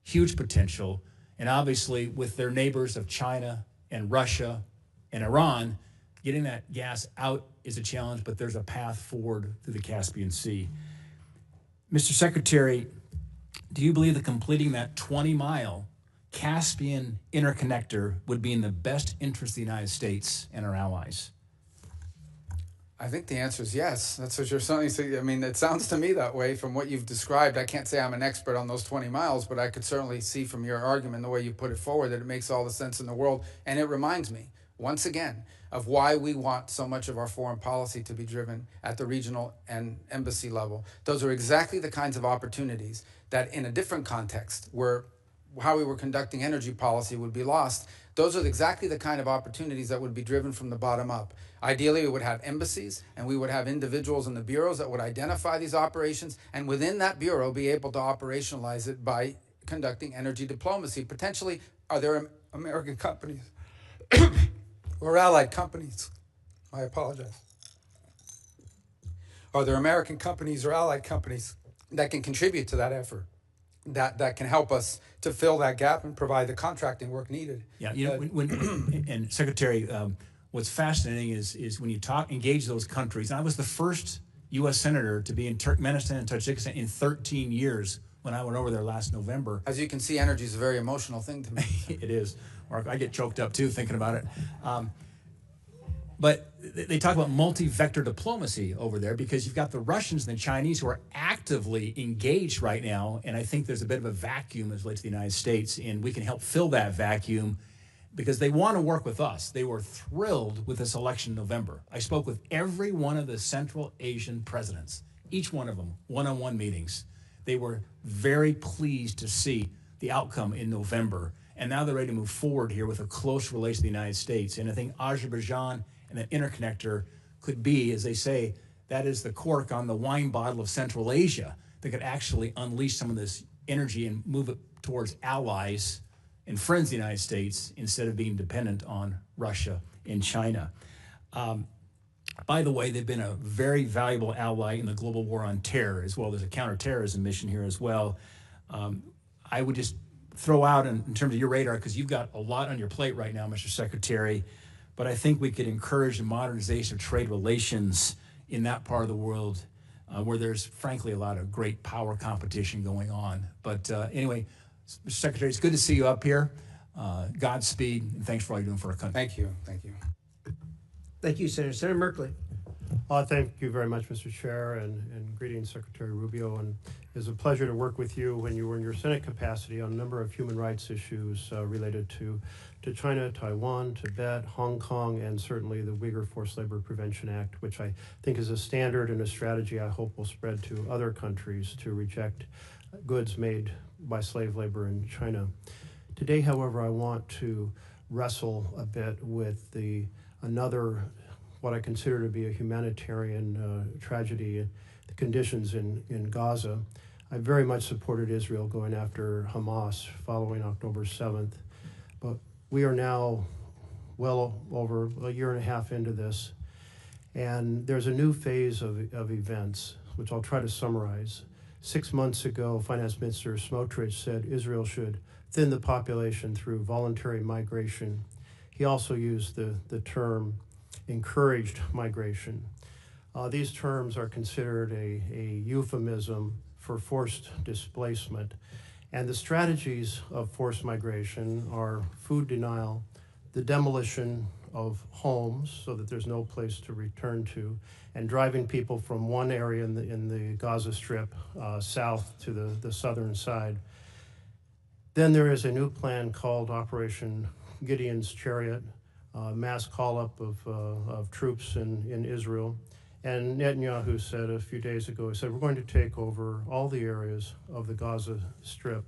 Huge potential, and obviously with their neighbors of China and Russia and Iran, getting that gas out is a challenge, but there's a path forward through the Caspian Sea. Mr. Secretary, do you believe that completing that 20-mile Caspian interconnector would be in the best interest of the United States and our allies? I think the answer is yes. That's what you're saying. I mean, it sounds to me that way from what you've described. I can't say I'm an expert on those 20 miles, but I could certainly see from your argument, the way you put it forward, that it makes all the sense in the world. And it reminds me, once again, of why we want so much of our foreign policy to be driven at the regional and embassy level. Those are exactly the kinds of opportunities that in a different context, where how we were conducting energy policy would be lost, those are exactly the kind of opportunities that would be driven from the bottom up. Ideally, we would have embassies and we would have individuals in the bureaus that would identify these operations, and within that bureau be able to operationalize it by conducting energy diplomacy. Potentially, are there American companies or allied companies? I apologize. Are there American companies or allied companies that can contribute to that effort? That can help us to fill that gap and provide the contracting work needed. Yeah, you know, and Secretary, what's fascinating is when you engage those countries. And I was the first U.S. Senator to be in Turkmenistan and Tajikistan in 13 years when I went over there last November. As you can see, energy is a very emotional thing to me. It is, Mark. I get choked up too thinking about it. But they talk about multi-vector diplomacy over there because you've got the Russians and the Chinese who are actively engaged right now, and I think there's a bit of a vacuum as relates to the United States, and we can help fill that vacuum because they want to work with us. They were thrilled with this election in November. I spoke with every one of the Central Asian presidents, each one of them, one-on-one meetings. They were very pleased to see the outcome in November, and now they're ready to move forward here with a close relation to the United States. And I think Azerbaijan and that interconnector could be, as they say, that is the cork on the wine bottle of Central Asia that could actually unleash some of this energy and move it towards allies and friends of the United States instead of being dependent on Russia and China. By the way, they've been a very valuable ally in the global war on terror, as well as a counterterrorism mission here as well. I would just throw out in terms of your radar, because you've got a lot on your plate right now, Mr. Secretary, but I think we could encourage the modernization of trade relations in that part of the world where there's, frankly, a lot of great power competition going on. But anyway, Mr. Secretary, it's good to see you up here. Godspeed, and thanks for all you're doing for our country. Thank you. Thank you. Thank you, Senator. Senator Merkley. Thank you very much, Mr. Chair, and greetings, Secretary Rubio. And it's a pleasure to work with you when you were in your Senate capacity on a number of human rights issues related to China, Taiwan, Tibet, Hong Kong, and certainly the Uyghur Forced Labor Prevention Act, which I think is a standard and a strategy I hope will spread to other countries to reject goods made by slave labor in China. Today, however, I want to wrestle a bit with another what I consider to be a humanitarian tragedy, the conditions in Gaza. I very much supported Israel going after Hamas following October 7th, but we are now well over a year and a half into this, and there's a new phase of events, which I'll try to summarize. 6 months ago, Finance Minister Smotrich said Israel should thin the population through voluntary migration. He also used the term encouraged migration. These terms are considered a euphemism for forced displacement. And the strategies of forced migration are food denial, the demolition of homes so that there's no place to return to, and driving people from one area in the Gaza Strip south to the southern side. Then there is a new plan called Operation Gideon's Chariot, mass call-up of troops in Israel. And Netanyahu said a few days ago, he said, we're going to take over all the areas of the Gaza Strip.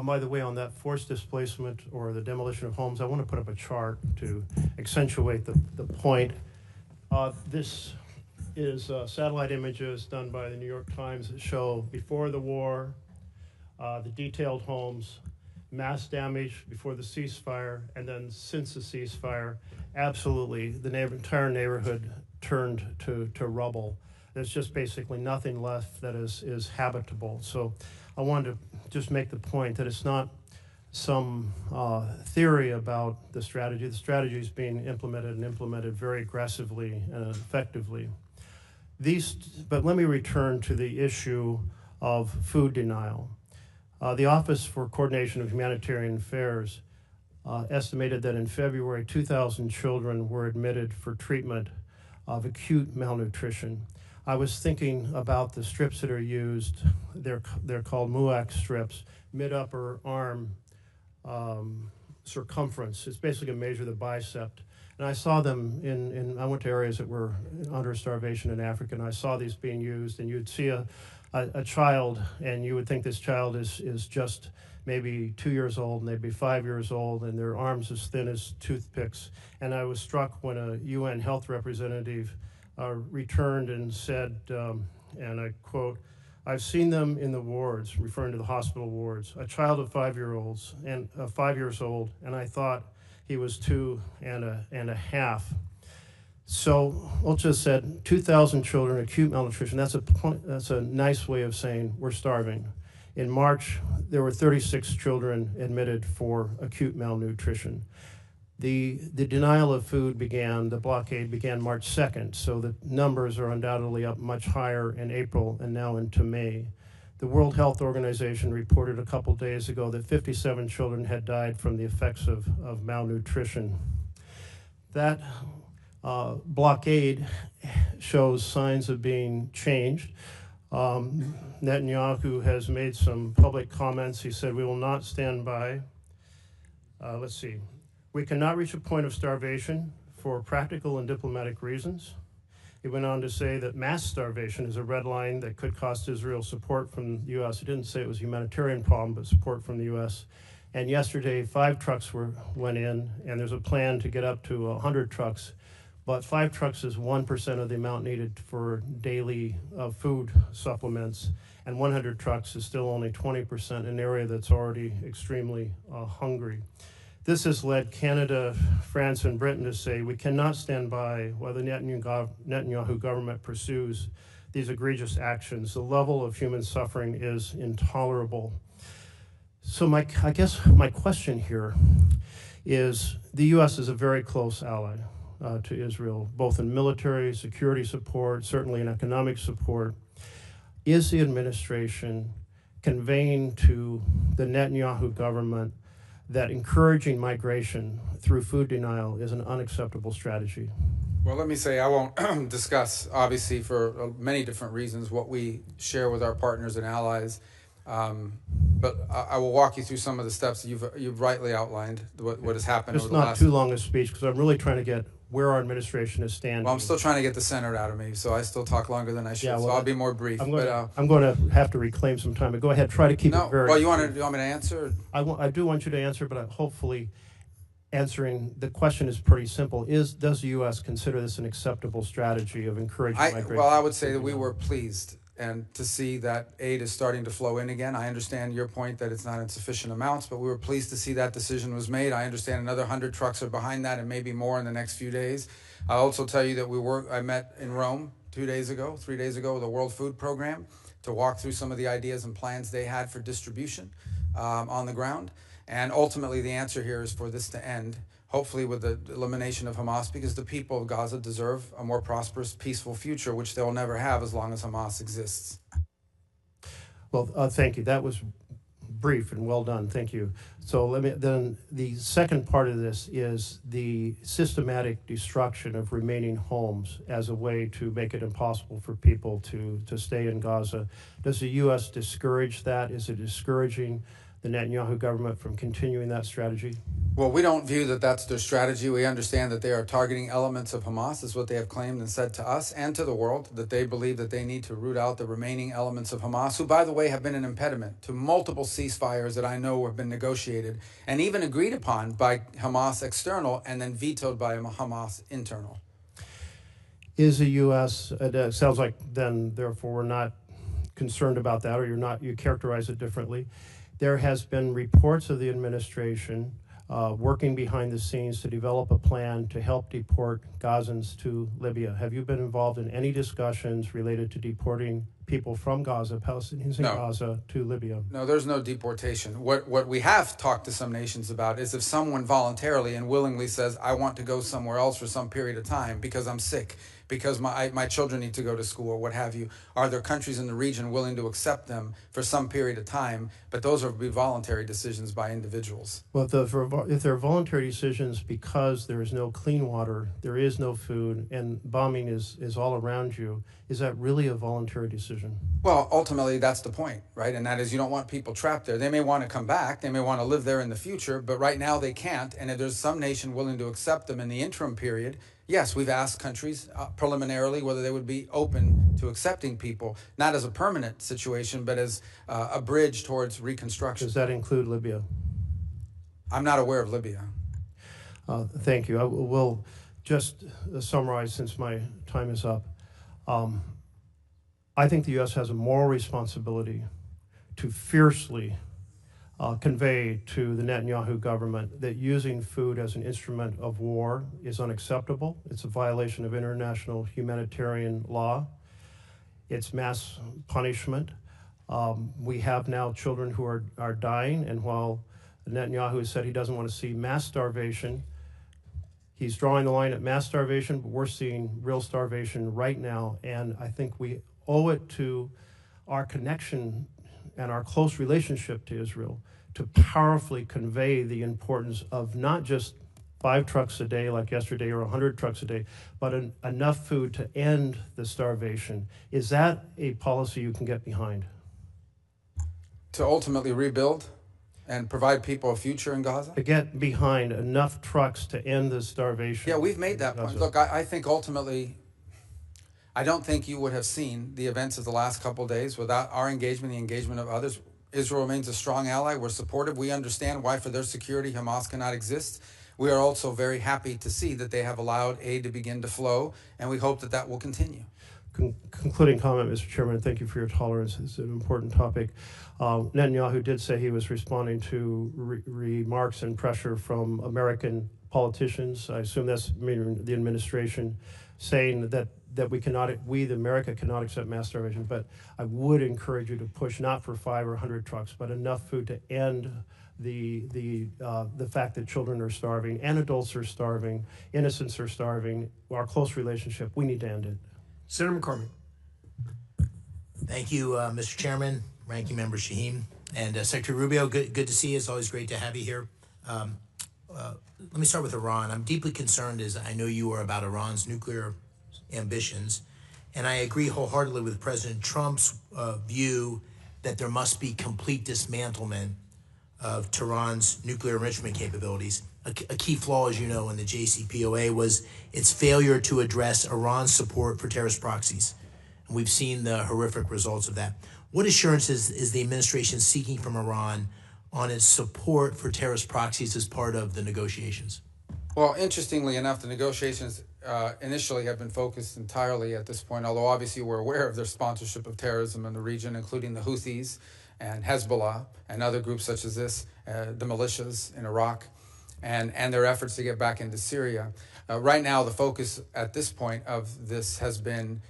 By the way, on that forced displacement or the demolition of homes, I want to put up a chart to accentuate the point. This is satellite images done by the New York Times that show before the war, the detailed homes, mass damage before the ceasefire, and then since the ceasefire, absolutely the entire neighborhood turned to rubble. There's just basically nothing left that is habitable. So I wanted to just make the point that it's not some theory about the strategy. The strategy is being implemented very aggressively and effectively. But let me return to the issue of food denial. The Office for Coordination of Humanitarian Affairs estimated that in February, 2,000 children were admitted for treatment of acute malnutrition. I was thinking about the strips that are used. They're called MUAC strips, mid-upper arm circumference. It's basically a measure of the bicep. And I saw them I went to areas that were under starvation in Africa, and I saw these being used, and you'd see a child, and you would think this child is just maybe 2 years old, and they'd be 5 years old, and their arms as thin as toothpicks. And I was struck when a UN health representative returned and said, and I quote, "I've seen them in the wards," referring to the hospital wards, "a child of 5 years old, and I thought he was 2 and a half. So Ulcha said 2,000 children, acute malnutrition. That's a nice way of saying we're starving. In March, there were 36 children admitted for acute malnutrition. The denial of food the blockade began March 2nd, so the numbers are undoubtedly up much higher in April and now into May. The World Health Organization reported a couple days ago that 57 children had died from the effects of malnutrition. That blockade shows signs of being changed. Netanyahu has made some public comments. He said, "We will not stand by." "We cannot reach a point of starvation for practical and diplomatic reasons." He went on to say that mass starvation is a red line that could cost Israel support from the U.S. He didn't say it was a humanitarian problem, but support from the U.S. And yesterday, 5 trucks went in, and there's a plan to get up to 100 trucks. But 5 trucks is 1% of the amount needed for daily food supplements, and 100 trucks is still only 20% in an area that's already extremely hungry. This has led Canada, France, and Britain to say we cannot stand by while the Netanyahu government pursues these egregious actions. The level of human suffering is intolerable. So I guess my question here is the U.S. is a very close ally to Israel, both in military, security support, certainly in economic support. Is the administration conveying to the Netanyahu government that encouraging migration through food denial is an unacceptable strategy? Well, let me say I won't discuss, obviously, for many different reasons, what we share with our partners and allies. But I will walk you through some of the steps you've rightly outlined, what has happened It's over the not last... too long a speech, because I'm really trying to get where our administration is standing. Well, I'm still trying to get the Senate out of me, so I still talk longer than I should, Yeah, well, so I'll be more brief. I'm going to have to reclaim some time, but go ahead, try to keep No, it very... well, you want me to answer? I do want you to answer, but hopefully answering the question is pretty simple. Does the U.S. consider this an acceptable strategy of encouraging migration? Well, I would say that we were pleased and to see that aid is starting to flow in again. I understand your point that it's not in sufficient amounts, but we were pleased to see that decision was made. I understand another 100 trucks are behind that and maybe more in the next few days. I'll also tell you that I met in Rome 3 days ago, with the World Food Program to walk through some of the ideas and plans they had for distribution on the ground. And ultimately, the answer here is for this to end, hopefully with the elimination of Hamas, because the people of Gaza deserve a more prosperous, peaceful future, which they'll never have as long as Hamas exists. Well, thank you. That was brief and well done. Thank you. So then the second part of this is the systematic destruction of remaining homes as a way to make it impossible for people to stay in Gaza. Does the U.S. discourage that? Is it discouraging the Netanyahu government from continuing that strategy? Well, we don't view that that's their strategy. We understand that they are targeting elements of Hamas, is what they have claimed and said to us and to the world, that they believe that they need to root out the remaining elements of Hamas, who, by the way, have been an impediment to multiple ceasefires that I know have been negotiated and even agreed upon by Hamas external and then vetoed by Hamas internal. Is the U.S., it sounds like then, therefore, we're not concerned about that, or you characterize it differently. There has been reports of the administration working behind the scenes to develop a plan to help deport Gazans to Libya. Have you been involved in any discussions related to deporting people from Gaza, Palestinians in Gaza, to Libya? No, there's no deportation. What we have talked to some nations about is if someone voluntarily and willingly says, I want to go somewhere else for some period of time because I'm sick, because my children need to go to school or what have you, are there countries in the region willing to accept them for some period of time? But those would be voluntary decisions by individuals. Well, if there are voluntary decisions because there is no clean water, there is no food, and bombing is all around you, is that really a voluntary decision? Well, ultimately, that's the point, right? And that is you don't want people trapped there. They may want to come back. They may want to live there in the future, but right now they can't. And if there's some nation willing to accept them in the interim period, yes, we've asked countries preliminarily whether they would be open to accepting people, not as a permanent situation, but as a bridge towards reconstruction. Does that include Libya? I'm not aware of Libya. Thank you. I will just summarize since my time is up. I think the U.S. has a moral responsibility to fiercely convey to the Netanyahu government that using food as an instrument of war is unacceptable. It's a violation of international humanitarian law. It's mass punishment. We have now children who are dying, and while Netanyahu has said he doesn't want to see mass starvation, he's drawing the line at mass starvation, but we're seeing real starvation right now, and I think we owe it to our connection and our close relationship to Israel to powerfully convey the importance of not just 5 trucks a day like yesterday or 100 trucks a day, but enough food to end the starvation. Is that a policy you can get behind? To ultimately rebuild and provide people a future in Gaza? To get behind enough trucks to end the starvation. Yeah, we've made that point. Look, I think ultimately, I don't think you would have seen the events of the last couple of days without our engagement, the engagement of others. Israel remains a strong ally. We're supportive. We understand why, for their security, Hamas cannot exist. We are also very happy to see that they have allowed aid to begin to flow, and we hope that that will continue. Concluding comment, Mr. Chairman, thank you for your tolerance. It's an important topic. Netanyahu did say he was responding to remarks and pressure from American politicians. I assume that's the administration saying that America cannot accept mass starvation, but I would encourage you to push not for 5 or 100 trucks, but enough food to end the fact that children are starving and adults are starving, innocents are starving. Our close relationship, we need to end it. Senator McCormick. Thank you, Mr. Chairman. Ranking Member Shaheen, and Secretary Rubio, good to see you. It's always great to have you here. Let me start with Iran. I'm deeply concerned, as I know you are, about Iran's nuclear ambitions, and I agree wholeheartedly with President Trump's view that there must be complete dismantlement of Tehran's nuclear enrichment capabilities. A key flaw, as you know, in the JCPOA was its failure to address Iran's support for terrorist proxies. And we've seen the horrific results of that. What assurances is the administration seeking from Iran on its support for terrorist proxies as part of the negotiations? Well, interestingly enough, the negotiations initially have been focused entirely at this point, although obviously we're aware of their sponsorship of terrorism in the region, including the Houthis and Hezbollah and other groups such as this, the militias in Iraq, and their efforts to get back into Syria. Right now, the focus at this point of this has been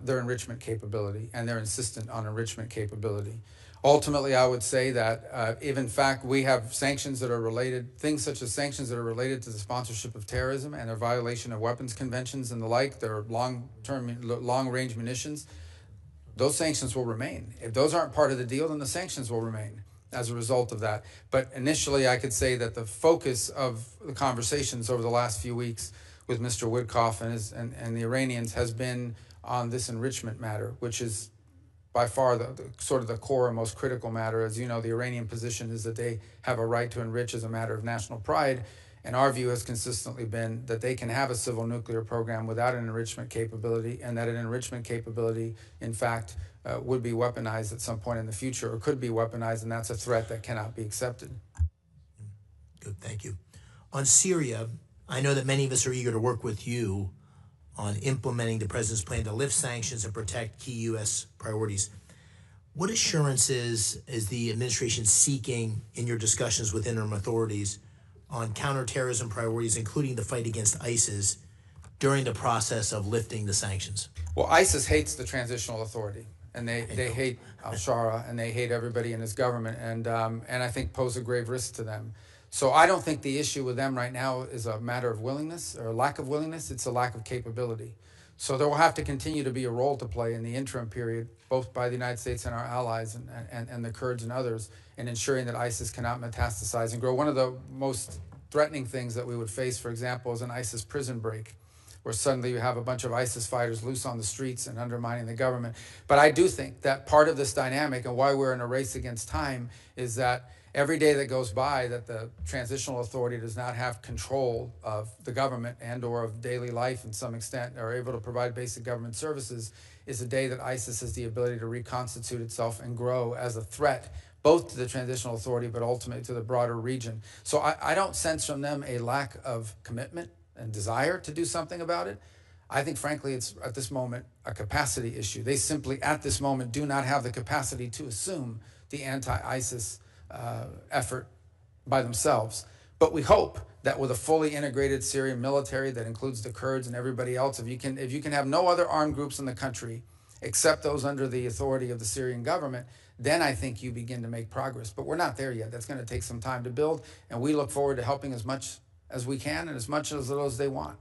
their enrichment capability, and they're insistent on enrichment capability. Ultimately, I would say that if in fact we have sanctions that are related, things such as sanctions that are related to the sponsorship of terrorism and their violation of weapons conventions and the like, their long-range munitions, those sanctions will remain. If those aren't part of the deal, then the sanctions will remain as a result of that. But initially, I could say that the focus of the conversations over the last few weeks with Mr. Witkoff and the Iranians has been on this enrichment matter, which is by far the sort of the core and most critical matter. As you know, the Iranian position is that they have a right to enrich as a matter of national pride, and our view has consistently been that they can have a civil nuclear program without an enrichment capability, and that an enrichment capability, in fact, would be weaponized at some point in the future, or could be weaponized, and that's a threat that cannot be accepted. Good, thank you. On Syria, I know that many of us are eager to work with you on implementing the president's plan to lift sanctions and protect key U.S. priorities. What assurances is the administration seeking in your discussions with interim authorities on counterterrorism priorities, including the fight against ISIS, during the process of lifting the sanctions? Well, ISIS hates the transitional authority, and they hate al-Shara, and they hate everybody in his government, and I think pose a grave risk to them. So I don't think the issue with them right now is a matter of willingness or a lack of willingness. It's a lack of capability. So there will have to continue to be a role to play in the interim period, both by the United States and our allies and the Kurds and others, in ensuring that ISIS cannot metastasize and grow. One of the most threatening things that we would face, for example, is an ISIS prison break, where suddenly you have a bunch of ISIS fighters loose on the streets and undermining the government. But I do think that part of this dynamic and why we're in a race against time is that every day that goes by that the transitional authority does not have control of the government and or of daily life in some extent, or able to provide basic government services, is a day that ISIS has the ability to reconstitute itself and grow as a threat, both to the transitional authority but ultimately to the broader region. So I don't sense from them a lack of commitment and desire to do something about it. I think, frankly, it's at this moment a capacity issue. They simply, at this moment, do not have the capacity to assume the anti-ISIS effort by themselves. But we hope that with a fully integrated Syrian military that includes the Kurds and everybody else, if you can have no other armed groups in the country except those under the authority of the Syrian government, then I think you begin to make progress. But we're not there yet. That's going to take some time to build, and we look forward to helping as much as we can and as much as little as they want.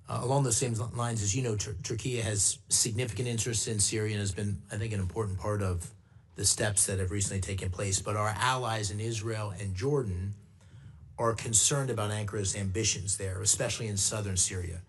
Along those same lines, as you know, Turkey has significant interest in Syria and has been, I think, an important part of the steps that have recently taken place. But our allies in Israel and Jordan are concerned about Ankara's ambitions there, especially in southern Syria.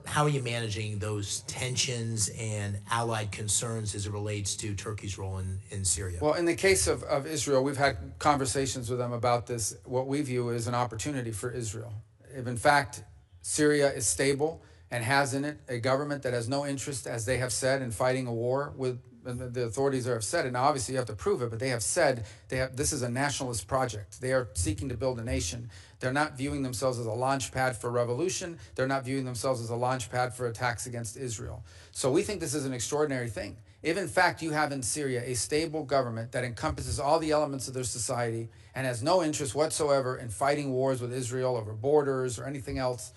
How are you managing those tensions and allied concerns as it relates to Turkey's role in Syria? Well, in the case of Israel, we've had conversations with them about this, what we view as an opportunity for Israel. If in fact Syria is stable and has in it a government that has no interest, as they have said, in fighting a war with the authorities have said, and now obviously you have to prove it, but they have said this is a nationalist project. They are seeking to build a nation. They're not viewing themselves as a launch pad for revolution. They're not viewing themselves as a launch pad for attacks against Israel. So we think this is an extraordinary thing. If in fact you have in Syria a stable government that encompasses all the elements of their society and has no interest whatsoever in fighting wars with Israel over borders or anything else,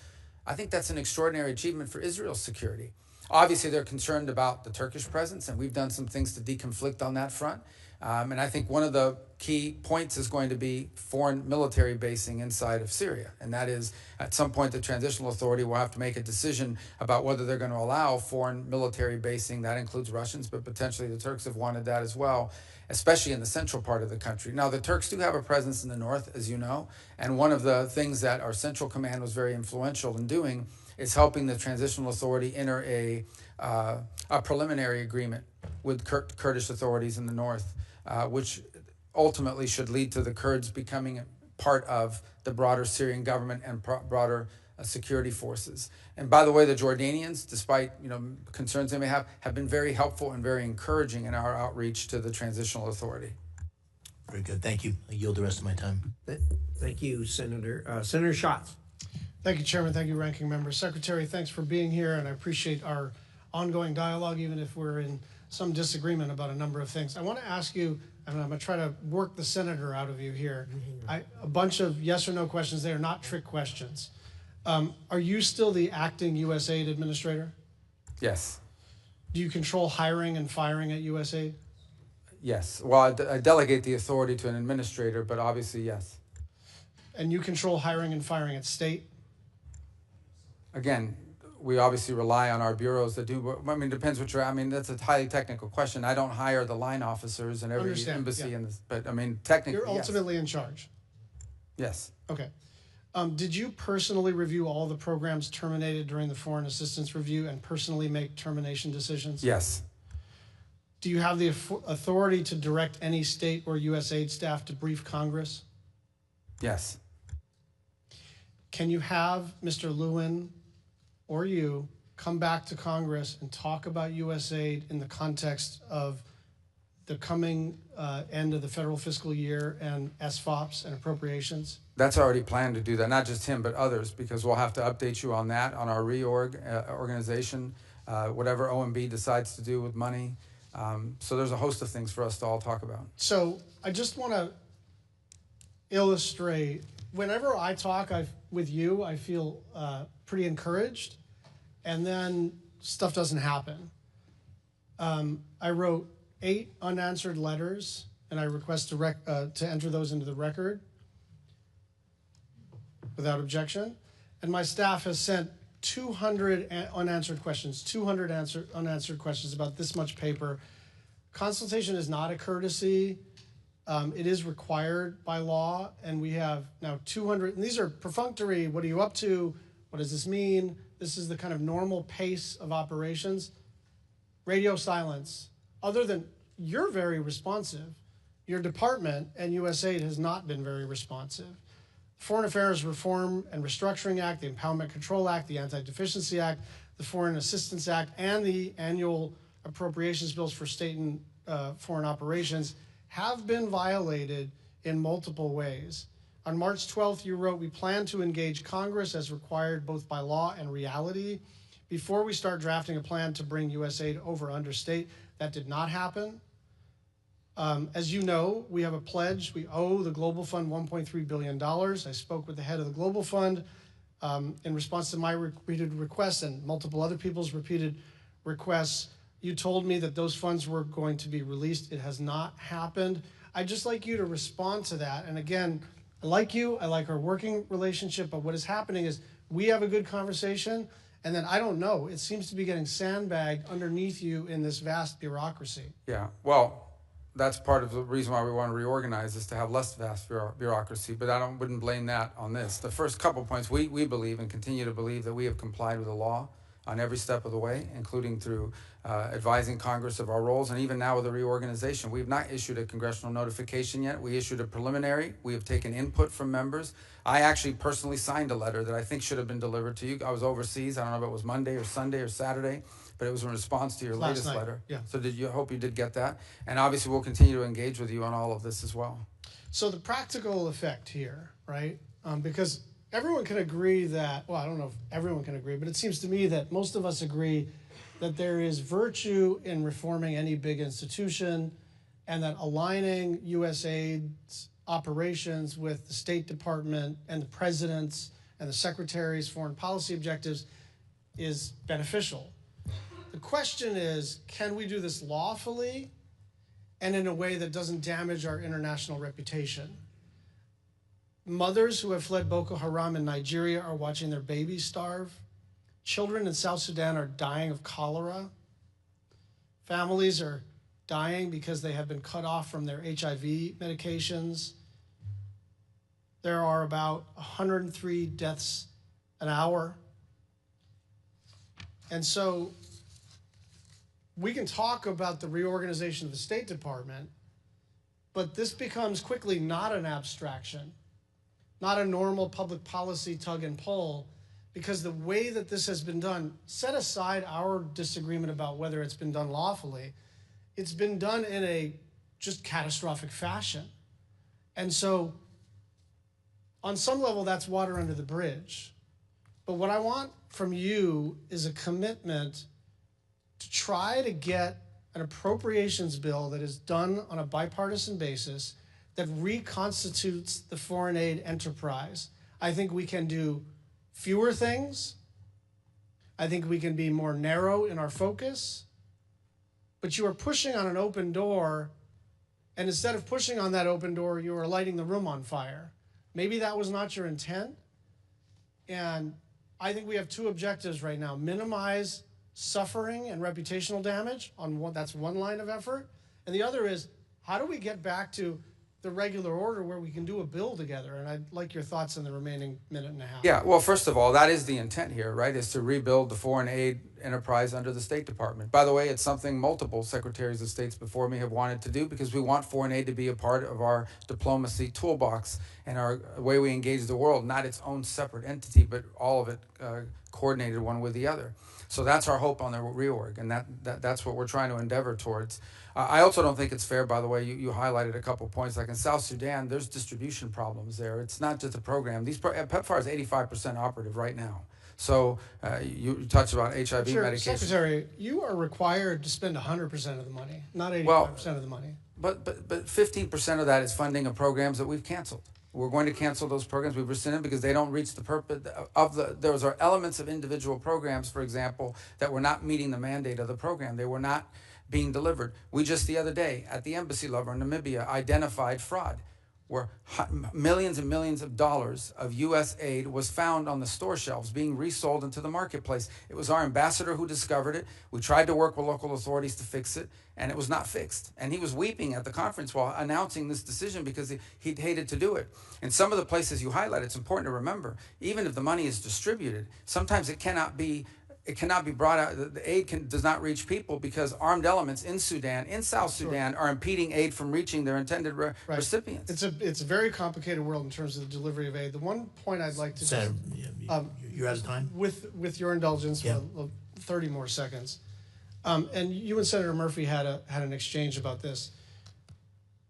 I think that's an extraordinary achievement for Israel's security. Obviously, they're concerned about the Turkish presence, and we've done some things to deconflict on that front. And I think one of the key points is going to be foreign military basing inside of Syria. And that is, at some point, the Transitional Authority will have to make a decision about whether they're going to allow foreign military basing. That includes Russians, but potentially the Turks have wanted that as well, especially in the central part of the country. Now, the Turks do have a presence in the north, as you know, and one of the things that our Central Command was very influential in doing is helping the Transitional Authority enter a preliminary agreement with Kurdish authorities in the north, which ultimately should lead to the Kurds becoming part of the broader Syrian government and broader security forces. And by the way, the Jordanians, despite concerns they may have been very helpful and very encouraging in our outreach to the Transitional Authority. Very good. Thank you. I yield the rest of my time. Thank you, Senator. Senator Schatz. Thank you, Chairman. Thank you, Ranking Member. Secretary, thanks for being here, and I appreciate our ongoing dialogue, even if we're in some disagreement about a number of things. I want to ask you, and I'm going to try to work the senator out of you here. A bunch of yes or no questions. They are not trick questions. Are you still the acting USAID administrator? Yes. Do you control hiring and firing at USAID? Yes. Well, I delegate the authority to an administrator, but obviously, yes. And you control hiring and firing at state? Again, we obviously rely on our bureaus that do. I mean, depends what that's a highly technical question. I don't hire the line officers in every embassy, yeah. But I mean, technically, you're ultimately in charge. Yes. Okay. Did you personally review all the programs terminated during the foreign assistance review and personally make termination decisions? Yes. Do you have the authority to direct any state or USAID staff to brief Congress? Yes. Can you have Mr. Lewin or you come back to Congress and talk about USAID in the context of the coming end of the federal fiscal year and SFOPs and appropriations? That's already planned to do that, not just him, but others, because we'll have to update you on that, on our organization, whatever OMB decides to do with money. So there's a host of things for us to all talk about. So I just want to illustrate, whenever I talk with you, I feel pretty encouraged, and then stuff doesn't happen. I wrote 8 unanswered letters, and I request to enter those into the record without objection. And my staff has sent 200 unanswered questions, 200 unanswered questions about this much paper. Consultation is not a courtesy. It is required by law, and we have now 200, and these are perfunctory. What are you up to? What does this mean? This is the kind of normal pace of operations. Radio silence. Other than you're very responsive, your department and USAID has not been very responsive. Foreign Affairs Reform and Restructuring Act, the Empowerment Control Act, the Anti-Deficiency Act, the Foreign Assistance Act, and the annual appropriations bills for state and foreign operations have been violated in multiple ways. On March 12th, you wrote, "We plan to engage Congress as required both by law and reality before we start drafting a plan to bring USAID over under state." That did not happen. As you know, we have a pledge. We owe the Global Fund $1.3 billion. I spoke with the head of the Global Fund in response to my repeated requests and multiple other people's repeated requests. You told me that those funds were going to be released. It has not happened. I'd just like you to respond to that. And again, I like you. I like our working relationship. But what is happening is we have a good conversation, and then I don't know. It seems to be getting sandbagged underneath you in this vast bureaucracy. Yeah, well, that's part of the reason why we want to reorganize, is to have less vast bureaucracy, but I wouldn't blame that on this. The first couple points, we believe and continue to believe that we have complied with the law on every step of the way, including through advising Congress of our roles, and even now with the reorganization. We have not issued a congressional notification yet. We issued a preliminary. We have taken input from members. I actually personally signed a letter that I think should have been delivered to you. I was overseas. I don't know if it was Monday or Sunday or Saturday, but it was in response to your latest letter. Yeah. So I hope you did get that. And obviously we'll continue to engage with you on all of this as well. So the practical effect here, right? Because everyone can agree that, well, I don't know if everyone can agree, but it seems to me that most of us agree that there is virtue in reforming any big institution, and that aligning USAID's operations with the State Department and the President's and the Secretary's foreign policy objectives is beneficial. The question is, can we do this lawfully and in a way that doesn't damage our international reputation. Mothers who have fled Boko Haram in Nigeria are watching their babies starve. Children in South Sudan are dying of cholera. Families are dying because they have been cut off from their HIV medications. There are about 103 deaths an hour. And so we can talk about the reorganization of the State Department, but this becomes quickly not an abstraction, not a normal public policy tug and pull, because the way that this has been done, set aside our disagreement about whether it's been done lawfully, it's been done in a just catastrophic fashion. And so on some level, that's water under the bridge. But what I want from you is a commitment to try to get an appropriations bill that is done on a bipartisan basis that reconstitutes the foreign aid enterprise. I think we can do fewer things. I think we can be more narrow in our focus. But you are pushing on an open door, and instead of pushing on that open door, you are lighting the room on fire. Maybe that was not your intent. And I think we have two objectives right now: minimize suffering and reputational damage on one, that's one line of effort. And the other is, how do we get back to the regular order where we can do a bill together? And I'd like your thoughts in the remaining minute and a half. Yeah, well, first of all, that is the intent here, right, is to rebuild the foreign aid enterprise under the State Department. By the way, it's something multiple secretaries of states before me have wanted to do, because we want foreign aid to be a part of our diplomacy toolbox and our way we engage the world, not its own separate entity, but all of it coordinated one with the other. So that's our hope on the reorg, and that's what we're trying to endeavor towards. I also don't think it's fair, by the way, you highlighted a couple points, like in South Sudan, there's distribution problems there. It's not just a program. PEPFAR is 85% operative right now. So you touched about HIV medication. Secretary, you are required to spend 100% of the money, not 85% of the money. But 15% of that is funding of programs that we've canceled. We're going to cancel those programs. We've rescinded because they don't reach the purpose of those are elements of individual programs, for example, that were not meeting the mandate of the program. They were not being delivered. We just the other day at the embassy level in Namibia identified fraud, where millions and millions of dollars of U.S. aid was found on the store shelves being resold into the marketplace. It was our ambassador who discovered it. We tried to work with local authorities to fix it, and it was not fixed. And he was weeping at the conference while announcing this decision because he hated to do it. And some of the places you highlight, it's important to remember, even if the money is distributed, sometimes it cannot be brought out. The aid does not reach people because armed elements in Sudan, in South Sudan, are impeding aid from reaching their intended recipients. It's a very complicated world in terms of the delivery of aid. The one point I'd like to Senator, you're out of time. With your indulgence, yeah. 30 more seconds. And you and Senator Murphy had an exchange about this.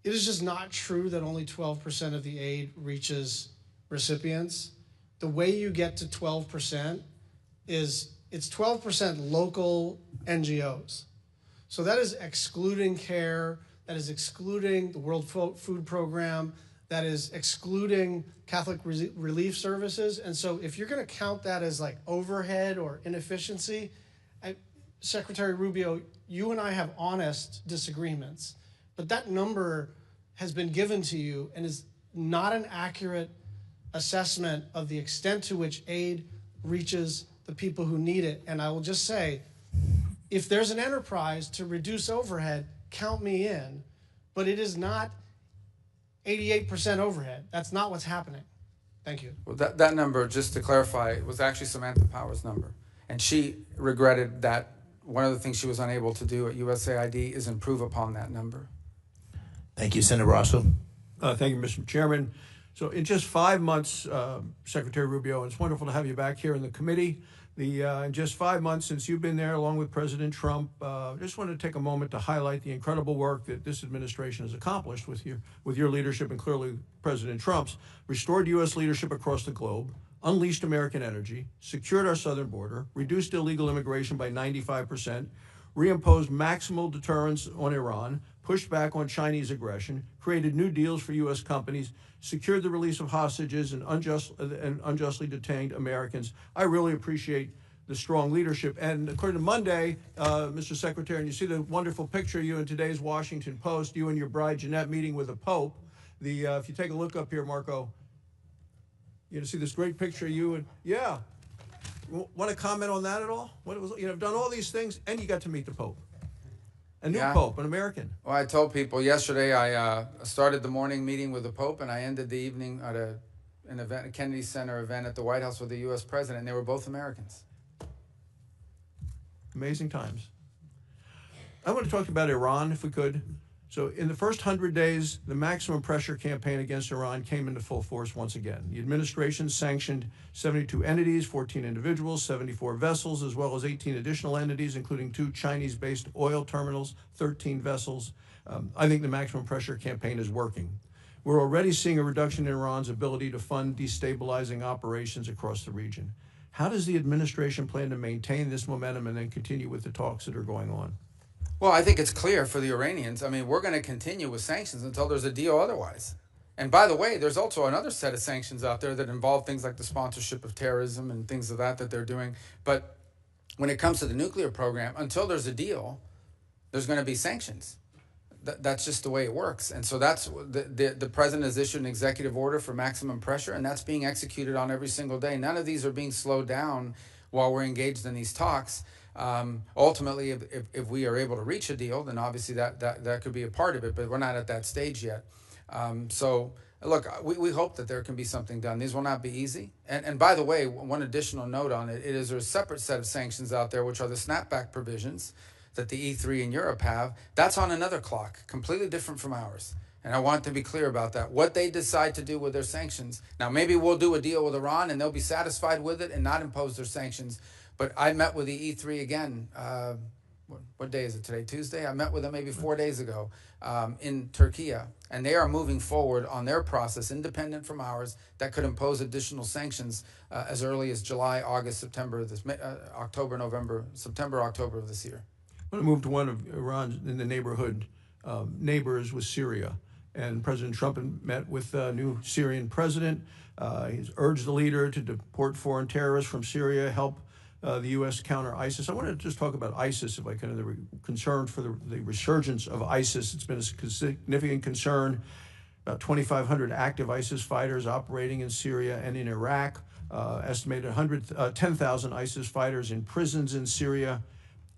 It is just not true that only 12% of the aid reaches recipients. The way you get to 12% is it's 12% local NGOs. So that is excluding CARE, that is excluding the World Food Program, that is excluding Catholic Relief Services. And so if you're going to count that as like overhead or inefficiency, Secretary Rubio, you and I have honest disagreements, but that number has been given to you and is not an accurate assessment of the extent to which aid reaches the people who need it. And I will just say, if there's an enterprise to reduce overhead, count me in, but it is not 88% overhead. That's not what's happening. Thank you. Well, that number, just to clarify, was actually Samantha Power's number. And she regretted that one of the things she was unable to do at USAID is improve upon that number. Thank you, Senator Rosso. Thank you, Mr. Chairman. So in just 5 months, Secretary Rubio, it's wonderful to have you back here in the committee. In just 5 months since you've been there, along with President Trump, just wanted to take a moment to highlight the incredible work that this administration has accomplished with your leadership, and clearly President Trump's, restored U.S. leadership across the globe, unleashed American energy, secured our southern border, reduced illegal immigration by 95%, reimposed maximal deterrence on Iran, pushed back on Chinese aggression, created new deals for U.S. companies, secured the release of hostages and unjustly detained Americans. I really appreciate the strong leadership. And according to Monday, Mr. Secretary, and you see the wonderful picture of you in today's Washington Post, you and your bride Jeanette meeting with the Pope. If you take a look up here, Marco, you see this great picture of you and yeah. Want to comment on that at all? What it was, done all these things, and you got to meet the Pope, a new Pope, an American. Well, I told people yesterday I started the morning meeting with the Pope, and I ended the evening at an event, a Kennedy Center event at the White House with the U.S. President, and they were both Americans. Amazing times. I want to talk about Iran, if we could. So in the first 100 days, the maximum pressure campaign against Iran came into full force once again. The administration sanctioned 72 entities, 14 individuals, 74 vessels, as well as 18 additional entities, including 2 Chinese-based oil terminals, 13 vessels. I think the maximum pressure campaign is working. We're already seeing a reduction in Iran's ability to fund destabilizing operations across the region. How does the administration plan to maintain this momentum and then continue with the talks that are going on? Well, I think it's clear for the Iranians. I mean, we're going to continue with sanctions until there's a deal otherwise. And by the way, there's also another set of sanctions out there that involve things like the sponsorship of terrorism and things of that they're doing. But when it comes to the nuclear program, until there's a deal, there's going to be sanctions. That's just the way it works. And so that's the president has issued an executive order for maximum pressure, and that's being executed on every single day. None of these are being slowed down while we're engaged in these talks. Ultimately, if we are able to reach a deal, then obviously that could be a part of it, but we're not at that stage yet. So look, we hope that there can be something done. These will not be easy. And by the way, one additional note on it is there's a separate set of sanctions out there, which are the snapback provisions that the E3 in Europe have. That's on another clock, completely different from ours. And I want to be clear about that. What they decide to do with their sanctions. Now, maybe we'll do a deal with Iran and they'll be satisfied with it and not impose their sanctions. But I met with the E3 again, what day is it today? Tuesday? I met with them maybe 4 days ago in Turkey. And they are moving forward on their process, independent from ours, that could impose additional sanctions as early as July, August, September, October, November, September, October of this year. I want to move to one of Iran's in the neighborhood neighbors with Syria. And President Trump met with the new Syrian president. He's urged the leader to deport foreign terrorists from Syria, help the U.S. counter ISIS. I want to just talk about ISIS, if I can, the concern for the resurgence of ISIS. It's been a significant concern. About 2,500 active ISIS fighters operating in Syria and in Iraq. Estimated 10,000 ISIS fighters in prisons in Syria.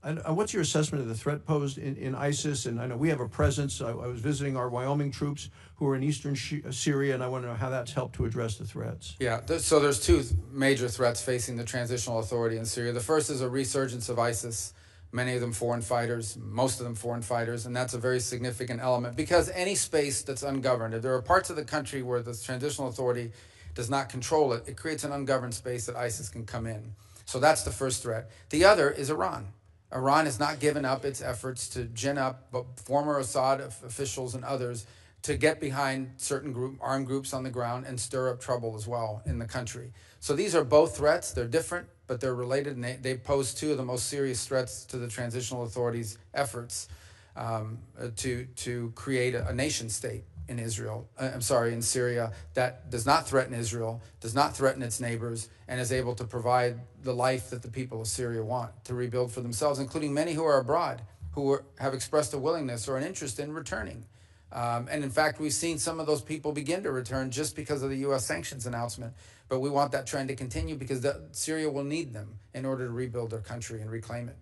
And what's your assessment of the threat posed in ISIS? And I know we have a presence. I was visiting our Wyoming troops who are in eastern Syria, and I want to know how that's helped to address the threats. Yeah, so there's 2 major threats facing the Transitional Authority in Syria. The first is a resurgence of ISIS, many of them foreign fighters, most of them foreign fighters, and that's a very significant element because any space that's ungoverned, if there are parts of the country where the Transitional Authority does not control it, it creates an ungoverned space that ISIS can come in. So that's the first threat. The other is Iran. Iran has not given up its efforts to gin up former Assad officials and others to get behind certain armed groups on the ground and stir up trouble as well in the country. So these are both threats. They're different, but they're related, and they pose 2 of the most serious threats to the Transitional Authority's efforts to create a nation state in in Syria that does not threaten Israel, does not threaten its neighbors, and is able to provide the life that the people of Syria want to rebuild for themselves, including many who are abroad, who have expressed a willingness or an interest in returning. And in fact, we've seen some of those people begin to return just because of the U.S. sanctions announcement. But we want that trend to continue because Syria will need them in order to rebuild their country and reclaim it.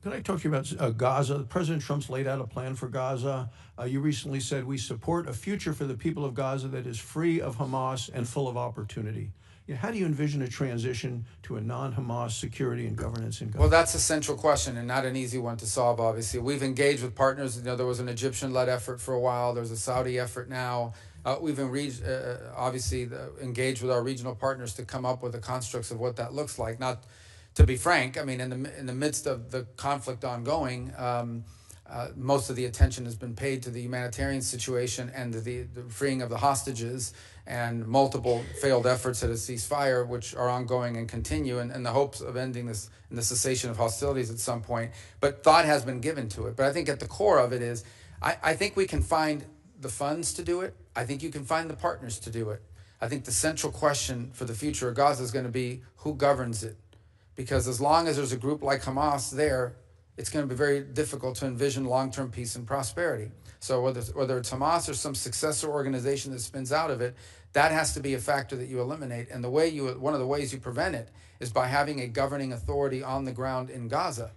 Can I talk to you about Gaza? President Trump's laid out a plan for Gaza. You recently said we support a future for the people of Gaza that is free of Hamas and full of opportunity. How do you envision a transition to a non-Hamas security and governance in Gaza? Well, that's a central question and not an easy one to solve, obviously. We've engaged with partners. There was an Egyptian-led effort for a while. There's a Saudi effort now. We've obviously engaged with our regional partners to come up with the constructs of what that looks like. Not to be frank, I mean, in the midst of the conflict ongoing, most of the attention has been paid to the humanitarian situation and the freeing of the hostages and multiple failed efforts at a ceasefire, which are ongoing and continue, and the hopes of ending this and the cessation of hostilities at some point. But thought has been given to it. But I think at the core of it is, I think we can find the funds to do it. I think you can find the partners to do it. I think the central question for the future of Gaza is going to be who governs it. because as long as there's a group like Hamas there, it's going to be very difficult to envision long-term peace and prosperity. So whether it's Hamas or some successor organization that spins out of it, that has to be a factor that you eliminate. And one of the ways you prevent it is by having a governing authority on the ground in Gaza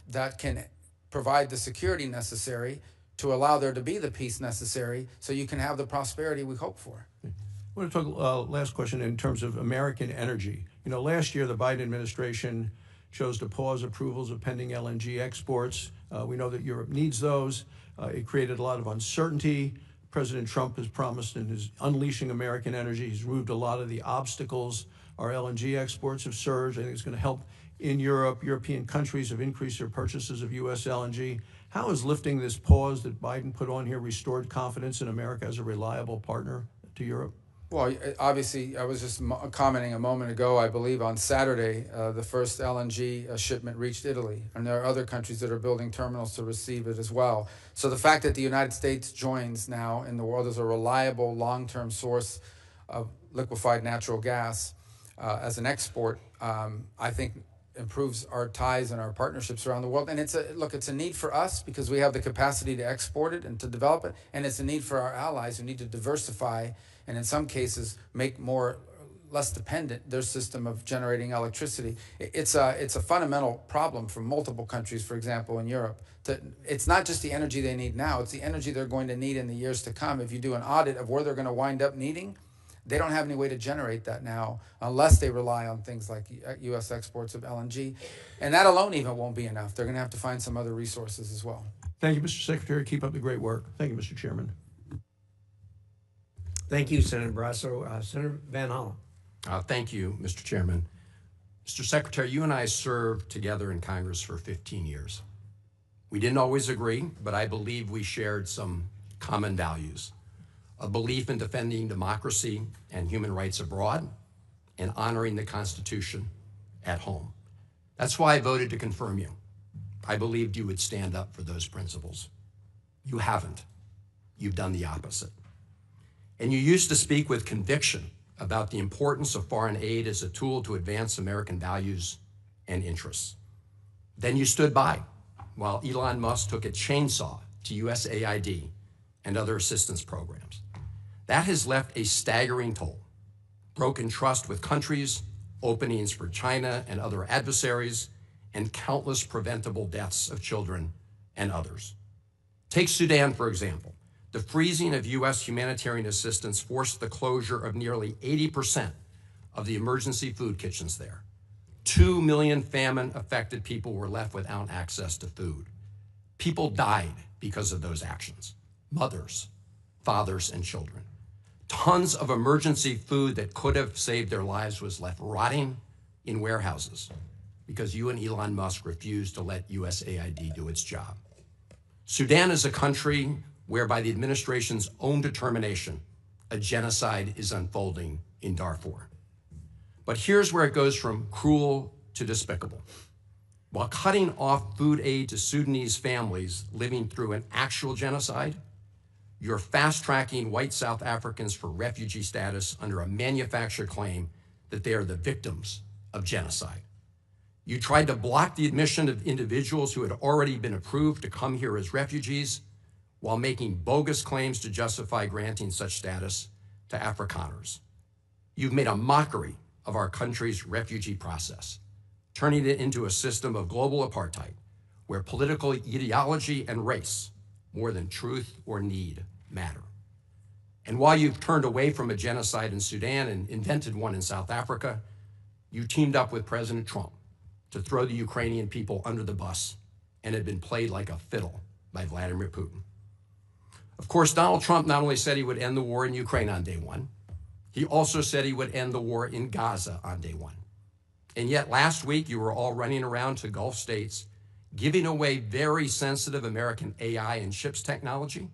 that can provide the security necessary to allow there to be the peace necessary so you can have the prosperity we hope for. I want to talk, last question, in terms of American energy. You know, last year the Biden administration chose to pause approvals of pending LNG exports. We know that Europe needs those. It created a lot of uncertainty. President Trump has promised in his unleashing American energy, he's removed a lot of the obstacles. Our LNG exports have surged. I think it's going to help in Europe. European countries have increased their purchases of U.S. LNG. How has lifting this pause that Biden put on here restored confidence in America as a reliable partner to Europe? Well, obviously, I was just commenting a moment ago, I believe on Saturday, the first LNG shipment reached Italy. And there are other countries that are building terminals to receive it as well. So the fact that the United States joins now in the world as a reliable long-term source of liquefied natural gas as an export, I think improves our ties and our partnerships around the world. And it's a need for us because we have the capacity to export it and to develop it. And it's a need for our allies who need to diversify and in some cases make less dependent their system of generating electricity. It's a fundamental problem for multiple countries, for example, in Europe. It's not just the energy they need now, it's the energy they're going to need in the years to come. If you do an audit of where they're going to wind up needing, they don't have any way to generate that now unless they rely on things like U.S. exports of LNG. And that alone even won't be enough. They're going to have to find some other resources as well. Thank you, Mr. Secretary. Keep up the great work. Thank you, Mr. Chairman. Thank you, Senator Barrasso. Senator Van Hollen. Thank you, Mr. Chairman. Mr. Secretary, you and I served together in Congress for 15 years. We didn't always agree, but I believe we shared some common values. A belief in defending democracy and human rights abroad and honoring the Constitution at home. That's why I voted to confirm you. I believed you would stand up for those principles. You haven't. You've done the opposite. And you used to speak with conviction about the importance of foreign aid as a tool to advance American values and interests. Then you stood by while Elon Musk took a chainsaw to USAID and other assistance programs. That has left a staggering toll. Broken trust with countries, openings for China and other adversaries, and countless preventable deaths of children and others. Take Sudan, for example. The freezing of U.S. humanitarian assistance forced the closure of nearly 80% of the emergency food kitchens there. 2 million famine-affected people were left without access to food. People died because of those actions. Mothers, fathers, and children. Tons of emergency food that could have saved their lives was left rotting in warehouses because you and Elon Musk refused to let USAID do its job. Sudan is a country where, by the administration's own determination, a genocide is unfolding in Darfur. But here's where it goes from cruel to despicable. While cutting off food aid to Sudanese families living through an actual genocide, you're fast-tracking white South Africans for refugee status under a manufactured claim that they are the victims of genocide. You tried to block the admission of individuals who had already been approved to come here as refugees while making bogus claims to justify granting such status to Afrikaners. You've made a mockery of our country's refugee process, turning it into a system of global apartheid where political ideology and race, more than truth or need, matter. And while you've turned away from a genocide in Sudan and invented one in South Africa, you teamed up with President Trump to throw the Ukrainian people under the bus and had been played like a fiddle by Vladimir Putin. Of course, Donald Trump not only said he would end the war in Ukraine on day one, he also said he would end the war in Gaza on day one. And yet last week, you were all running around to Gulf states, giving away very sensitive American AI and chips technology,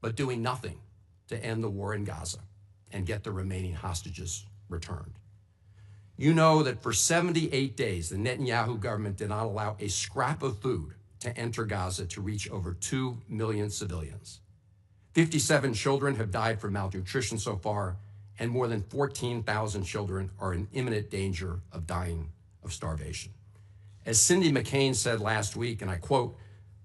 but doing nothing to end the war in Gaza and get the remaining hostages returned. You know that for 78 days, the Netanyahu government did not allow a scrap of food to enter Gaza to reach over 2 million civilians. 57 children have died from malnutrition so far, and more than 14,000 children are in imminent danger of dying of starvation. As Cindy McCain said last week, and I quote,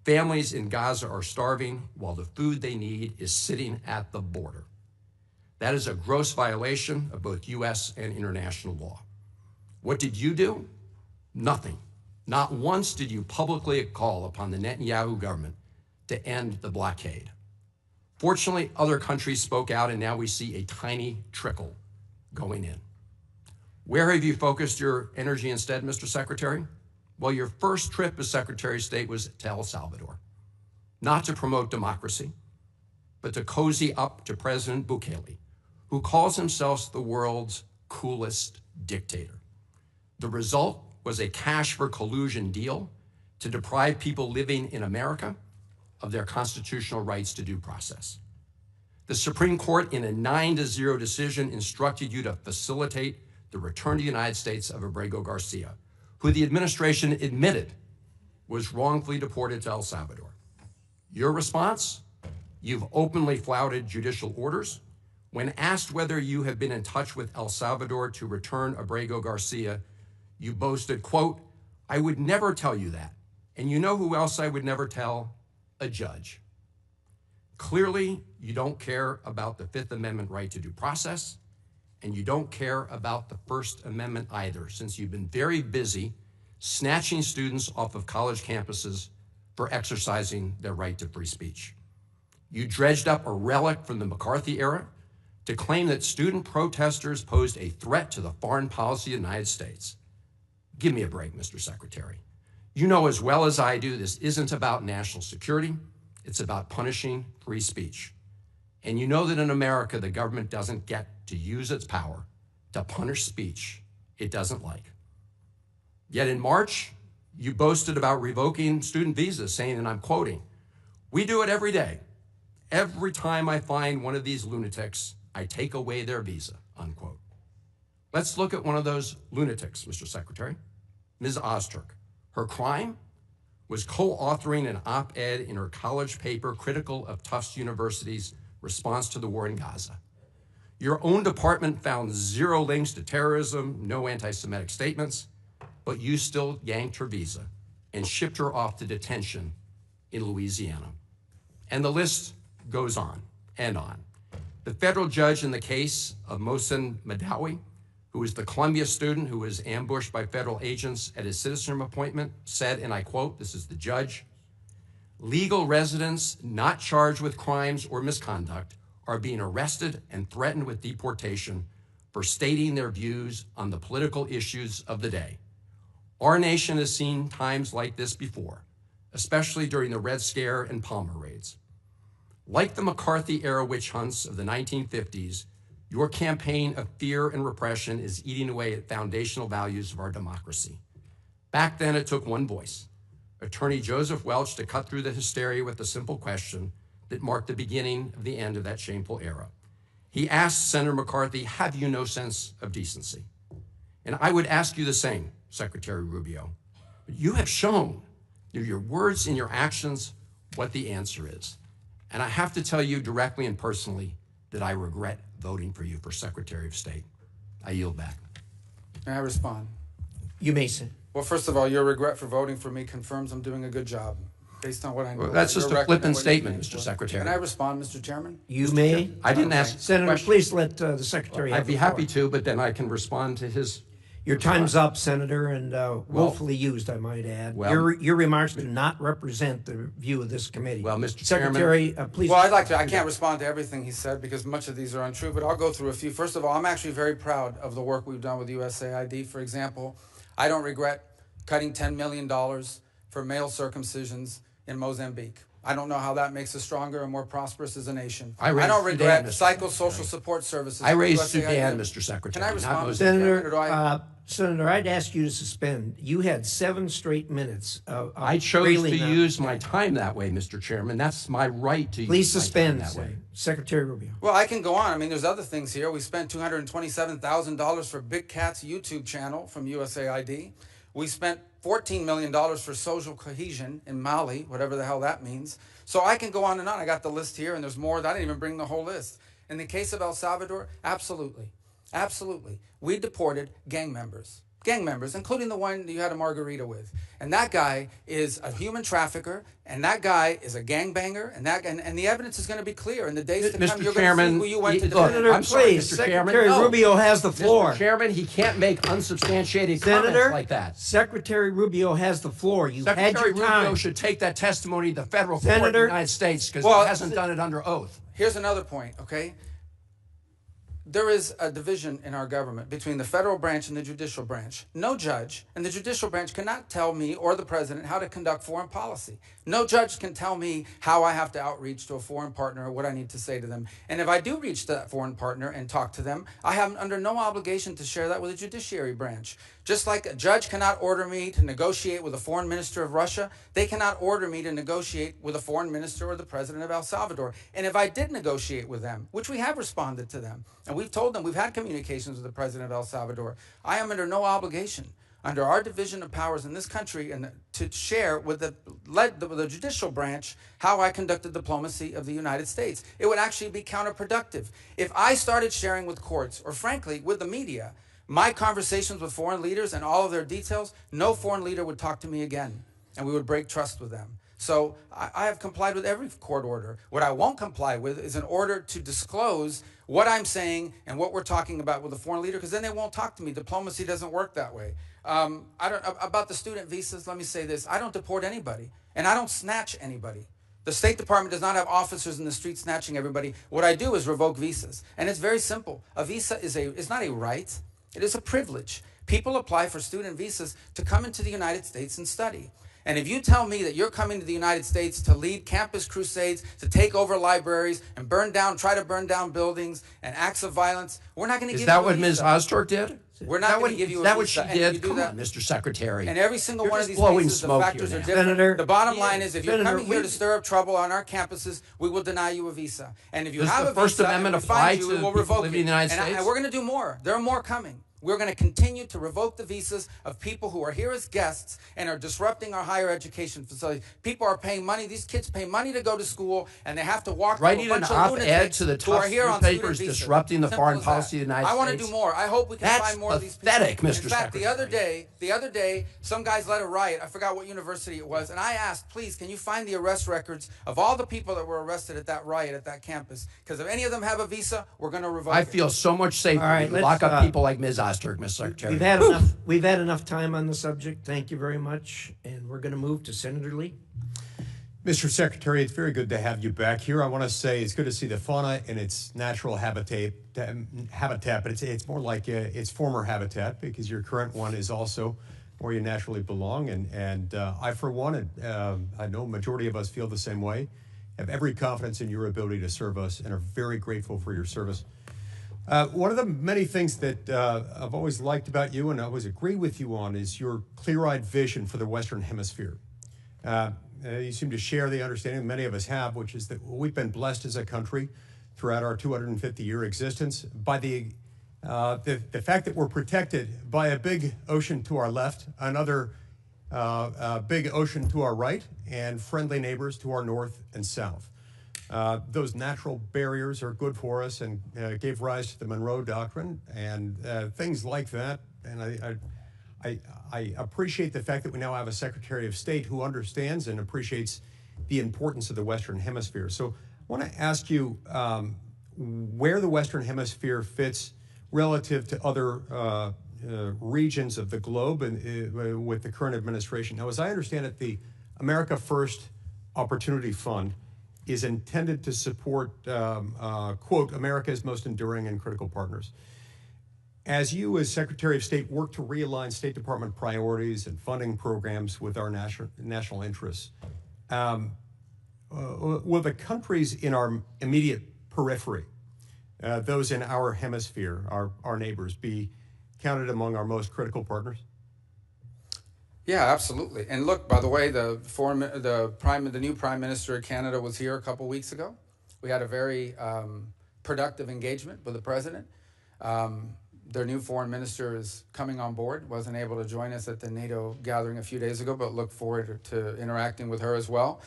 "Families in Gaza are starving while the food they need is sitting at the border." That is a gross violation of both U.S. and international law. What did you do? Nothing. Not once did you publicly call upon the Netanyahu government to end the blockade. Fortunately, other countries spoke out, and now we see a tiny trickle going in. Where have you focused your energy instead, Mr. Secretary? Well, your first trip as Secretary of State was to El Salvador, not to promote democracy, but to cozy up to President Bukele, who calls himself the world's coolest dictator. The result was a cash for collusion deal to deprive people living in America of their constitutional rights to due process. The Supreme Court, in a 9-0 decision, instructed you to facilitate the return to the United States of Abrego Garcia, who the administration admitted was wrongfully deported to El Salvador. Your response? You've openly flouted judicial orders. When asked whether you have been in touch with El Salvador to return Abrego Garcia, you boasted, quote, "I would never tell you that. And you know who else I would never tell? A judge." Clearly, you don't care about the Fifth Amendment right to due process, and you don't care about the First Amendment either, since you've been very busy snatching students off of college campuses for exercising their right to free speech. You dredged up a relic from the McCarthy era to claim that student protesters posed a threat to the foreign policy of the United States. Give me a break, Mr. Secretary. You know as well as I do, this isn't about national security. It's about punishing free speech. And you know that in America, the government doesn't get to use its power to punish speech it doesn't like. Yet in March, you boasted about revoking student visas, saying, and I'm quoting, "We do it every day. Every time I find one of these lunatics, I take away their visa," unquote. Let's look at one of those lunatics, Mr. Secretary, Ms. Ozturk. Her crime was co-authoring an op-ed in her college paper critical of Tufts University's response to the war in Gaza. Your own department found zero links to terrorism, no anti-Semitic statements, but you still yanked her visa and shipped her off to detention in Louisiana. And the list goes on and on. The federal judge in the case of Mohsen Madawi, who is the Columbia student who was ambushed by federal agents at his citizenship appointment, said, and I quote, this is the judge, "Legal residents not charged with crimes or misconduct are being arrested and threatened with deportation for stating their views on the political issues of the day. Our nation has seen times like this before, especially during the Red Scare and Palmer raids. Like the McCarthy-era witch hunts of the 1950s, your campaign of fear and repression is eating away at foundational values of our democracy. Back then, it took one voice, Attorney Joseph Welch, to cut through the hysteria with a simple question that marked the beginning of the end of that shameful era. He asked Senator McCarthy, "Have you no sense of decency?" And I would ask you the same, Secretary Rubio. You have shown through your words and your actions what the answer is. And I have to tell you directly and personally that I regret voting for you for Secretary of State. I yield back. May I respond? You may say. Well, first of all, your regret for voting for me confirms I'm doing a good job based on what I know. Well, that's just your a record and flippant what you statement, stand Mr. for. Secretary. Can I respond, Mr. Chairman? You may. I didn't ask. Senator, please let the Secretary have I'd be the floor. happy to, but then I can respond to his. Your time's up, Senator, and woefully used, I might add. Well- Your remarks do not represent the view of this committee. Well, Mr. Secretary, please. Well, I'd like to. I can't respond to everything he said because much of these are untrue, but I'll go through a few. First of all, I'm actually very proud of the work we've done with USAID. For example, I don't regret cutting $10 million for male circumcisions in Mozambique. I don't know how that makes us stronger and more prosperous as a nation. I raised don't regret Sudan, Mr. psychosocial Secretary. support services. I for raised USAID. Sudan, Mr. Secretary. Can I not respond, Mr. Mozambique. Chairman, or do I? Senator, I'd ask you to suspend. You had 7 straight minutes of I chose railing to on- use my time that way, Mr. Chairman. That's my right to Please use my suspend, time that way. Secretary Rubio. Well, I can go on. I mean, there's other things here. We spent $227,000 for Big Cat's YouTube channel from USAID. We spent $14 million for social cohesion in Mali, whatever the hell that means. So I can go on and on. I got the list here, and there's more. I didn't even bring the whole list. In the case of El Salvador, absolutely. Absolutely. We deported gang members. gang members, including the one that you had a margarita with. And that guy is a human trafficker, and that guy is a gangbanger, and the evidence is going to be clear in the days to come. Mr. You're Chairman, going to see who you went to look, defend. I'm sorry, please, Mr. Chairman. Secretary No. Rubio has the floor. Mr. Chairman, he can't make unsubstantiated comments Senator, like that. Secretary Rubio has the floor. You had Secretary your time. Rubio should take that testimony to the federal court in the Senator, United States because well, he hasn't done it under oath. Here's another point, okay? There is a division in our government between the federal branch and the judicial branch. No judge in the judicial branch cannot tell me or the president how to conduct foreign policy. No judge can tell me how I have to outreach to a foreign partner or what I need to say to them. And if I do reach that foreign partner and talk to them, I have under no obligation to share that with the judiciary branch. Just like a judge cannot order me to negotiate with a foreign minister of Russia, they cannot order me to negotiate with a foreign minister or the president of El Salvador. And if I did negotiate with them, which we have responded to them, and we've told them we've had communications with the president of El Salvador, I am under no obligation under our division of powers in this country and to share with the judicial branch how I conducted diplomacy of the United States. It would actually be counterproductive. If I started sharing with courts, or frankly, with the media, my conversations with foreign leaders and all of their details, no foreign leader would talk to me again, and we would break trust with them. So I have complied with every court order. What I won't comply with is an order to disclose what I'm saying and what we're talking about with a foreign leader, because then they won't talk to me. Diplomacy doesn't work that way. About the student visas, let me say this. I don't deport anybody, and I don't snatch anybody. The State Department does not have officers in the street snatching everybody. What I do is revoke visas, and it's very simple. A visa is not a right. It is a privilege. People apply for student visas to come into the United States and study. And if you tell me that you're coming to the United States to lead campus crusades, to take over libraries and try to burn down buildings and acts of violence, we're not going to give you a visa. Is that what Ms. Ozturk did? We're not going to give you a visa. Is that what she did? Come on, Mr. Secretary. And every single You're one of just these blowing cases, the smoke factors here are now. different. Senator, the bottom line is if you're Senator, coming here to stir up trouble on our campuses, we will deny you a visa. And if you Does have the a First visa Amendment and we apply find you, to we will people revoke living in the it. United States? And we're going to do more. There are more coming. We're going to continue to revoke the visas of people who are here as guests and are disrupting our higher education facilities. People are paying money. These kids pay money to go to school, and they have to walk Writing through a an bunch of op-ed lunatics to the who are tough here on student newspapers visas. disrupting the Simple foreign as policy that. of the United I want to States. do more. I hope we can That's find more of these people. pathetic, Mr. In fact, Secretary. the other day, some guys led a riot. I forgot what university it was, and I asked, please, can you find the arrest records of all the people that were arrested at that riot at that campus? Because if any of them have a visa, we're going to revoke it. I feel so much safer All right, when you lock let's, up people like Ms. Ozturk, Mr. Secretary. We've had enough time on the subject. Thank you very much. And we're going to move to Senator Lee. Mr. Secretary, it's very good to have you back here. I want to say it's good to see the fauna in its natural habitat, but it's more like its former habitat, because your current one is also where you naturally belong. And I, for one, and I know majority of us feel the same way, have every confidence in your ability to serve us and are very grateful for your service. One of the many things that I've always liked about you and I always agree with you on is your clear-eyed vision for the Western Hemisphere. You seem to share the understanding many of us have, which is that we've been blessed as a country throughout our 250-year existence by the fact that we're protected by a big ocean to our left, another big ocean to our right, and friendly neighbors to our north and south. Those natural barriers are good for us and gave rise to the Monroe Doctrine and things like that. And I appreciate the fact that we now have a Secretary of State who understands and appreciates the importance of the Western Hemisphere. So I want to ask you where the Western Hemisphere fits relative to other regions of the globe and with the current administration. Now, as I understand it, the America First Opportunity Fund is intended to support, quote, America's most enduring and critical partners. As you, as Secretary of State, work to realign State Department priorities and funding programs with our national interests, will the countries in our immediate periphery, those in our hemisphere, our neighbors, be counted among our most critical partners? Yeah, absolutely. And look, by the way, the new Prime Minister of Canada was here a couple weeks ago. We had a very productive engagement with the President. Their new foreign minister is coming on board, wasn't able to join us at the NATO gathering a few days ago, but look forward to interacting with her as well.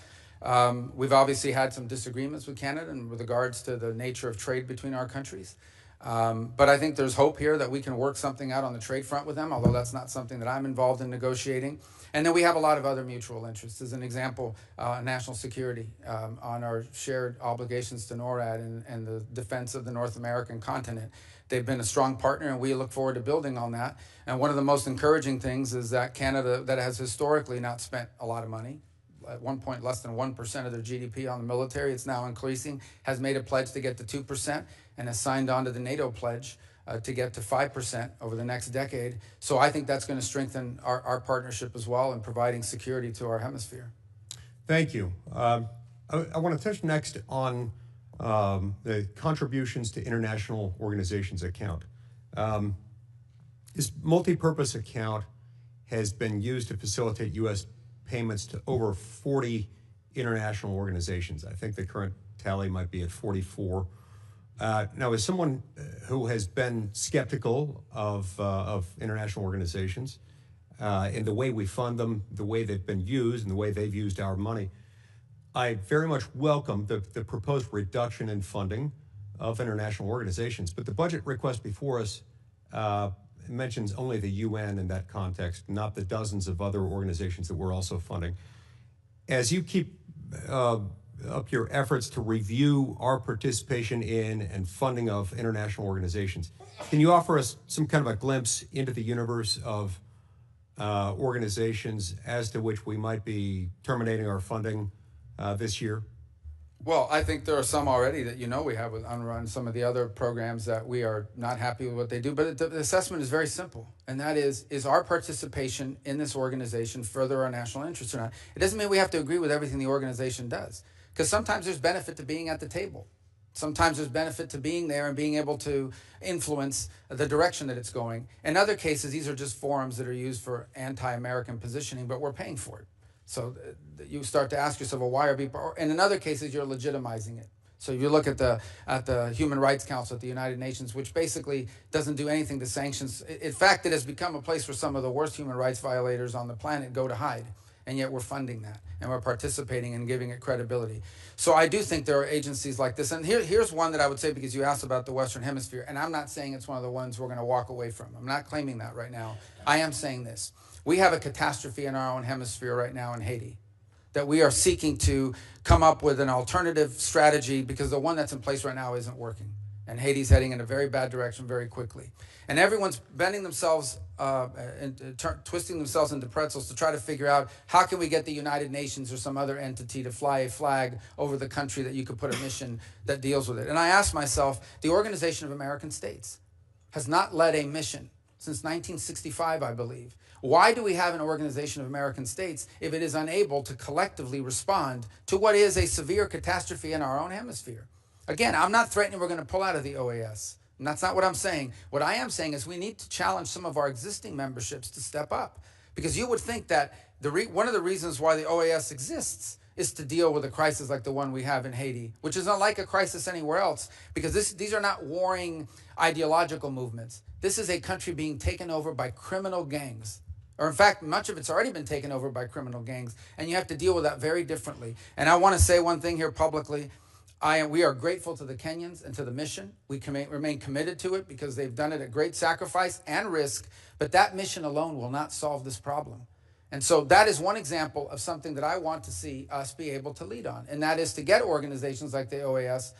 We've obviously had some disagreements with Canada and with regards to the nature of trade between our countries. But I think there's hope here that we can work something out on the trade front with them, although that's not something that I'm involved in negotiating. And then we have a lot of other mutual interests. As an example, national security on our shared obligations to NORAD and the defense of the North American continent. They've been a strong partner, and we look forward to building on that. And one of the most encouraging things is that Canada, that has historically not spent a lot of money, at one point less than 1% of their GDP on the military, it's now increasing, has made a pledge to get to 2%, and has signed on to the NATO pledge to get to 5% over the next decade. So I think that's going to strengthen our partnership as well in providing security to our hemisphere. Thank you. I want to touch next on the contributions to international organizations account. This multi-purpose account has been used to facilitate U.S. payments to over 40 international organizations. I think the current tally might be at 44. Now, as someone who has been skeptical of international organizations and the way we fund them, the way they've been used, and the way they've used our money, I very much welcome the proposed reduction in funding of international organizations. But the budget request before us mentions only the UN in that context, not the dozens of other organizations that we're also funding. As you keep up your efforts to review our participation in and funding of international organizations, can you offer us some kind of a glimpse into the universe of organizations as to which we might be terminating our funding this year? Well, I think there are some already that we have with UNRWA and some of the other programs that we are not happy with what they do. But the assessment is very simple, and that is our participation in this organization further our national interests or not? It doesn't mean we have to agree with everything the organization does, because sometimes there's benefit to being at the table. Sometimes there's benefit to being there and being able to influence the direction that it's going. In other cases, these are just forums that are used for anti-American positioning, but we're paying for it. So you start to ask yourself, well, why are people? And in other cases, you're legitimizing it. So you look at the Human Rights Council at the United Nations, which basically doesn't do anything to sanctions. In fact, it has become a place where some of the worst human rights violators on the planet go to hide. And yet we're funding that, and we're participating and giving it credibility. So I do think there are agencies like this. And here's one that I would say, because you asked about the Western Hemisphere, and I'm not saying it's one of the ones we're going to walk away from. I'm not claiming that right now. I am saying this. We have a catastrophe in our own hemisphere right now in Haiti that we are seeking to come up with an alternative strategy, because the one that's in place right now isn't working. And Haiti's heading in a very bad direction very quickly. And everyone's bending themselves and twisting themselves into pretzels to try to figure out how can we get the United Nations or some other entity to fly a flag over the country that you could put a mission that deals with it. And I asked myself, the Organization of American States has not led a mission since 1965, I believe. Why do we have an Organization of American States if it is unable to collectively respond to what is a severe catastrophe in our own hemisphere? Again, I'm not threatening we're going to pull out of the OAS. And that's not what I'm saying. What I am saying is we need to challenge some of our existing memberships to step up. Because you would think that one of the reasons why the OAS exists is to deal with a crisis like the one we have in Haiti, which is not like a crisis anywhere else, because these are not warring ideological movements. This is a country being taken over by criminal gangs. Or in fact, much of it's already been taken over by criminal gangs, and you have to deal with that very differently. And I want to say one thing here publicly. We are grateful to the Kenyans and to the mission. We remain committed to it because they've done it at great sacrifice and risk, but that mission alone will not solve this problem. And so that is one example of something that I want to see us be able to lead on, and that is to get organizations like the OAS,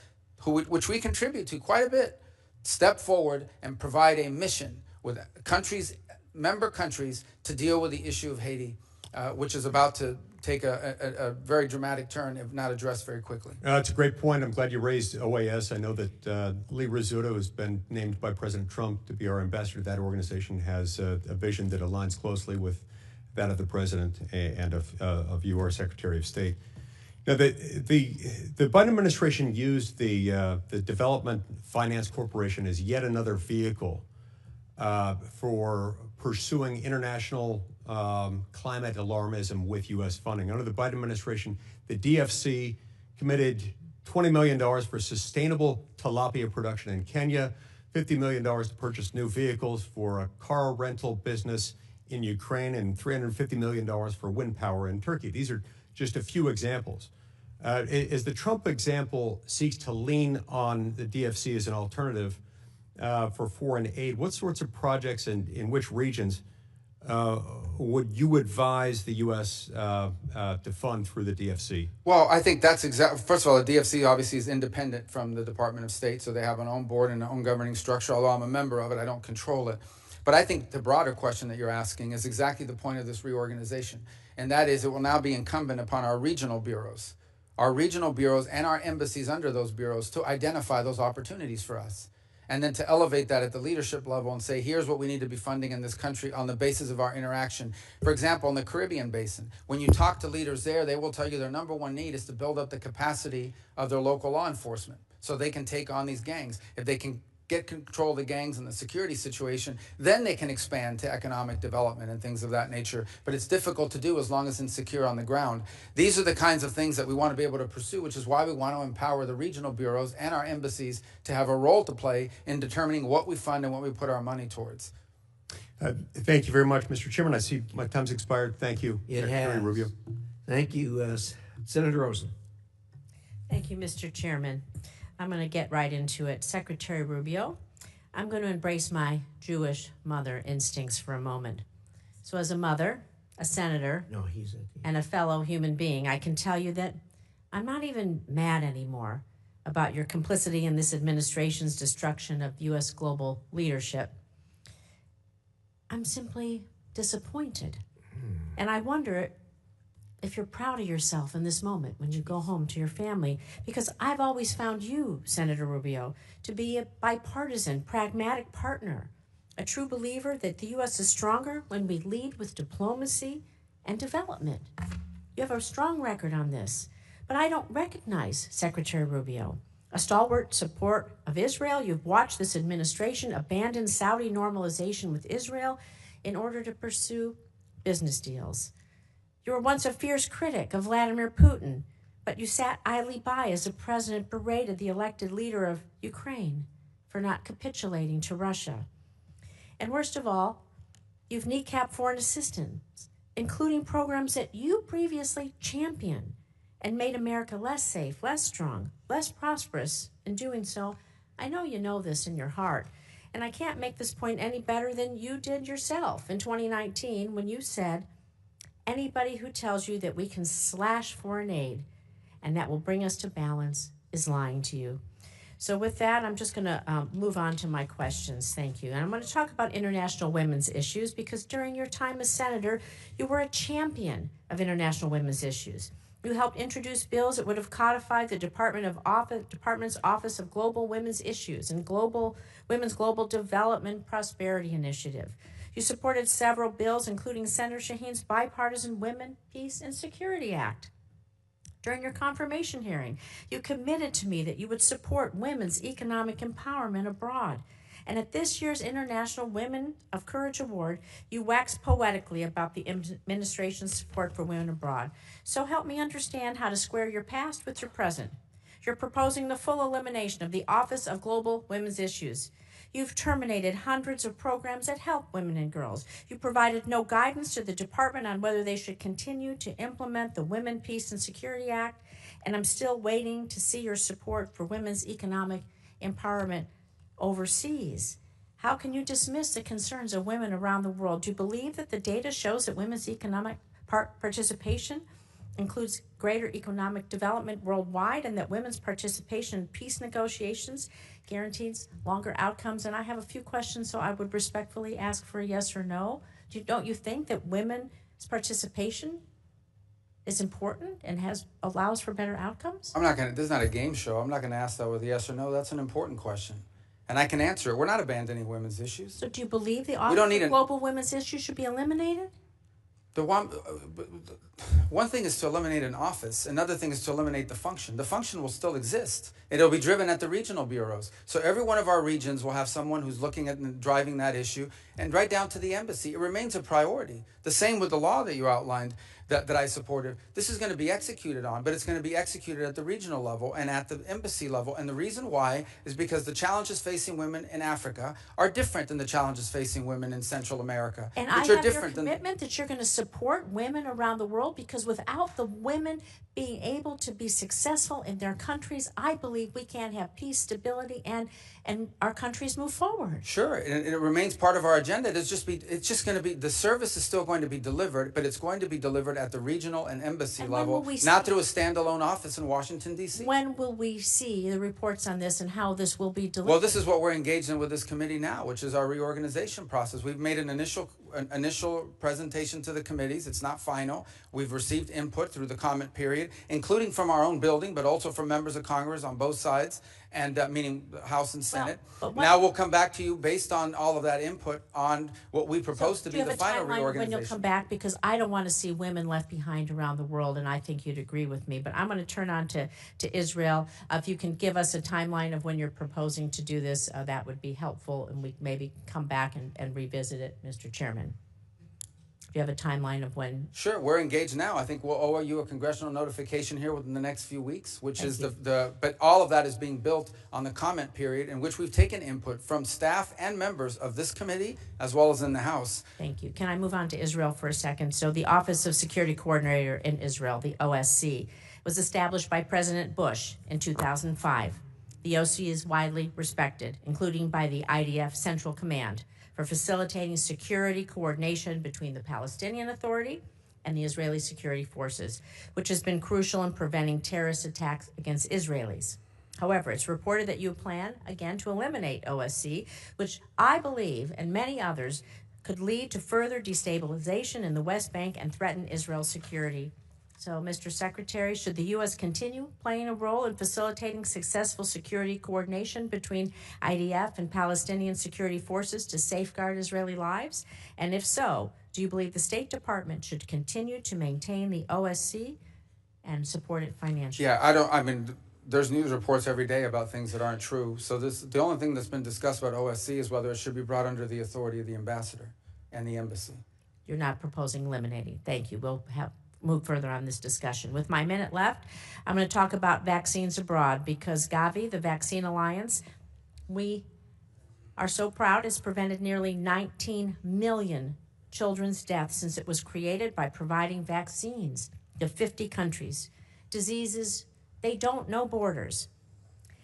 which we contribute to quite a bit, step forward and provide a mission with member countries to deal with the issue of Haiti, which is about to take a very dramatic turn if not addressed very quickly. It's a great point. I'm glad you raised OAS. I know that Lee Rizzuto has been named by President Trump to be our ambassador. That organization has a vision that aligns closely with that of the president and of you, our Secretary of State. Now, the Biden administration used the Development Finance Corporation as yet another vehicle for pursuing international climate alarmism with U.S. funding. Under the Biden administration, the DFC committed $20 million for sustainable tilapia production in Kenya, $50 million to purchase new vehicles for a car rental business in Ukraine, and $350 million for wind power in Turkey. These are just a few examples. As the Trump example seeks to lean on the DFC as an alternative, for foreign aid, what sorts of projects and in which regions would you advise the U.S. To fund through the DFC? Well, I think that's first of all, the DFC obviously is independent from the Department of State, so they have an own board and an own governing structure. Although I'm a member of it, I don't control it. But I think the broader question that you're asking is exactly the point of this reorganization, and that is it will now be incumbent upon our regional bureaus and our embassies under those bureaus to identify those opportunities for us, and then to elevate that at the leadership level and say, here's what we need to be funding in this country on the basis of our interaction. For example, in the Caribbean basin, when you talk to leaders there, they will tell you their number one need is to build up the capacity of their local law enforcement so they can take on these gangs. If they can get control of the gangs and the security situation, then they can expand to economic development and things of that nature. But it's difficult to do as long as it's insecure on the ground. These are the kinds of things that we want to be able to pursue, which is why we want to empower the regional bureaus and our embassies to have a role to play in determining what we fund and what we put our money towards. Thank you very much, Mr. Chairman. I see my time's expired. Thank you, Secretary Rubio. Thank you, Senator Rosen. Thank you, Mr. Chairman. I'm going to get right into it. Secretary Rubio, I'm going to embrace my Jewish mother instincts for a moment. So as a mother, a senator, and a fellow human being, I can tell you that I'm not even mad anymore about your complicity in this administration's destruction of U.S. global leadership. I'm simply disappointed. And I wonder if you're proud of yourself in this moment when you go home to your family, because I've always found you, Senator Rubio, to be a bipartisan, pragmatic partner, a true believer that the U.S. is stronger when we lead with diplomacy and development. You have a strong record on this, but I don't recognize Secretary Rubio. A stalwart support of Israel, you've watched this administration abandon Saudi normalization with Israel in order to pursue business deals. You were once a fierce critic of Vladimir Putin, but you sat idly by as the president berated the elected leader of Ukraine for not capitulating to Russia. And worst of all, you've kneecapped foreign assistance, including programs that you previously championed and made America less safe, less strong, less prosperous. In doing so, I know you know this in your heart. And I can't make this point any better than you did yourself in 2019 when you said, anybody who tells you that we can slash foreign aid and that will bring us to balance is lying to you. So with that, I'm just going to move on to my questions. Thank you. And I'm going to talk about international women's issues because during your time as senator, you were a champion of international women's issues. You helped introduce bills that would have codified the Department's Office of Global Women's Issues and Women's Global Development Prosperity Initiative. You supported several bills, including Senator Shaheen's Bipartisan Women, Peace, and Security Act. During your confirmation hearing, you committed to me that you would support women's economic empowerment abroad. And at this year's International Women of Courage Award, you waxed poetically about the administration's support for women abroad. So help me understand how to square your past with your present. You're proposing the full elimination of the Office of Global Women's Issues. You've terminated hundreds of programs that help women and girls. You provided no guidance to the department on whether they should continue to implement the Women, Peace, and Security Act, and I'm still waiting to see your support for women's economic empowerment overseas. How can you dismiss the concerns of women around the world? Do you believe that the data shows that women's economic participation includes greater economic development worldwide and that women's participation in peace negotiations guarantees longer outcomes? And I have a few questions, so I would respectfully ask for a yes or no. Don't you think that women's participation is important and allows for better outcomes? This is not a game show. I'm not gonna ask that with a yes or no. That's an important question. And I can answer it. We're not abandoning women's issues. So do you believe the Office of Global Women's Issues should be eliminated? One thing is to eliminate an office. Another thing is to eliminate the function. The function will still exist. It'll be driven at the regional bureaus. So every one of our regions will have someone who's looking at and driving that issue, and right down to the embassy. It remains a priority. The same with the law that you outlined. that I supported, this is going to be executed on, but it's going to be executed at the regional level and at the embassy level. And the reason why is because the challenges facing women in Africa are different than the challenges facing women in Central America, And which I are have your different than. commitment that you're going to support women around the world, because without the women being able to be successful in their countries, I believe we can't have peace, stability, and our countries move forward. Sure, and it remains part of our agenda. It's just going to be, the service is still going to be delivered, but it's going to be delivered at the regional and embassy And when level, will we not see- through a standalone office in Washington, D.C. When will we see the reports on this and how this will be delivered? Well, this is what we're engaged in with this committee now, which is our reorganization process. We've made an initial presentation to the committees. It's not final. We've received input through the comment period, including from our own building, but also from members of Congress on both sides, and meaning the House and Senate. Now we'll come back to you based on all of that input on what we propose to be the final Do you have a timeline reorganization. when you'll come back? Because I don't want to see women left behind around the world, and I think you'd agree with me. But I'm going to turn on to Israel. If you can give us a timeline of when you're proposing to do this, that would be helpful, and we maybe come back and revisit it, Mr. Chairman. Do you have a timeline of when? Sure, we're engaged now. I think we'll owe you a congressional notification here within the next few weeks, which is but all of that is being built on the comment period, in which we've taken input from staff and members of this committee, as well as in the House. Thank you. Can I move on to Israel for a second? So the Office of Security Coordinator in Israel, the OSC, was established by President Bush in 2005. The OSC is widely respected, including by the IDF Central Command, for facilitating security coordination between the Palestinian Authority and the Israeli security forces, which has been crucial in preventing terrorist attacks against Israelis. However, it's reported that you plan, again, to eliminate OSC, which I believe, and many others, could lead to further destabilization in the West Bank and threaten Israel's security. So, Mr. Secretary, should the U.S. continue playing a role in facilitating successful security coordination between IDF and Palestinian security forces to safeguard Israeli lives? And if so, do you believe the State Department should continue to maintain the OSC and support it financially? Yeah, there's news reports every day about things that aren't true. So the only thing that's been discussed about OSC is whether it should be brought under the authority of the ambassador and the embassy. You're not proposing eliminating. Thank you. We'll move further on this discussion. With my minute left, I'm going to talk about vaccines abroad, because Gavi, the Vaccine Alliance, we are so proud, has prevented nearly 19 million children's deaths since it was created by providing vaccines to 50 countries. Diseases, they don't know borders.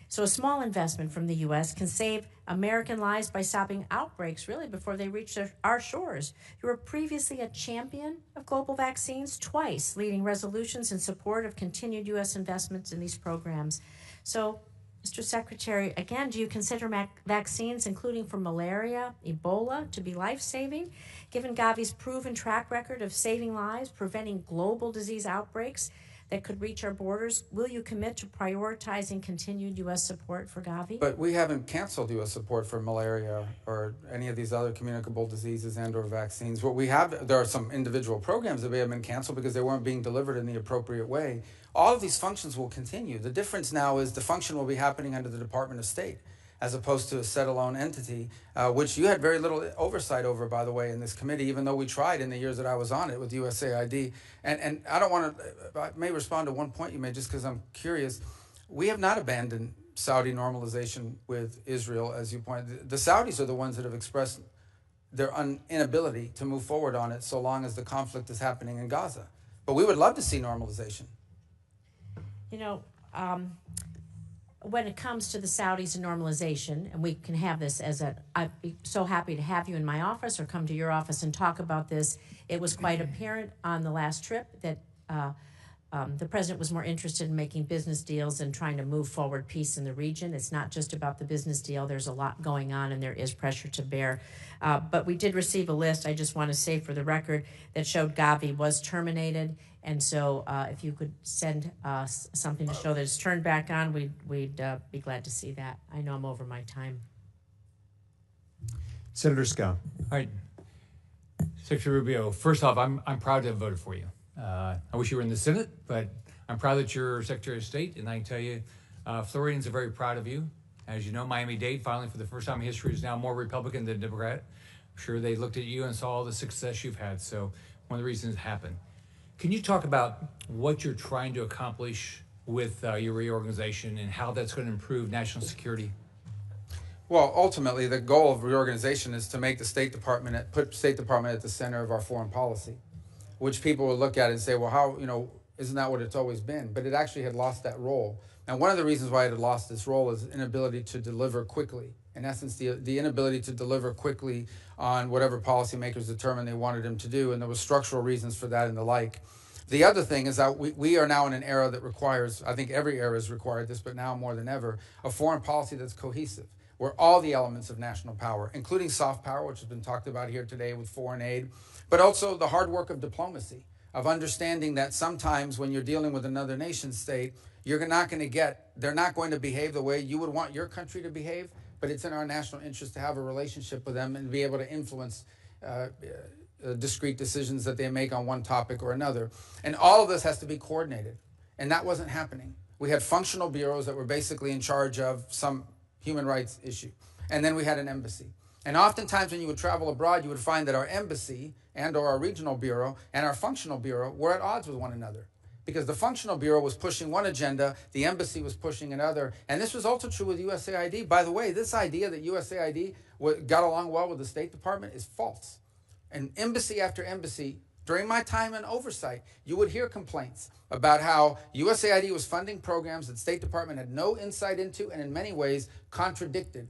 So a small investment from the U.S. can save American lives by stopping outbreaks really before they reach our shores. You were previously a champion of global vaccines, twice leading resolutions in support of continued U.S. investments in these programs. So, Mr. Secretary, again, do you consider vaccines, including for malaria, Ebola, to be life-saving? Given Gavi's proven track record of saving lives, preventing global disease outbreaks that could reach our borders, will you commit to prioritizing continued U.S. support for Gavi? But we haven't canceled U.S. support for malaria or any of these other communicable diseases and or vaccines. What we have, there are some individual programs that may have been canceled because they weren't being delivered in the appropriate way. All of these functions will continue. The difference now is the function will be happening under the Department of State, as opposed to a set-alone entity, which you had very little oversight over, by the way, in this committee, even though we tried in the years that I was on it with USAID. And I don't want to, I may respond to one point you made just because I'm curious. We have not abandoned Saudi normalization with Israel, as you pointed. The Saudis are the ones that have expressed their inability to move forward on it so long as the conflict is happening in Gaza. But we would love to see normalization. You know, when it comes to the Saudis and normalization, and we can have this I'd be so happy to have you in my office or come to your office and talk about this. It was quite apparent on the last trip that the president was more interested in making business deals and trying to move forward peace in the region. It's not just about the business deal. There's a lot going on, and there is pressure to bear. But we did receive a list, I just want to say for the record, that showed Gavi was terminated. And so if you could send something to show that it's turned back on, we'd be glad to see that. I know I'm over my time. Senator Scott. All right. Secretary Rubio, first off, I'm proud to have voted for you. I wish you were in the Senate, but I'm proud that you're Secretary of State, and I can tell you, Floridians are very proud of you. As you know, Miami-Dade, finally for the first time in history, is now more Republican than Democrat. I'm sure they looked at you and saw all the success you've had, so one of the reasons it happened. Can you talk about what you're trying to accomplish with your reorganization and how that's going to improve national security? Well, ultimately, the goal of reorganization is to make the State Department, put State Department at the center of our foreign policy, which people will look at and say, well, how, isn't that what it's always been? But it actually had lost that role. And one of the reasons why it had lost this role is inability to deliver quickly. In essence, the inability to deliver quickly on whatever policymakers determined they wanted them to do, and there was structural reasons for that and the like. The other thing is that we are now in an era that requires, I think every era has required this, but now more than ever, a foreign policy that's cohesive, where all the elements of national power, including soft power, which has been talked about here today with foreign aid, but also the hard work of diplomacy, of understanding that sometimes when you're dealing with another nation state, they're not going to behave the way you would want your country to behave, but it's in our national interest to have a relationship with them and be able to influence discrete decisions that they make on one topic or another. And all of this has to be coordinated, and that wasn't happening. We had functional bureaus that were basically in charge of some human rights issue, and then we had an embassy. And oftentimes when you would travel abroad, you would find that our embassy and or our regional bureau and our functional bureau were at odds with one another, because the functional bureau was pushing one agenda, the embassy was pushing another. And this was also true with USAID. By the way, this idea that USAID got along well with the State Department is false. And embassy after embassy, during my time in oversight, you would hear complaints about how USAID was funding programs that State Department had no insight into and in many ways contradicted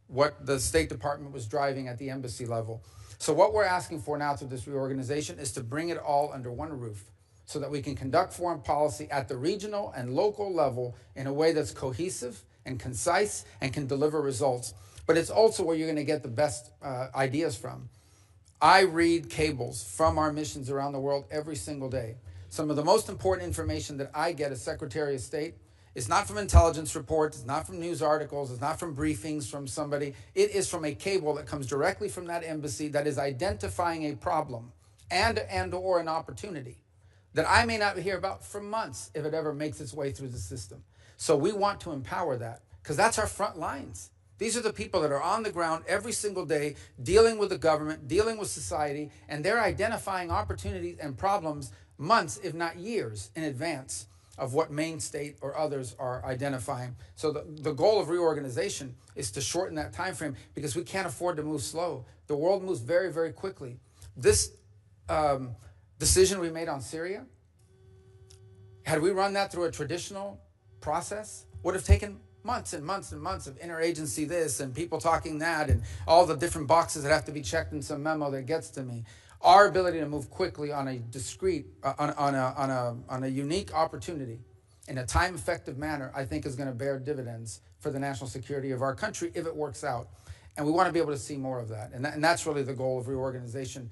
what the State Department was driving at the embassy level. So what we're asking for now through this reorganization is to bring it all under one roof, so that we can conduct foreign policy at the regional and local level in a way that's cohesive and concise and can deliver results. But it's also where you're going to get the best ideas from. I read cables from our missions around the world every single day. Some of the most important information that I get as Secretary of State is not from intelligence reports, it's not from news articles, it's not from briefings from somebody. It is from a cable that comes directly from that embassy that is identifying a problem and or an opportunity that I may not hear about for months if it ever makes its way through the system. So we want to empower that, because that's our front lines. These are the people that are on the ground every single day, dealing with the government, dealing with society, and they're identifying opportunities and problems months, if not years, in advance of what Maine State or others are identifying. So the goal of reorganization is to shorten that time frame, because we can't afford to move slow. The world moves very, very quickly. This decision we made on Syria, had we run that through a traditional process, would have taken months and months and months of interagency this and people talking that and all the different boxes that have to be checked in some memo that gets to me. Our ability to move quickly on a discrete, on a unique opportunity in a time-effective manner, I think is going to bear dividends for the national security of our country if it works out. And we want to be able to see more of that. And that's really the goal of reorganization.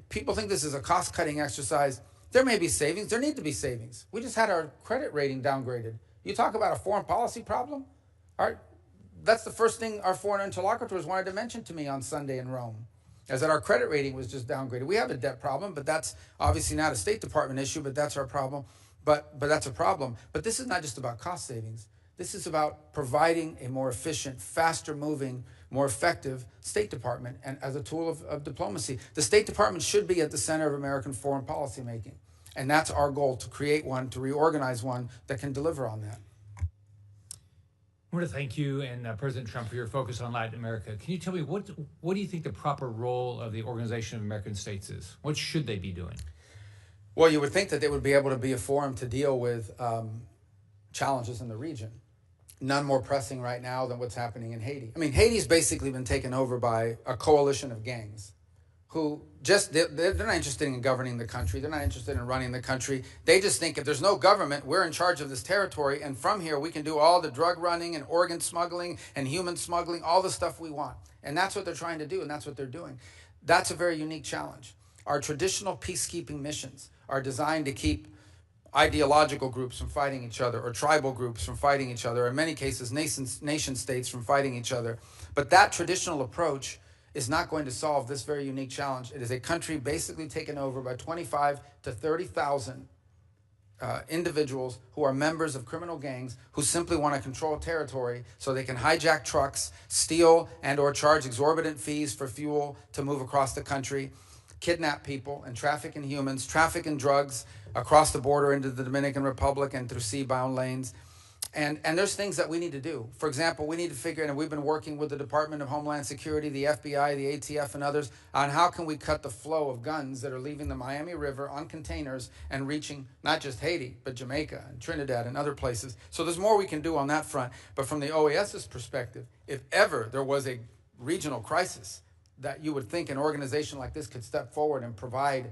People think this is a cost-cutting exercise. There may be savings. There need to be savings. We just had our credit rating downgraded. You talk about a foreign policy problem? That's the first thing our foreign interlocutors wanted to mention to me on Sunday in Rome, is that our credit rating was just downgraded. We have a debt problem, but that's obviously not a State Department issue, but that's our problem. But that's a problem. But this is not just about cost savings. This is about providing a more efficient, faster moving, more effective State Department and as a tool of diplomacy. The State Department should be at the center of American foreign policy making. And that's our goal, to create one, to reorganize one that can deliver on that. I want to thank you and President Trump for your focus on Latin America. Can you tell me what do you think the proper role of the Organization of American States is? What should they be doing? Well, you would think that they would be able to be a forum to deal with challenges in the region. None more pressing right now than what's happening in Haiti. I mean, Haiti's basically been taken over by a coalition of gangs who they're not interested in governing the country. They're not interested in running the country. They just think if there's no government, we're in charge of this territory, and from here we can do all the drug running and organ smuggling and human smuggling, all the stuff we want. And that's what they're trying to do, and that's what they're doing. That's a very unique challenge. Our traditional peacekeeping missions are designed to keep ideological groups from fighting each other, or tribal groups from fighting each other, or in many cases nation states from fighting each other. But that traditional approach is not going to solve this very unique challenge. It is a country basically taken over by 25 to 30,000 individuals who are members of criminal gangs who simply want to control territory so they can hijack trucks, steal and or charge exorbitant fees for fuel to move across the country, kidnap people and traffic in humans, traffic in drugs across the border into the Dominican Republic and through sea-bound lanes. And there's things that we need to do. For example, we need to figure, and we've been working with the Department of Homeland Security, the FBI, the ATF, and others on how can we cut the flow of guns that are leaving the Miami River on containers and reaching not just Haiti, but Jamaica and Trinidad and other places. So there's more we can do on that front. But from the OAS's perspective, if ever there was a regional crisis that you would think an organization like this could step forward and provide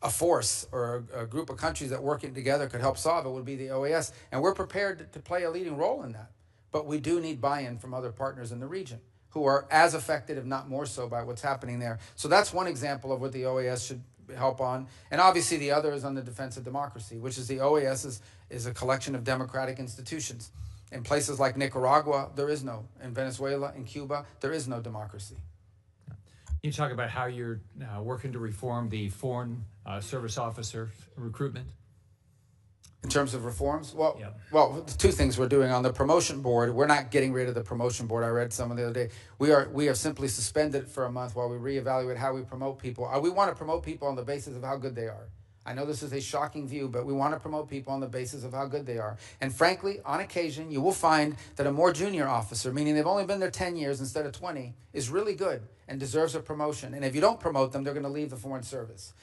a force or a group of countries that working together could help solve it, would be the OAS. And we're prepared to play a leading role in that. But we do need buy-in from other partners in the region who are as affected, if not more so, by what's happening there. So that's one example of what the OAS should help on. And obviously the other is on the defense of democracy, which is the OAS is a collection of democratic institutions. In places like Nicaragua, there is no. In Venezuela, in Cuba, there is no democracy. You talk about how you're working to reform the foreign service officer recruitment. In terms of reforms, well, two things we're doing on the promotion board. We're not getting rid of the promotion board. I read some the other day. We are simply suspended for a month while we reevaluate how we promote people. We want to promote people on the basis of how good they are. I know this is a shocking view, but we want to promote people on the basis of how good they are. And frankly, on occasion, you will find that a more junior officer, meaning they've only been there 10 years instead of 20, is really good and deserves a promotion. And if you don't promote them, they're going to leave the Foreign Service.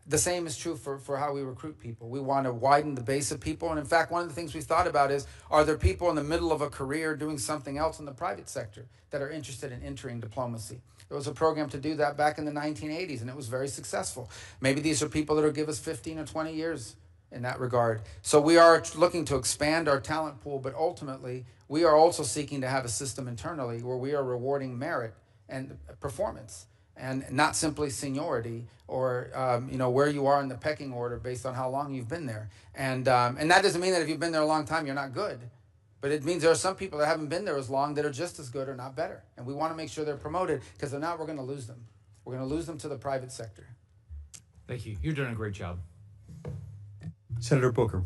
The same is true for how we recruit people. We want to widen the base of people. And in fact, one of the things we've thought about is, are there people in the middle of a career doing something else in the private sector that are interested in entering diplomacy? There was a program to do that back in the 1980s, and it was very successful. Maybe these are people that will give us 15 or 20 years in that regard. So we are looking to expand our talent pool, but ultimately, we are also seeking to have a system internally where we are rewarding merit and performance, and not simply seniority or where you are in the pecking order based on how long you've been there. And that doesn't mean that if you've been there a long time, you're not good. But it means there are some people that haven't been there as long that are just as good or not better. And we want to make sure they're promoted, because if not, we're going to lose them. We're going to lose them to the private sector. Thank you. You're doing a great job. Senator Booker.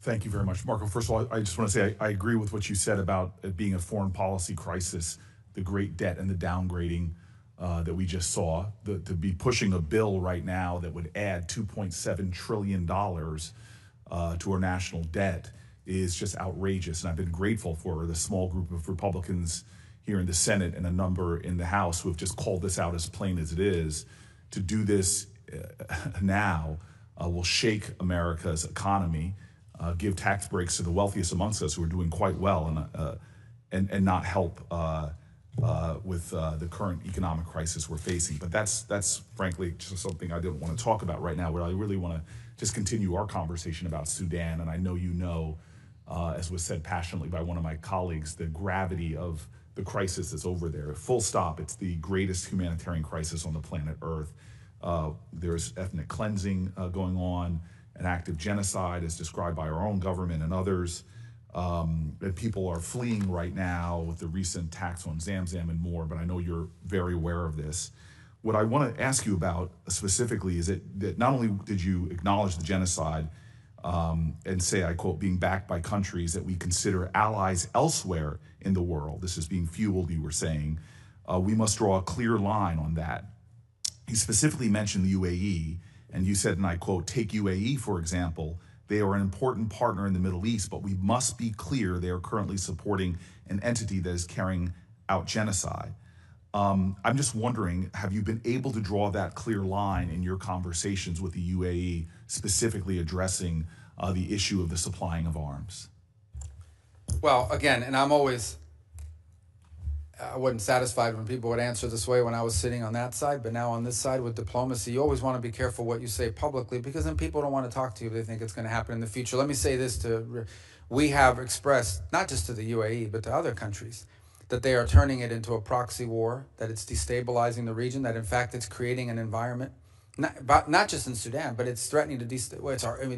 Thank you very much, Marco. First of all, I just want to say I agree with what you said about it being a foreign policy crisis, the great debt and the downgrading that we just saw. To be pushing a bill right now that would add $2.7 trillion to our national debt is just outrageous. And I've been grateful for the small group of Republicans here in the Senate and a number in the House who have just called this out as plain as it is. To do this now will shake America's economy, give tax breaks to the wealthiest amongst us who are doing quite well, and not help with the current economic crisis we're facing. But that's frankly just something I didn't want to talk about right now. But I really want to just continue our conversation about Sudan. And I know you know, as was said passionately by one of my colleagues, the gravity of the crisis that's over there. Full stop. It's the greatest humanitarian crisis on the planet Earth. There's ethnic cleansing going on, an active genocide as described by our own government and others. And people are fleeing right now with the recent attacks on Zamzam and more, but I know you're very aware of this. What I want to ask you about specifically is that not only did you acknowledge the genocide and say, I quote, being backed by countries that we consider allies elsewhere in the world. This is being fueled, you were saying. We must draw a clear line on that. He specifically mentioned the UAE, and you said, and I quote, take UAE, for example. They are an important partner in the Middle East, but we must be clear they are currently supporting an entity that is carrying out genocide. I'm just wondering, have you been able to draw that clear line in your conversations with the UAE, specifically addressing the issue of the supplying of arms? Well, again, and I wasn't satisfied when people would answer this way when I was sitting on that side, but now on this side with diplomacy, you always want to be careful what you say publicly, because then people don't want to talk to you if they think it's going to happen in the future. Let me say this, we have expressed, not just to the UAE, but to other countries, that they are turning it into a proxy war, that it's destabilizing the region, that in fact it's creating an environment, not just in Sudan, but it's threatening to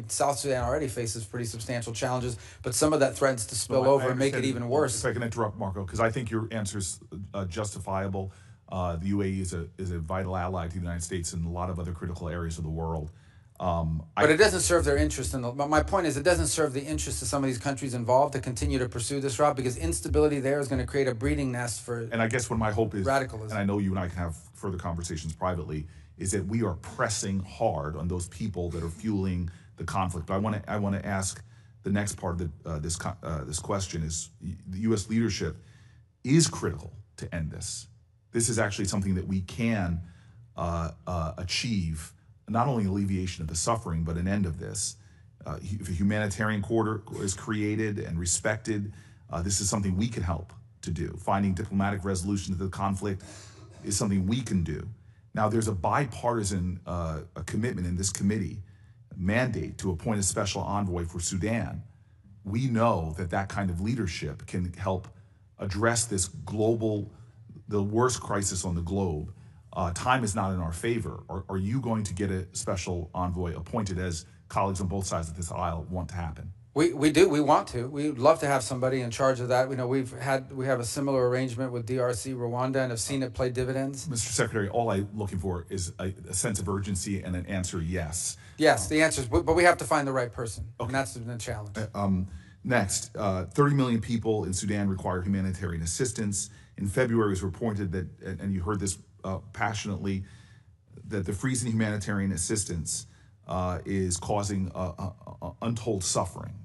South Sudan already faces pretty substantial challenges, but some of that threatens to spill over and make it even worse. If I can interrupt, Marco, because I think your answer's justifiable. The UAE is a vital ally to the United States in a lot of other critical areas of the world. But it doesn't serve their interest. But my point is, it doesn't serve the interest of some of these countries involved to continue to pursue this route, because instability there is going to create a breeding nest for. And I guess what my hope is, radicalism. and I know you and I can have further conversations privately, is that we are pressing hard on those people that are fueling the conflict. But I want to ask the next part of this question is the U.S. leadership is critical to end this. This is actually something that we can achieve, not only alleviation of the suffering, but an end of this. If a humanitarian corridor is created and respected, this is something we can help to do. Finding diplomatic resolution to the conflict is something we can do. Now, there's a bipartisan a commitment in this committee, mandate to appoint a special envoy for Sudan. We know that that kind of leadership can help address this the worst crisis on the globe. Time is not in our favor. Are you going to get a special envoy appointed, as colleagues on both sides of this aisle want to happen? We do. We want to. We'd love to have somebody in charge of that. We have a similar arrangement with DRC, Rwanda, and have seen it play dividends. Mr. Secretary, all I'm looking for is a sense of urgency and an answer yes. Yes, the answer is, but we have to find the right person, and that's the challenge. Next, 30 million people in Sudan require humanitarian assistance. In February, it was reported that, and you heard this passionately, that the freeze in humanitarian assistance is causing untold suffering.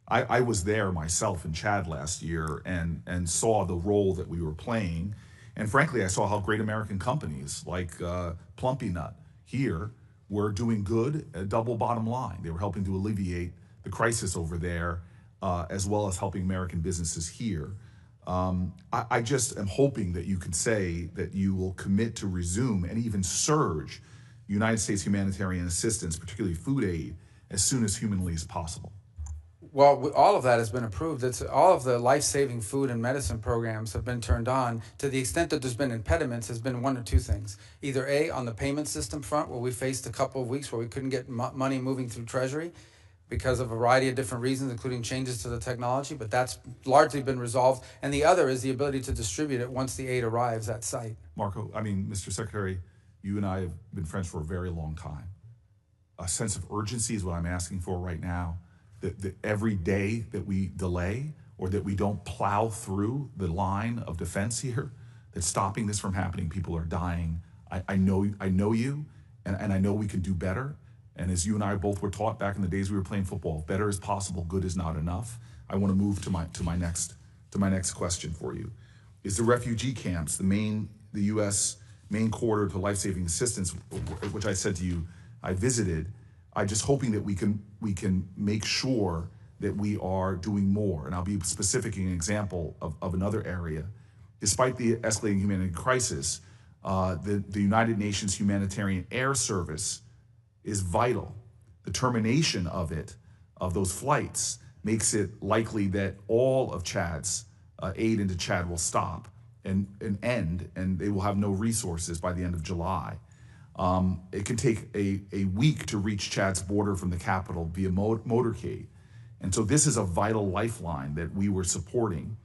I was there myself in Chad last year and saw the role that we were playing. And frankly, I saw how great American companies like Plumpy Nut here were doing good, a double bottom line. They were helping to alleviate the crisis over there, as well as helping American businesses here. I just am hoping that you can say that you will commit to resume and even surge United States humanitarian assistance, particularly food aid, as soon as humanly as possible. Well, all of that has been approved. All of the life-saving food and medicine programs have been turned on. To the extent that there's been impediments, has been one or two things. Either A, on the payment system front, where we faced a couple of weeks where we couldn't get money moving through Treasury because of a variety of different reasons, including changes to the technology, but that's largely been resolved. And the other is the ability to distribute it once the aid arrives at site. Marco, Mr. Secretary, you and I have been friends for a very long time. A sense of urgency is what I'm asking for right now. That every day that we delay or that we don't plow through the line of defense here, that stopping this from happening, people are dying. I know you, and I know we can do better. And as you and I both were taught back in the days we were playing football, better is possible, good is not enough. I want to move to my next question for you. Is the refugee camps, the U.S. main corridor to life-saving assistance, which I said to you, I visited. I'm just hoping that we can make sure that we are doing more. And I'll be specific in an example of another area. Despite the escalating humanitarian crisis, the United Nations Humanitarian Air Service is vital. The termination of those flights, makes it likely that all of Chad's aid into Chad will stop and end, and they will have no resources by the end of July. It can take a week to reach Chad's border from the capital via motorcade. And so this is a vital lifeline that we were supporting.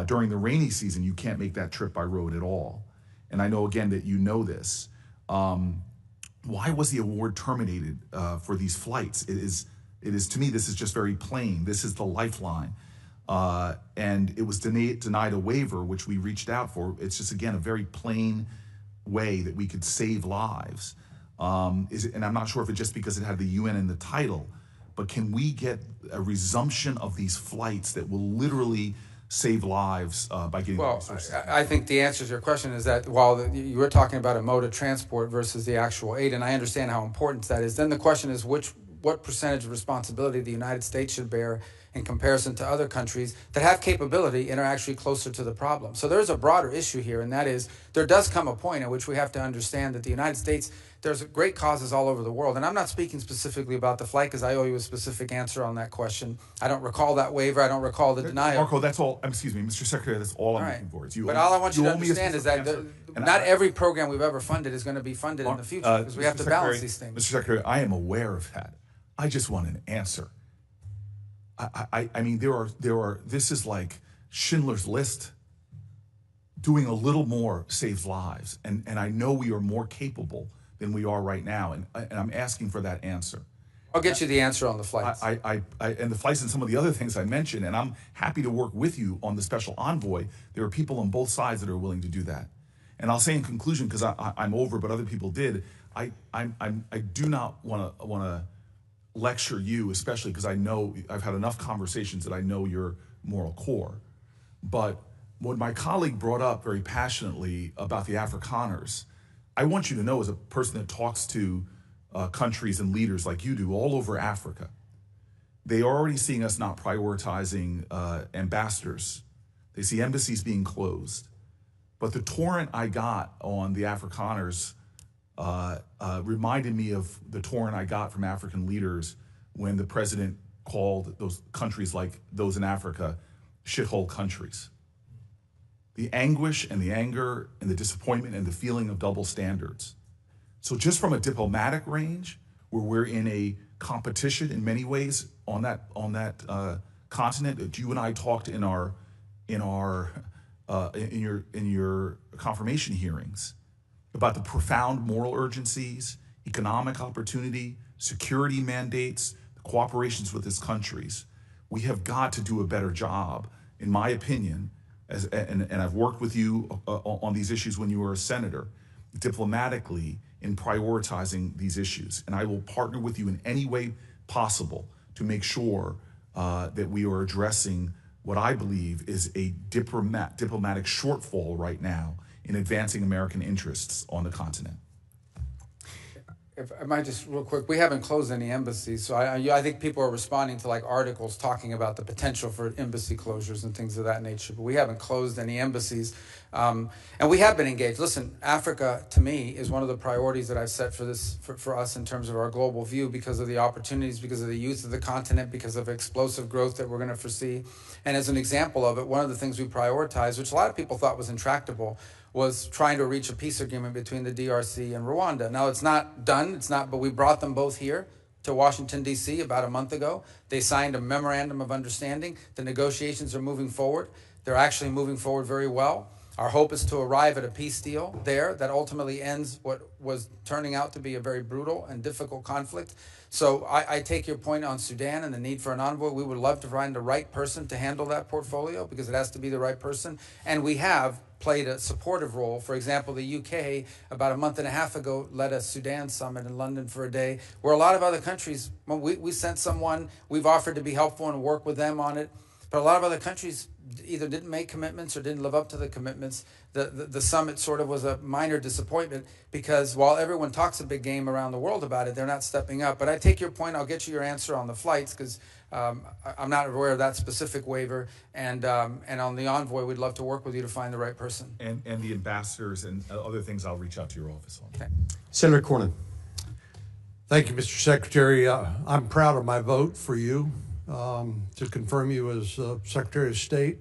During the rainy season, you can't make that trip by road at all. And I know, again, that you know this. Why was the award terminated for these flights? It is, to me, this is just very plain. This is the lifeline. And it was denied a waiver, which we reached out for. It's just, again, a very plain way that we could save lives. And I'm not sure if it's just because it had the UN in the title, but can we get a resumption of these flights that will literally save lives by getting the resources? I think the answer to your question is that while you were talking about a mode of transport versus the actual aid, and I understand how important that is, then the question is what percentage of responsibility the United States should bear in comparison to other countries that have capability and are actually closer to the problem. So there's a broader issue here, and that is there does come a point at which we have to understand that the United States, there's great causes all over the world. And I'm not speaking specifically about the flight because I owe you a specific answer on that question. I don't recall that waiver. I don't recall the denial. Marco, that's all. Excuse me, Mr. Secretary, that's all I'm looking for. But all I want you to understand is that not every program we've ever funded is going to be funded in the future because we have to balance these things. Mr. Secretary, I am aware of that. I just want an answer. I mean, this is like Schindler's List. Doing a little more saves lives. And I know we are more capable than we are right now. And I'm asking for that answer. I'll get you the answer on the flights. And the flights and some of the other things I mentioned, and I'm happy to work with you on the special envoy. There are people on both sides that are willing to do that. And I'll say in conclusion, because I'm over, but other people did, I do not want to lecture you, especially because I know I've had enough conversations that I know your moral core. But what my colleague brought up very passionately about the Afrikaners, I want you to know, as a person that talks to countries and leaders like you do all over Africa, they are already seeing us not prioritizing ambassadors. They see embassies being closed. But the torrent I got on the Afrikaners reminded me of the torrent I got from African leaders when the president called those countries like those in Africa shithole countries. The anguish and the anger and the disappointment and the feeling of double standards. So just from a diplomatic range, where we're in a competition in many ways on that continent that you and I talked in your confirmation hearings about the profound moral urgencies, economic opportunity, security mandates, the cooperations with these countries. We have got to do a better job, in my opinion, and I've worked with you on these issues when you were a senator, diplomatically in prioritizing these issues. And I will partner with you in any way possible to make sure that we are addressing what I believe is a diplomatic shortfall right now in advancing American interests on the continent. If I might just real quick, we haven't closed any embassies, so I think people are responding to like articles talking about the potential for embassy closures and things of that nature, but we haven't closed any embassies, and we have been engaged. Listen, Africa to me is one of the priorities that I've set for us in terms of our global view, because of the opportunities, because of the youth of the continent, because of explosive growth that we're going to foresee. And as an example of it, one of the things we prioritized, which a lot of people thought was intractable, was trying to reach a peace agreement between the DRC and Rwanda. Now, it's not done, but we brought them both here to Washington, D.C. about a month ago. They signed a memorandum of understanding. The negotiations are moving forward. They're actually moving forward very well. Our hope is to arrive at a peace deal there that ultimately ends what was turning out to be a very brutal and difficult conflict. So I take your point on Sudan and the need for an envoy. We would love to find the right person to handle that portfolio, because it has to be the right person. And we have played a supportive role. For example, the UK, about a month and a half ago, led a Sudan summit in London for a day, where a lot of other countries, when we sent someone, we've offered to be helpful and work with them on it. But a lot of other countries either didn't make commitments or didn't live up to the commitments. The summit sort of was a minor disappointment, because while everyone talks a big game around the world about it, they're not stepping up. But I take your point. I'll get you your answer on the flights, because I'm not aware of that specific waiver. And on the envoy, we'd love to work with you to find the right person. And the ambassadors and other things, I'll reach out to your office on. Okay. Senator Cornyn. Thank you, Mr. Secretary. I'm proud of my vote for you to confirm you as Secretary of State.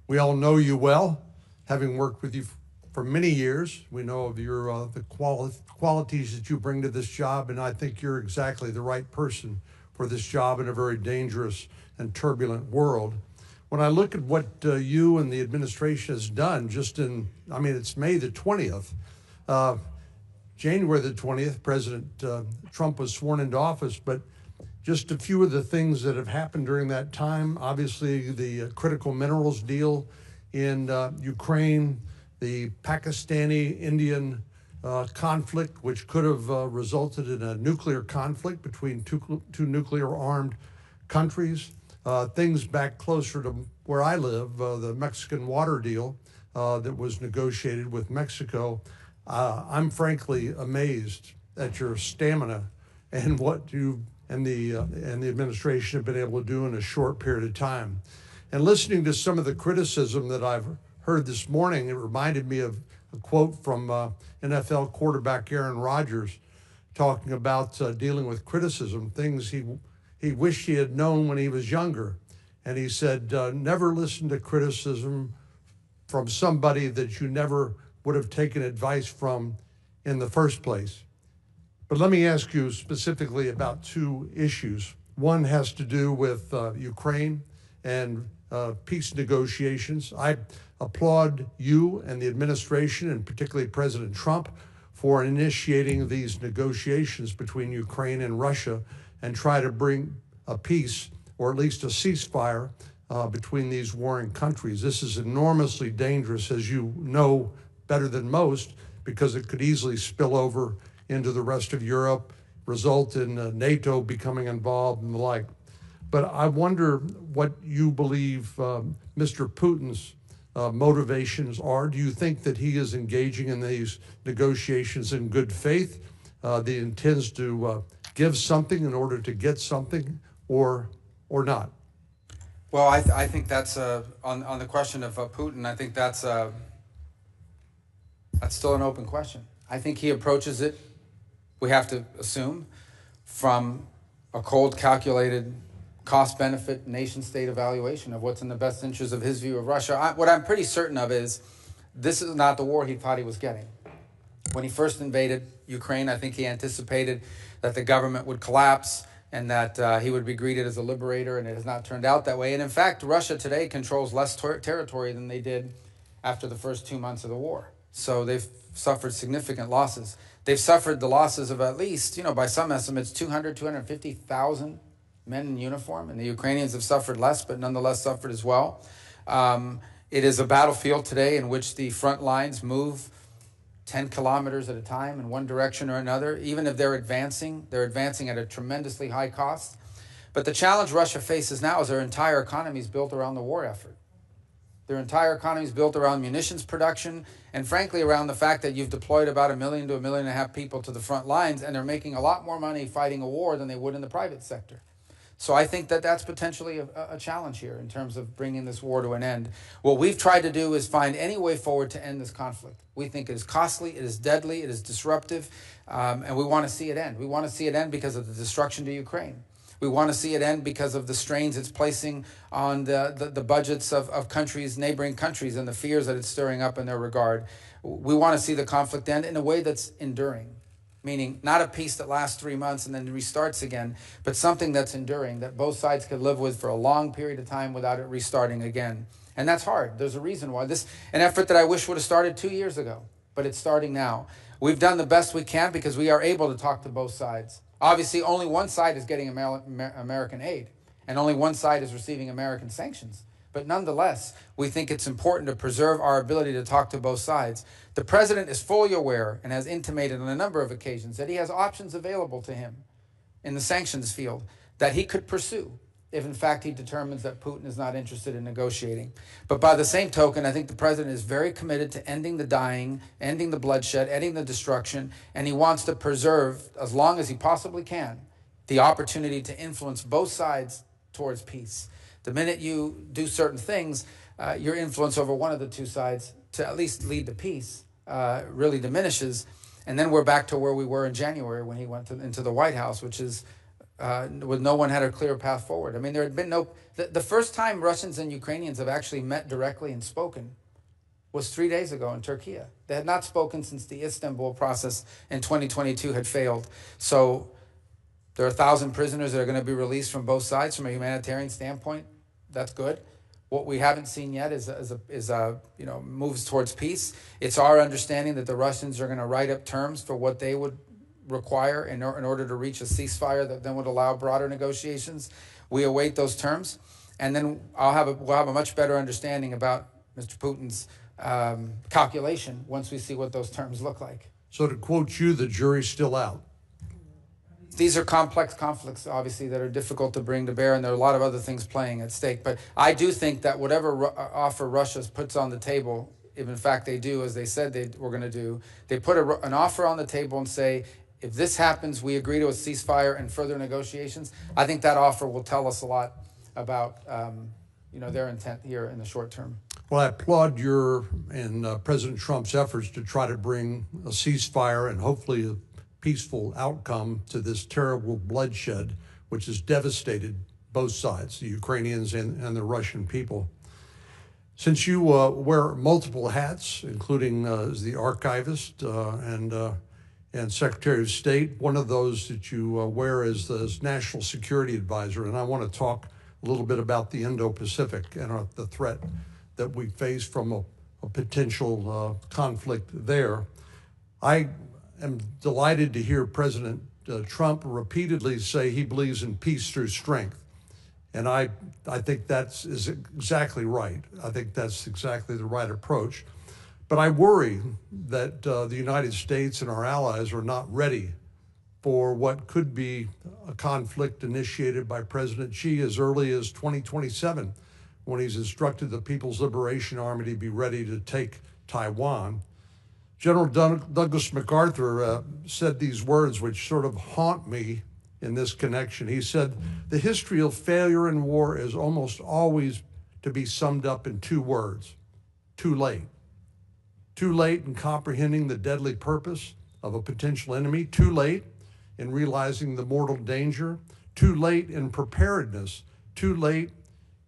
We all know you well, having worked with you for many years. We know of your the qualities that you bring to this job, and I think you're exactly the right person for this job in a very dangerous and turbulent world. When I look at what you and the administration has done, it's May the 20th, January the 20th, President Trump was sworn into office, but just a few of the things that have happened during that time. Obviously, the critical minerals deal in Ukraine, the Pakistani-Indian conflict, which could have resulted in a nuclear conflict between two nuclear-armed countries. Things back closer to where I live, the Mexican water deal that was negotiated with Mexico. I'm frankly amazed at your stamina and what you and the administration have been able to do in a short period of time. And listening to some of the criticism that I've heard this morning, it reminded me of a quote from NFL quarterback Aaron Rodgers talking about dealing with criticism, things he wished he had known when he was younger. And he said, never listen to criticism from somebody that you never would have taken advice from in the first place. But let me ask you specifically about two issues. One has to do with Ukraine and peace negotiations. I applaud you and the administration, and particularly President Trump, for initiating these negotiations between Ukraine and Russia and try to bring a peace, or at least a ceasefire, between these warring countries. This is enormously dangerous, as you know better than most because it could easily spill over into the rest of Europe, result in NATO becoming involved and the like. But I wonder what you believe Mr. Putin's motivations are. Do you think that he is engaging in these negotiations in good faith, that he intends to give something in order to get something, or not? Well, I think that's on the question of Putin. I think that's still an open question. I think he approaches it, we have to assume, from a cold, calculated cost-benefit, nation-state evaluation of what's in the best interest of his view of Russia. What I'm pretty certain of is this is not the war he thought he was getting. When he first invaded Ukraine, I think he anticipated that the government would collapse and that he would be greeted as a liberator, and it has not turned out that way. And in fact, Russia today controls less territory than they did after the first 2 months of the war. So they've suffered significant losses. They've suffered the losses of at least, by some estimates, 250,000 men in uniform, and the Ukrainians have suffered less, but nonetheless suffered as well. It is a battlefield today in which the front lines move 10 kilometers at a time in one direction or another. Even if they're advancing at a tremendously high cost. But the challenge Russia faces now is their entire economy is built around the war effort. Their entire economy is built around munitions production and, frankly, around the fact that you've deployed about 1 million to 1.5 million people to the front lines, and they're making a lot more money fighting a war than they would in the private sector. So I think that that's potentially a challenge here in terms of bringing this war to an end. What we've tried to do is find any way forward to end this conflict. We think it is costly, it is deadly, it is disruptive, and we want to see it end. We want to see it end because of the destruction to Ukraine. We want to see it end because of the strains it's placing on the budgets of countries, neighboring countries, and the fears that it's stirring up in their regard. We want to see the conflict end in a way that's enduring. Meaning not a peace that lasts 3 months and then restarts again, but something that's enduring, that both sides could live with for a long period of time without it restarting again. And that's hard. There's a reason why. This an effort that I wish would have started 2 years ago, but it's starting now. We've done the best we can because we are able to talk to both sides. Obviously, only one side is getting American aid, and only one side is receiving American sanctions. But nonetheless, we think it's important to preserve our ability to talk to both sides. The president is fully aware and has intimated on a number of occasions that he has options available to him in the sanctions field that he could pursue if, in fact, he determines that Putin is not interested in negotiating. But by the same token, I think the president is very committed to ending the dying, ending the bloodshed, ending the destruction, and he wants to preserve, as long as he possibly can, the opportunity to influence both sides towards peace. The minute you do certain things, your influence over one of the two sides to at least lead to peace really diminishes. And then we're back to where we were in January when he went into the White House, which is with no one had a clear path forward. I mean, there had been no... The first time Russians and Ukrainians have actually met directly and spoken was 3 days ago in Turkey. They had not spoken since the Istanbul process in 2022 had failed. So there are 1,000 prisoners that are going to be released from both sides from a humanitarian standpoint. That's good. What we haven't seen yet is moves towards peace. It's our understanding that the Russians are going to write up terms for what they would require in order to reach a ceasefire that then would allow broader negotiations. We await those terms, and then we'll have a much better understanding about Mr. Putin's calculation once we see what those terms look like. So to quote you, the jury's still out. These are complex conflicts, obviously, that are difficult to bring to bear, and there are a lot of other things playing at stake. But I do think that whatever offer Russia puts on the table, if in fact they do, as they said they were going to do, they put an offer on the table and say, if this happens, we agree to a ceasefire and further negotiations. I think that offer will tell us a lot about their intent here in the short term. Well, I applaud your and President Trump's efforts to try to bring a ceasefire and hopefully a peaceful outcome to this terrible bloodshed, which has devastated both sides, the Ukrainians and the Russian people. Since you wear multiple hats, including as the archivist and Secretary of State, one of those that you wear is the National Security Advisor, and I want to talk a little bit about the Indo-Pacific and the threat that we face from a potential conflict there. I am delighted to hear President Trump repeatedly say he believes in peace through strength. And I think is exactly right. I think that's exactly the right approach. But I worry that the United States and our allies are not ready for what could be a conflict initiated by President Xi as early as 2027, when he's instructed the People's Liberation Army to be ready to take Taiwan. General Douglas MacArthur said these words which sort of haunt me in this connection. He said, "The history of failure in war is almost always to be summed up in two words: too late. Too late in comprehending the deadly purpose of a potential enemy, too late in realizing the mortal danger, too late in preparedness, too late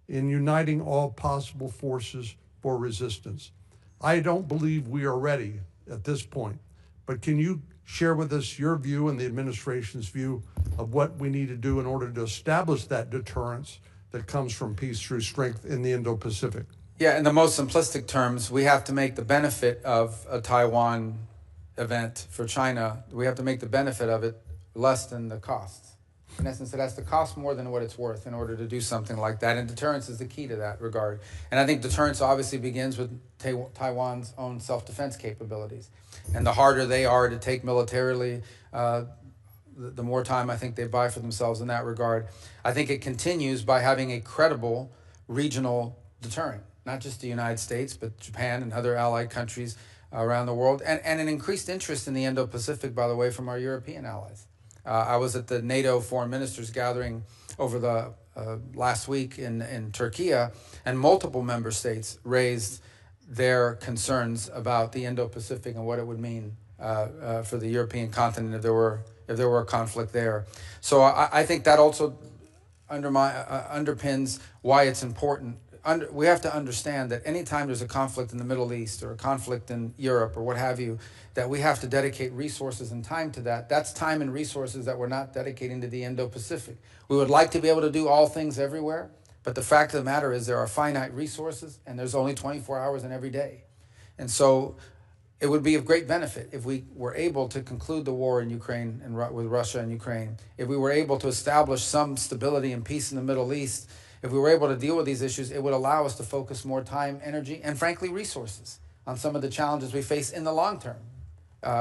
in uniting all possible forces for resistance." I don't believe we are ready at this point, but can you share with us your view and the administration's view of what we need to do in order to establish that deterrence that comes from peace through strength in the Indo-Pacific? Yeah, in the most simplistic terms, we have to make the benefit of a Taiwan event for China, we have to make the benefit of it less than the costs. In essence, it has to cost more than what it's worth in order to do something like that, and deterrence is the key to that regard. And I think deterrence obviously begins with Taiwan's own self-defense capabilities. And the harder they are to take militarily, the more time I think they buy for themselves in that regard. I think it continues by having a credible regional deterrent, not just the United States, but Japan and other allied countries around the world, and an increased interest in the Indo-Pacific, by the way, from our European allies. I was at the NATO Foreign Ministers gathering over the last week in Turkey, and multiple member states raised their concerns about the Indo-Pacific and what it would mean for the European continent if there were a conflict there. So I think that also underpins why it's important. We have to understand that anytime there's a conflict in the Middle East or a conflict in Europe or what have you, that we have to dedicate resources and time to that. That's time and resources that we're not dedicating to the Indo-Pacific. We would like to be able to do all things everywhere, but the fact of the matter is there are finite resources and there's only 24 hours in every day. And so it would be of great benefit if we were able to conclude the war in Ukraine and with Russia and Ukraine, if we were able to establish some stability and peace in the Middle East, if we were able to deal with these issues, it would allow us to focus more time, energy, and frankly, resources on some of the challenges we face in the long term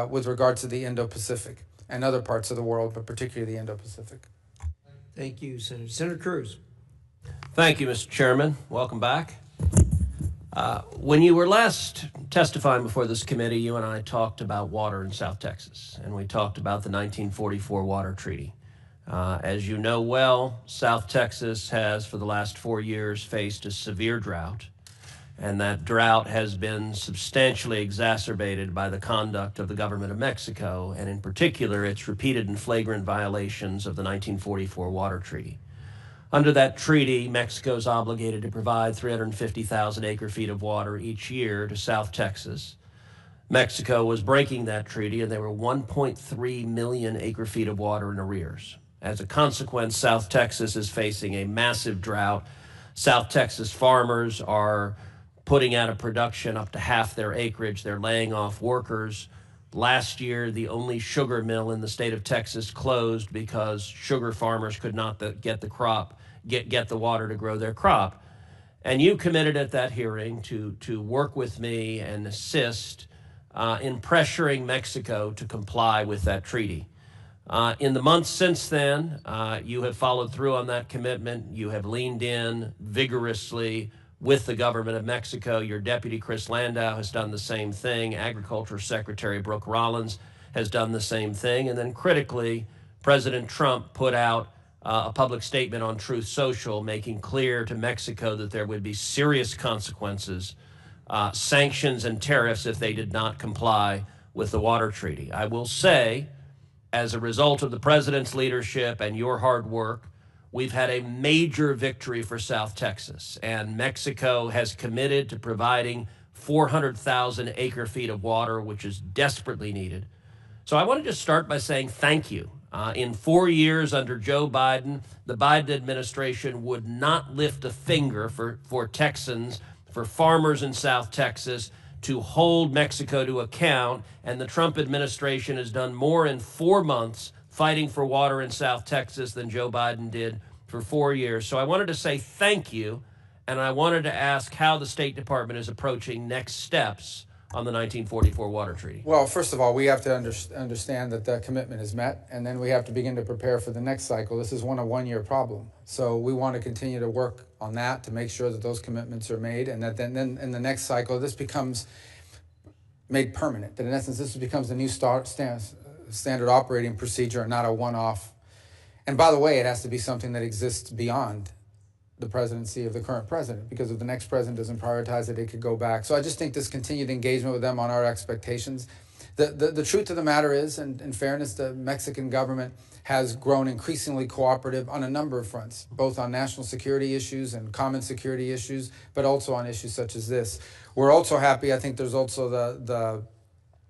with regard to the Indo-Pacific and other parts of the world, but particularly the Indo-Pacific. Thank you, Senator. Senator Cruz. Thank you, Mr. Chairman. Welcome back. When you were last testifying before this committee, you and I talked about water in South Texas, and we talked about the 1944 Water Treaty. As you know well, South Texas has, for the last 4 years, faced a severe drought, and that drought has been substantially exacerbated by the conduct of the government of Mexico, and in particular, its repeated and flagrant violations of the 1944 Water Treaty. Under that treaty, Mexico is obligated to provide 350,000 acre-feet of water each year to South Texas. Mexico was breaking that treaty, and there were 1.3 million acre-feet of water in arrears. As a consequence, South Texas is facing a massive drought. South Texas farmers are putting out of production up to half their acreage. They're laying off workers. Last year, the only sugar mill in the state of Texas closed because sugar farmers could not get the water to grow their crop. And you committed at that hearing to work with me and assist in pressuring Mexico to comply with that treaty. In the months since then, you have followed through on that commitment. You have leaned in vigorously with the government of Mexico. Your deputy, Chris Landau, has done the same thing. Agriculture Secretary Brooke Rollins has done the same thing. And then critically, President Trump put out a public statement on Truth Social, making clear to Mexico that there would be serious consequences, sanctions and tariffs if they did not comply with the water treaty. I will say, as a result of the president's leadership and your hard work, we've had a major victory for South Texas, and Mexico has committed to providing 400,000 acre-feet of water, which is desperately needed. So I want to just start by saying thank you. In 4 years under Joe Biden, the Biden administration would not lift a finger for Texans, for farmers in South Texas, to hold Mexico to account, and the Trump administration has done more in 4 months fighting for water in South Texas than Joe Biden did for 4 years. So I wanted to say thank you, and I wanted to ask how the State Department is approaching next steps on the 1944 Water Treaty? Well, first of all, we have to understand that that commitment is met, and then we have to begin to prepare for the next cycle. This is a one-year problem. So we want to continue to work on that to make sure that those commitments are made, and that then in the next cycle, this becomes made permanent. That in essence, this becomes a new standard operating procedure and not a one-off. And by the way, it has to be something that exists beyond the presidency of the current president, because if the next president doesn't prioritize it, it could go back. So I just think this continued engagement with them on our expectations. The truth of the matter is, and in fairness, the Mexican government has grown increasingly cooperative on a number of fronts, both on national security issues and common security issues, but also on issues such as this. We're also happy, I think there's also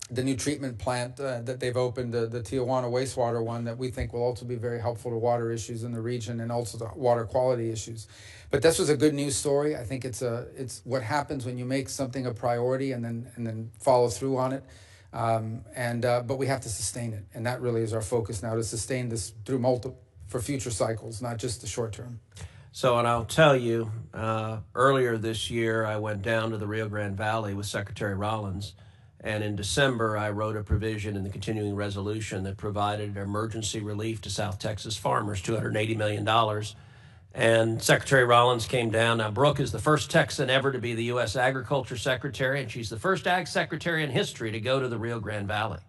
the new treatment plant that they've opened, the Tijuana wastewater one, that we think will also be very helpful to water issues in the region and also the water quality issues. But this was a good news story. I think it's what happens when you make something a priority and then follow through on it. But we have to sustain it, and that really is our focus now, to sustain this through for future cycles, not just the short term. So, and I'll tell you, earlier this year, I went down to the Rio Grande Valley with Secretary Rollins. And in December, I wrote a provision in the continuing resolution that provided emergency relief to South Texas farmers, $280 million. And Secretary Rollins came down. Now, Brooke is the first Texan ever to be the U.S. Agriculture Secretary, and she's the first Ag Secretary in history to go to the Rio Grande Valley.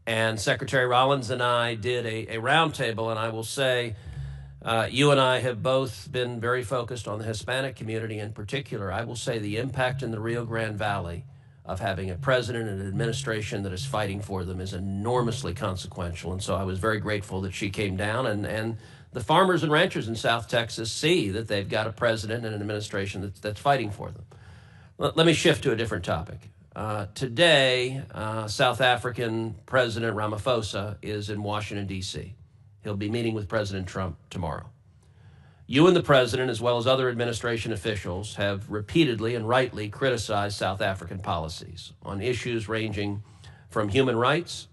And Secretary Rollins and I did a roundtable, and I will say, you and I have both been very focused on the Hispanic community in particular. I will say the impact in the Rio Grande Valley of having a president and an administration that is fighting for them is enormously consequential. And so I was very grateful that she came down, and the farmers and ranchers in South Texas see that they've got a president and an administration that's fighting for them. Let me shift to a different topic. Today, South African President Ramaphosa is in Washington, D.C. He'll be meeting with President Trump tomorrow. You and the president, as well as other administration officials, have repeatedly and rightly criticized South African policies on issues ranging from human rights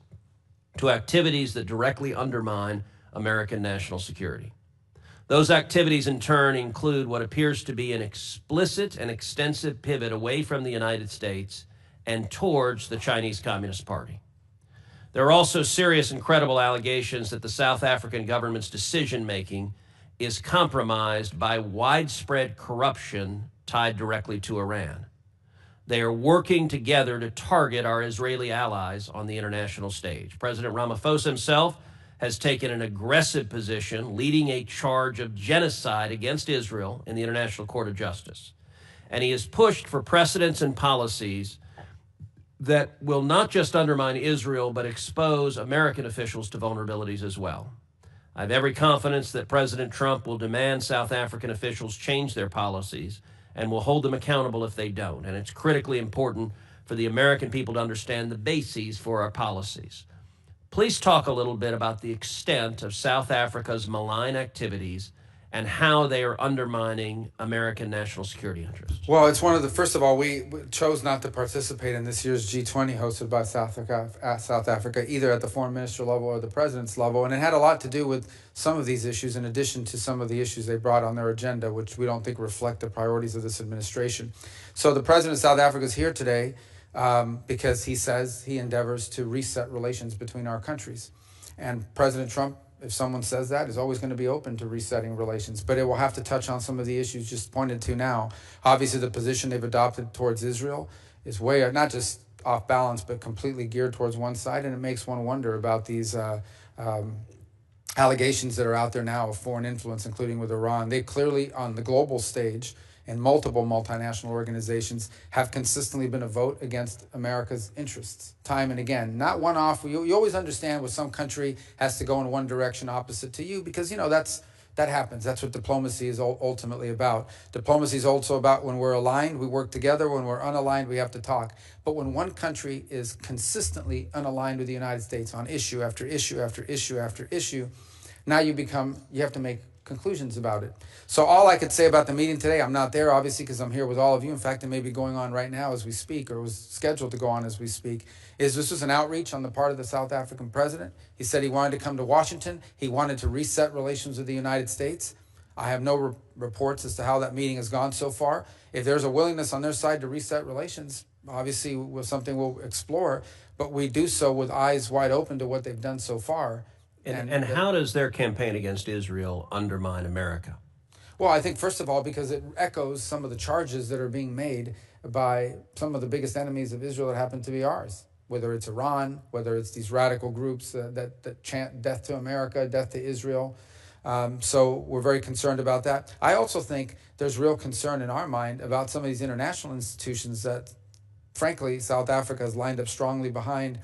to activities that directly undermine American national security. Those activities, in turn, include what appears to be an explicit and extensive pivot away from the United States and towards the Chinese Communist Party. There are also serious and credible allegations that the South African government's decision-making is compromised by widespread corruption tied directly to Iran. They are working together to target our Israeli allies on the international stage. President Ramaphosa himself has taken an aggressive position, leading a charge of genocide against Israel in the International Court of Justice. And he has pushed for precedents and policies that will not just undermine Israel, but expose American officials to vulnerabilities as well. I have every confidence that President Trump will demand South African officials change their policies and will hold them accountable if they don't. And it's critically important for the American people to understand the bases for our policies. Please talk a little bit about the extent of South Africa's malign activities and how they are undermining American national security interests. Well, it's one of the, first of all, we chose not to participate in this year's G20 hosted by South Africa, either at the foreign minister level or the president's level. And it had a lot to do with some of these issues, in addition to some of the issues they brought on their agenda, which we don't think reflect the priorities of this administration. So the president of South Africa is here today because he says he endeavors to reset relations between our countries. And President Trump, if someone says that, is always going to be open to resetting relations. But it will have to touch on some of the issues just pointed to now. Obviously, the position they've adopted towards Israel is way, not just off balance, but completely geared towards one side. And it makes one wonder about these allegations that are out there now of foreign influence, including with Iran. They clearly, on the global stage, and multiple multinational organizations, have consistently been a vote against America's interests, time and again. Not one-off. You always understand when some country has to go in one direction opposite to you, because, you know, that happens. That's what diplomacy is ultimately about. Diplomacy is also about when we're aligned, we work together. When we're unaligned, we have to talk. But when one country is consistently unaligned with the United States on issue after issue after issue after issue, now you have to make conclusions about it. So all I could say about the meeting today, I'm not there, obviously, because I'm here with all of you. In fact, it may be going on right now as we speak, or was scheduled to go on as we speak, is this was an outreach on the part of the South African president. He said he wanted to come to Washington. He wanted to reset relations with the United States. I have no reports as to how that meeting has gone so far. If there's a willingness on their side to reset relations, obviously something we'll explore, but we do so with eyes wide open to what they've done so far. And how does their campaign against Israel undermine America? Well, I think first of all, because it echoes some of the charges that are being made by some of the biggest enemies of Israel that happen to be ours, whether it's Iran, whether it's these radical groups that chant death to America, death to Israel. So we're very concerned about that. I also think there's real concern in our mind about some of these international institutions that, frankly, South Africa has lined up strongly behind,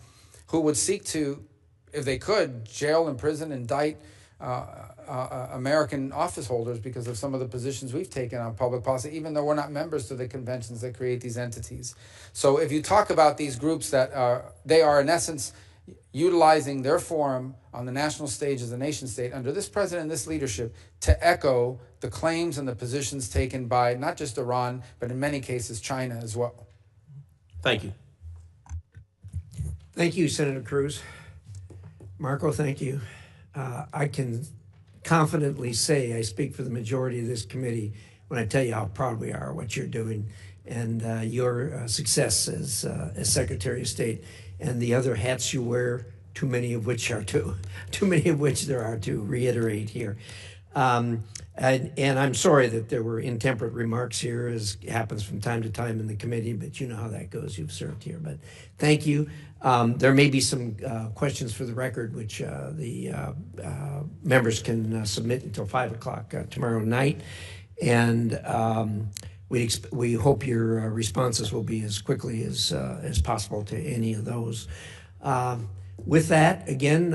who would seek to, if they could, jail, imprison, indict American office holders because of some of the positions we've taken on public policy, even though we're not members to the conventions that create these entities. So if you talk about these groups they are in essence utilizing their forum on the national stage as a nation state under this president and this leadership to echo the claims and the positions taken by not just Iran, but in many cases China as well. Thank you. Thank you, Senator Cruz. Marco, thank you. I can confidently say I speak for the majority of this committee when I tell you how proud we are of what you're doing and your success as Secretary of State and the other hats you wear, too many of which there are to reiterate here. And I'm sorry that there were intemperate remarks here, as happens from time to time in the committee, but you know how that goes. You've served here. But thank you. There may be some questions for the record, which the members can submit until 5 o'clock tomorrow night. And we hope your responses will be as quickly as possible to any of those. With that, again,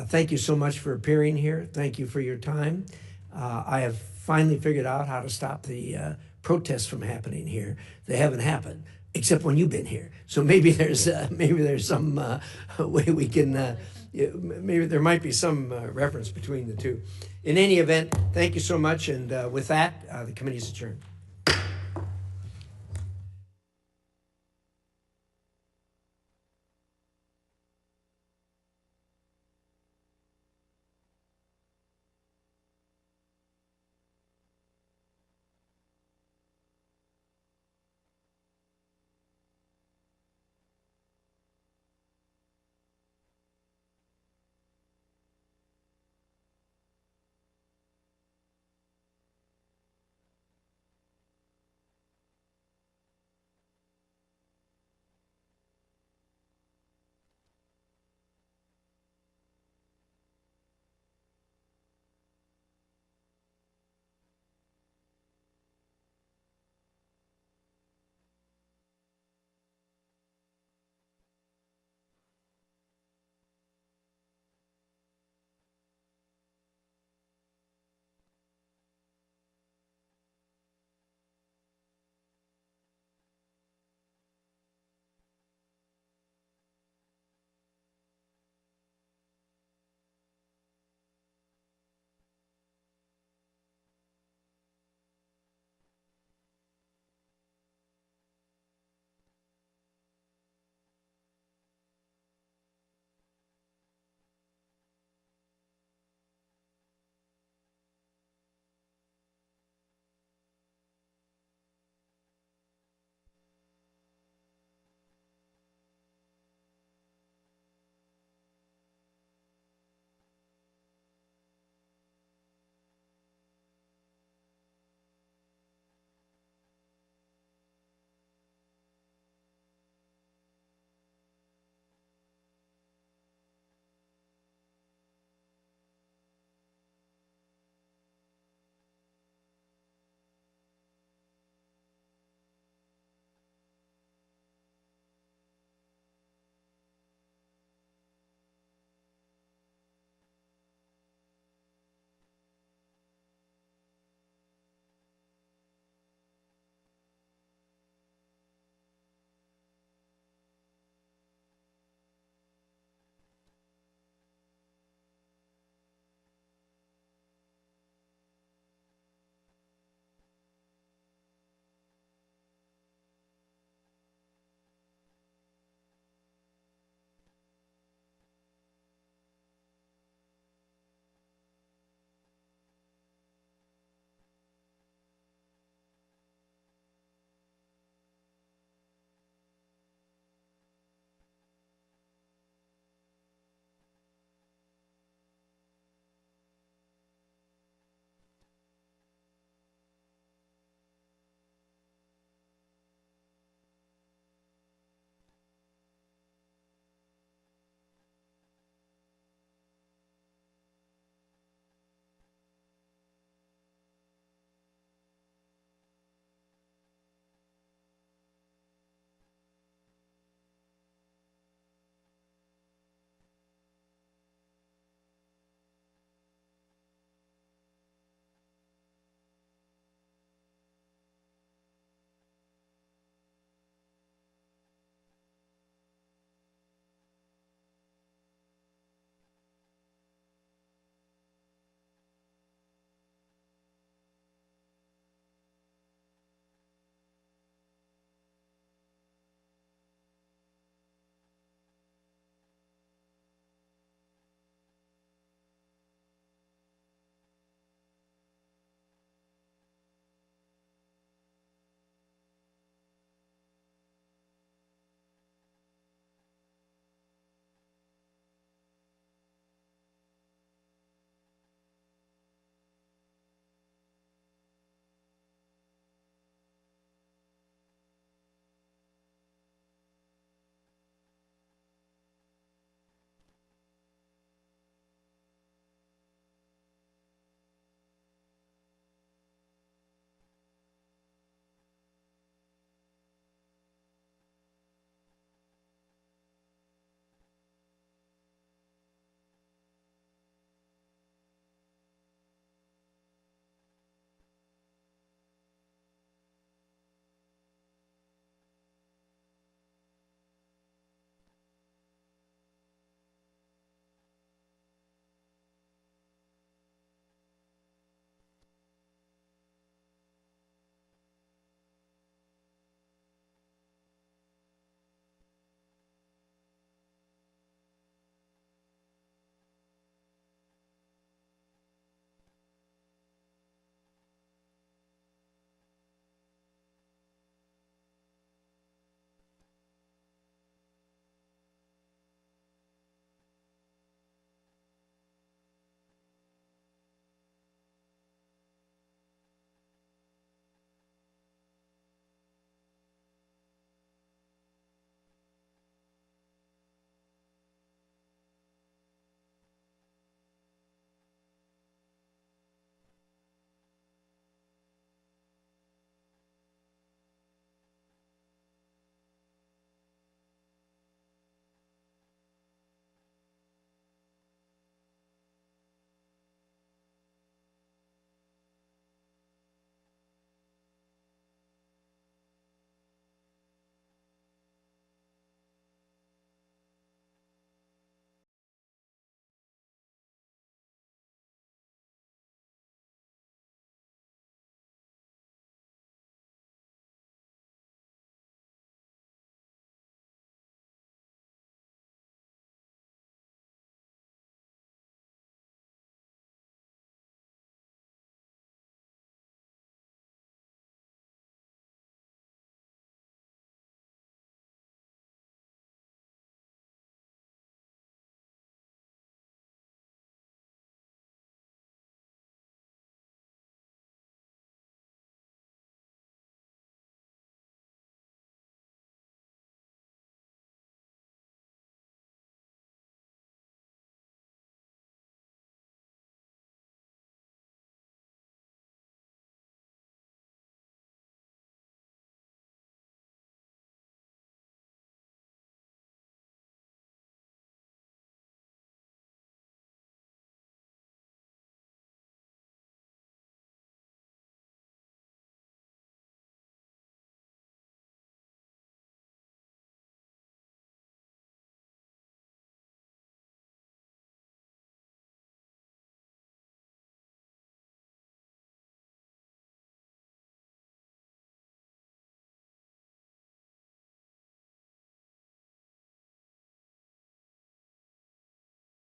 thank you so much for appearing here. Thank you for your time. I have finally figured out how to stop the protests from happening here. They haven't happened, except when you've been here. So maybe there's some way we can, maybe there might be some reference between the two. In any event, thank you so much. And with that, the committee is adjourned.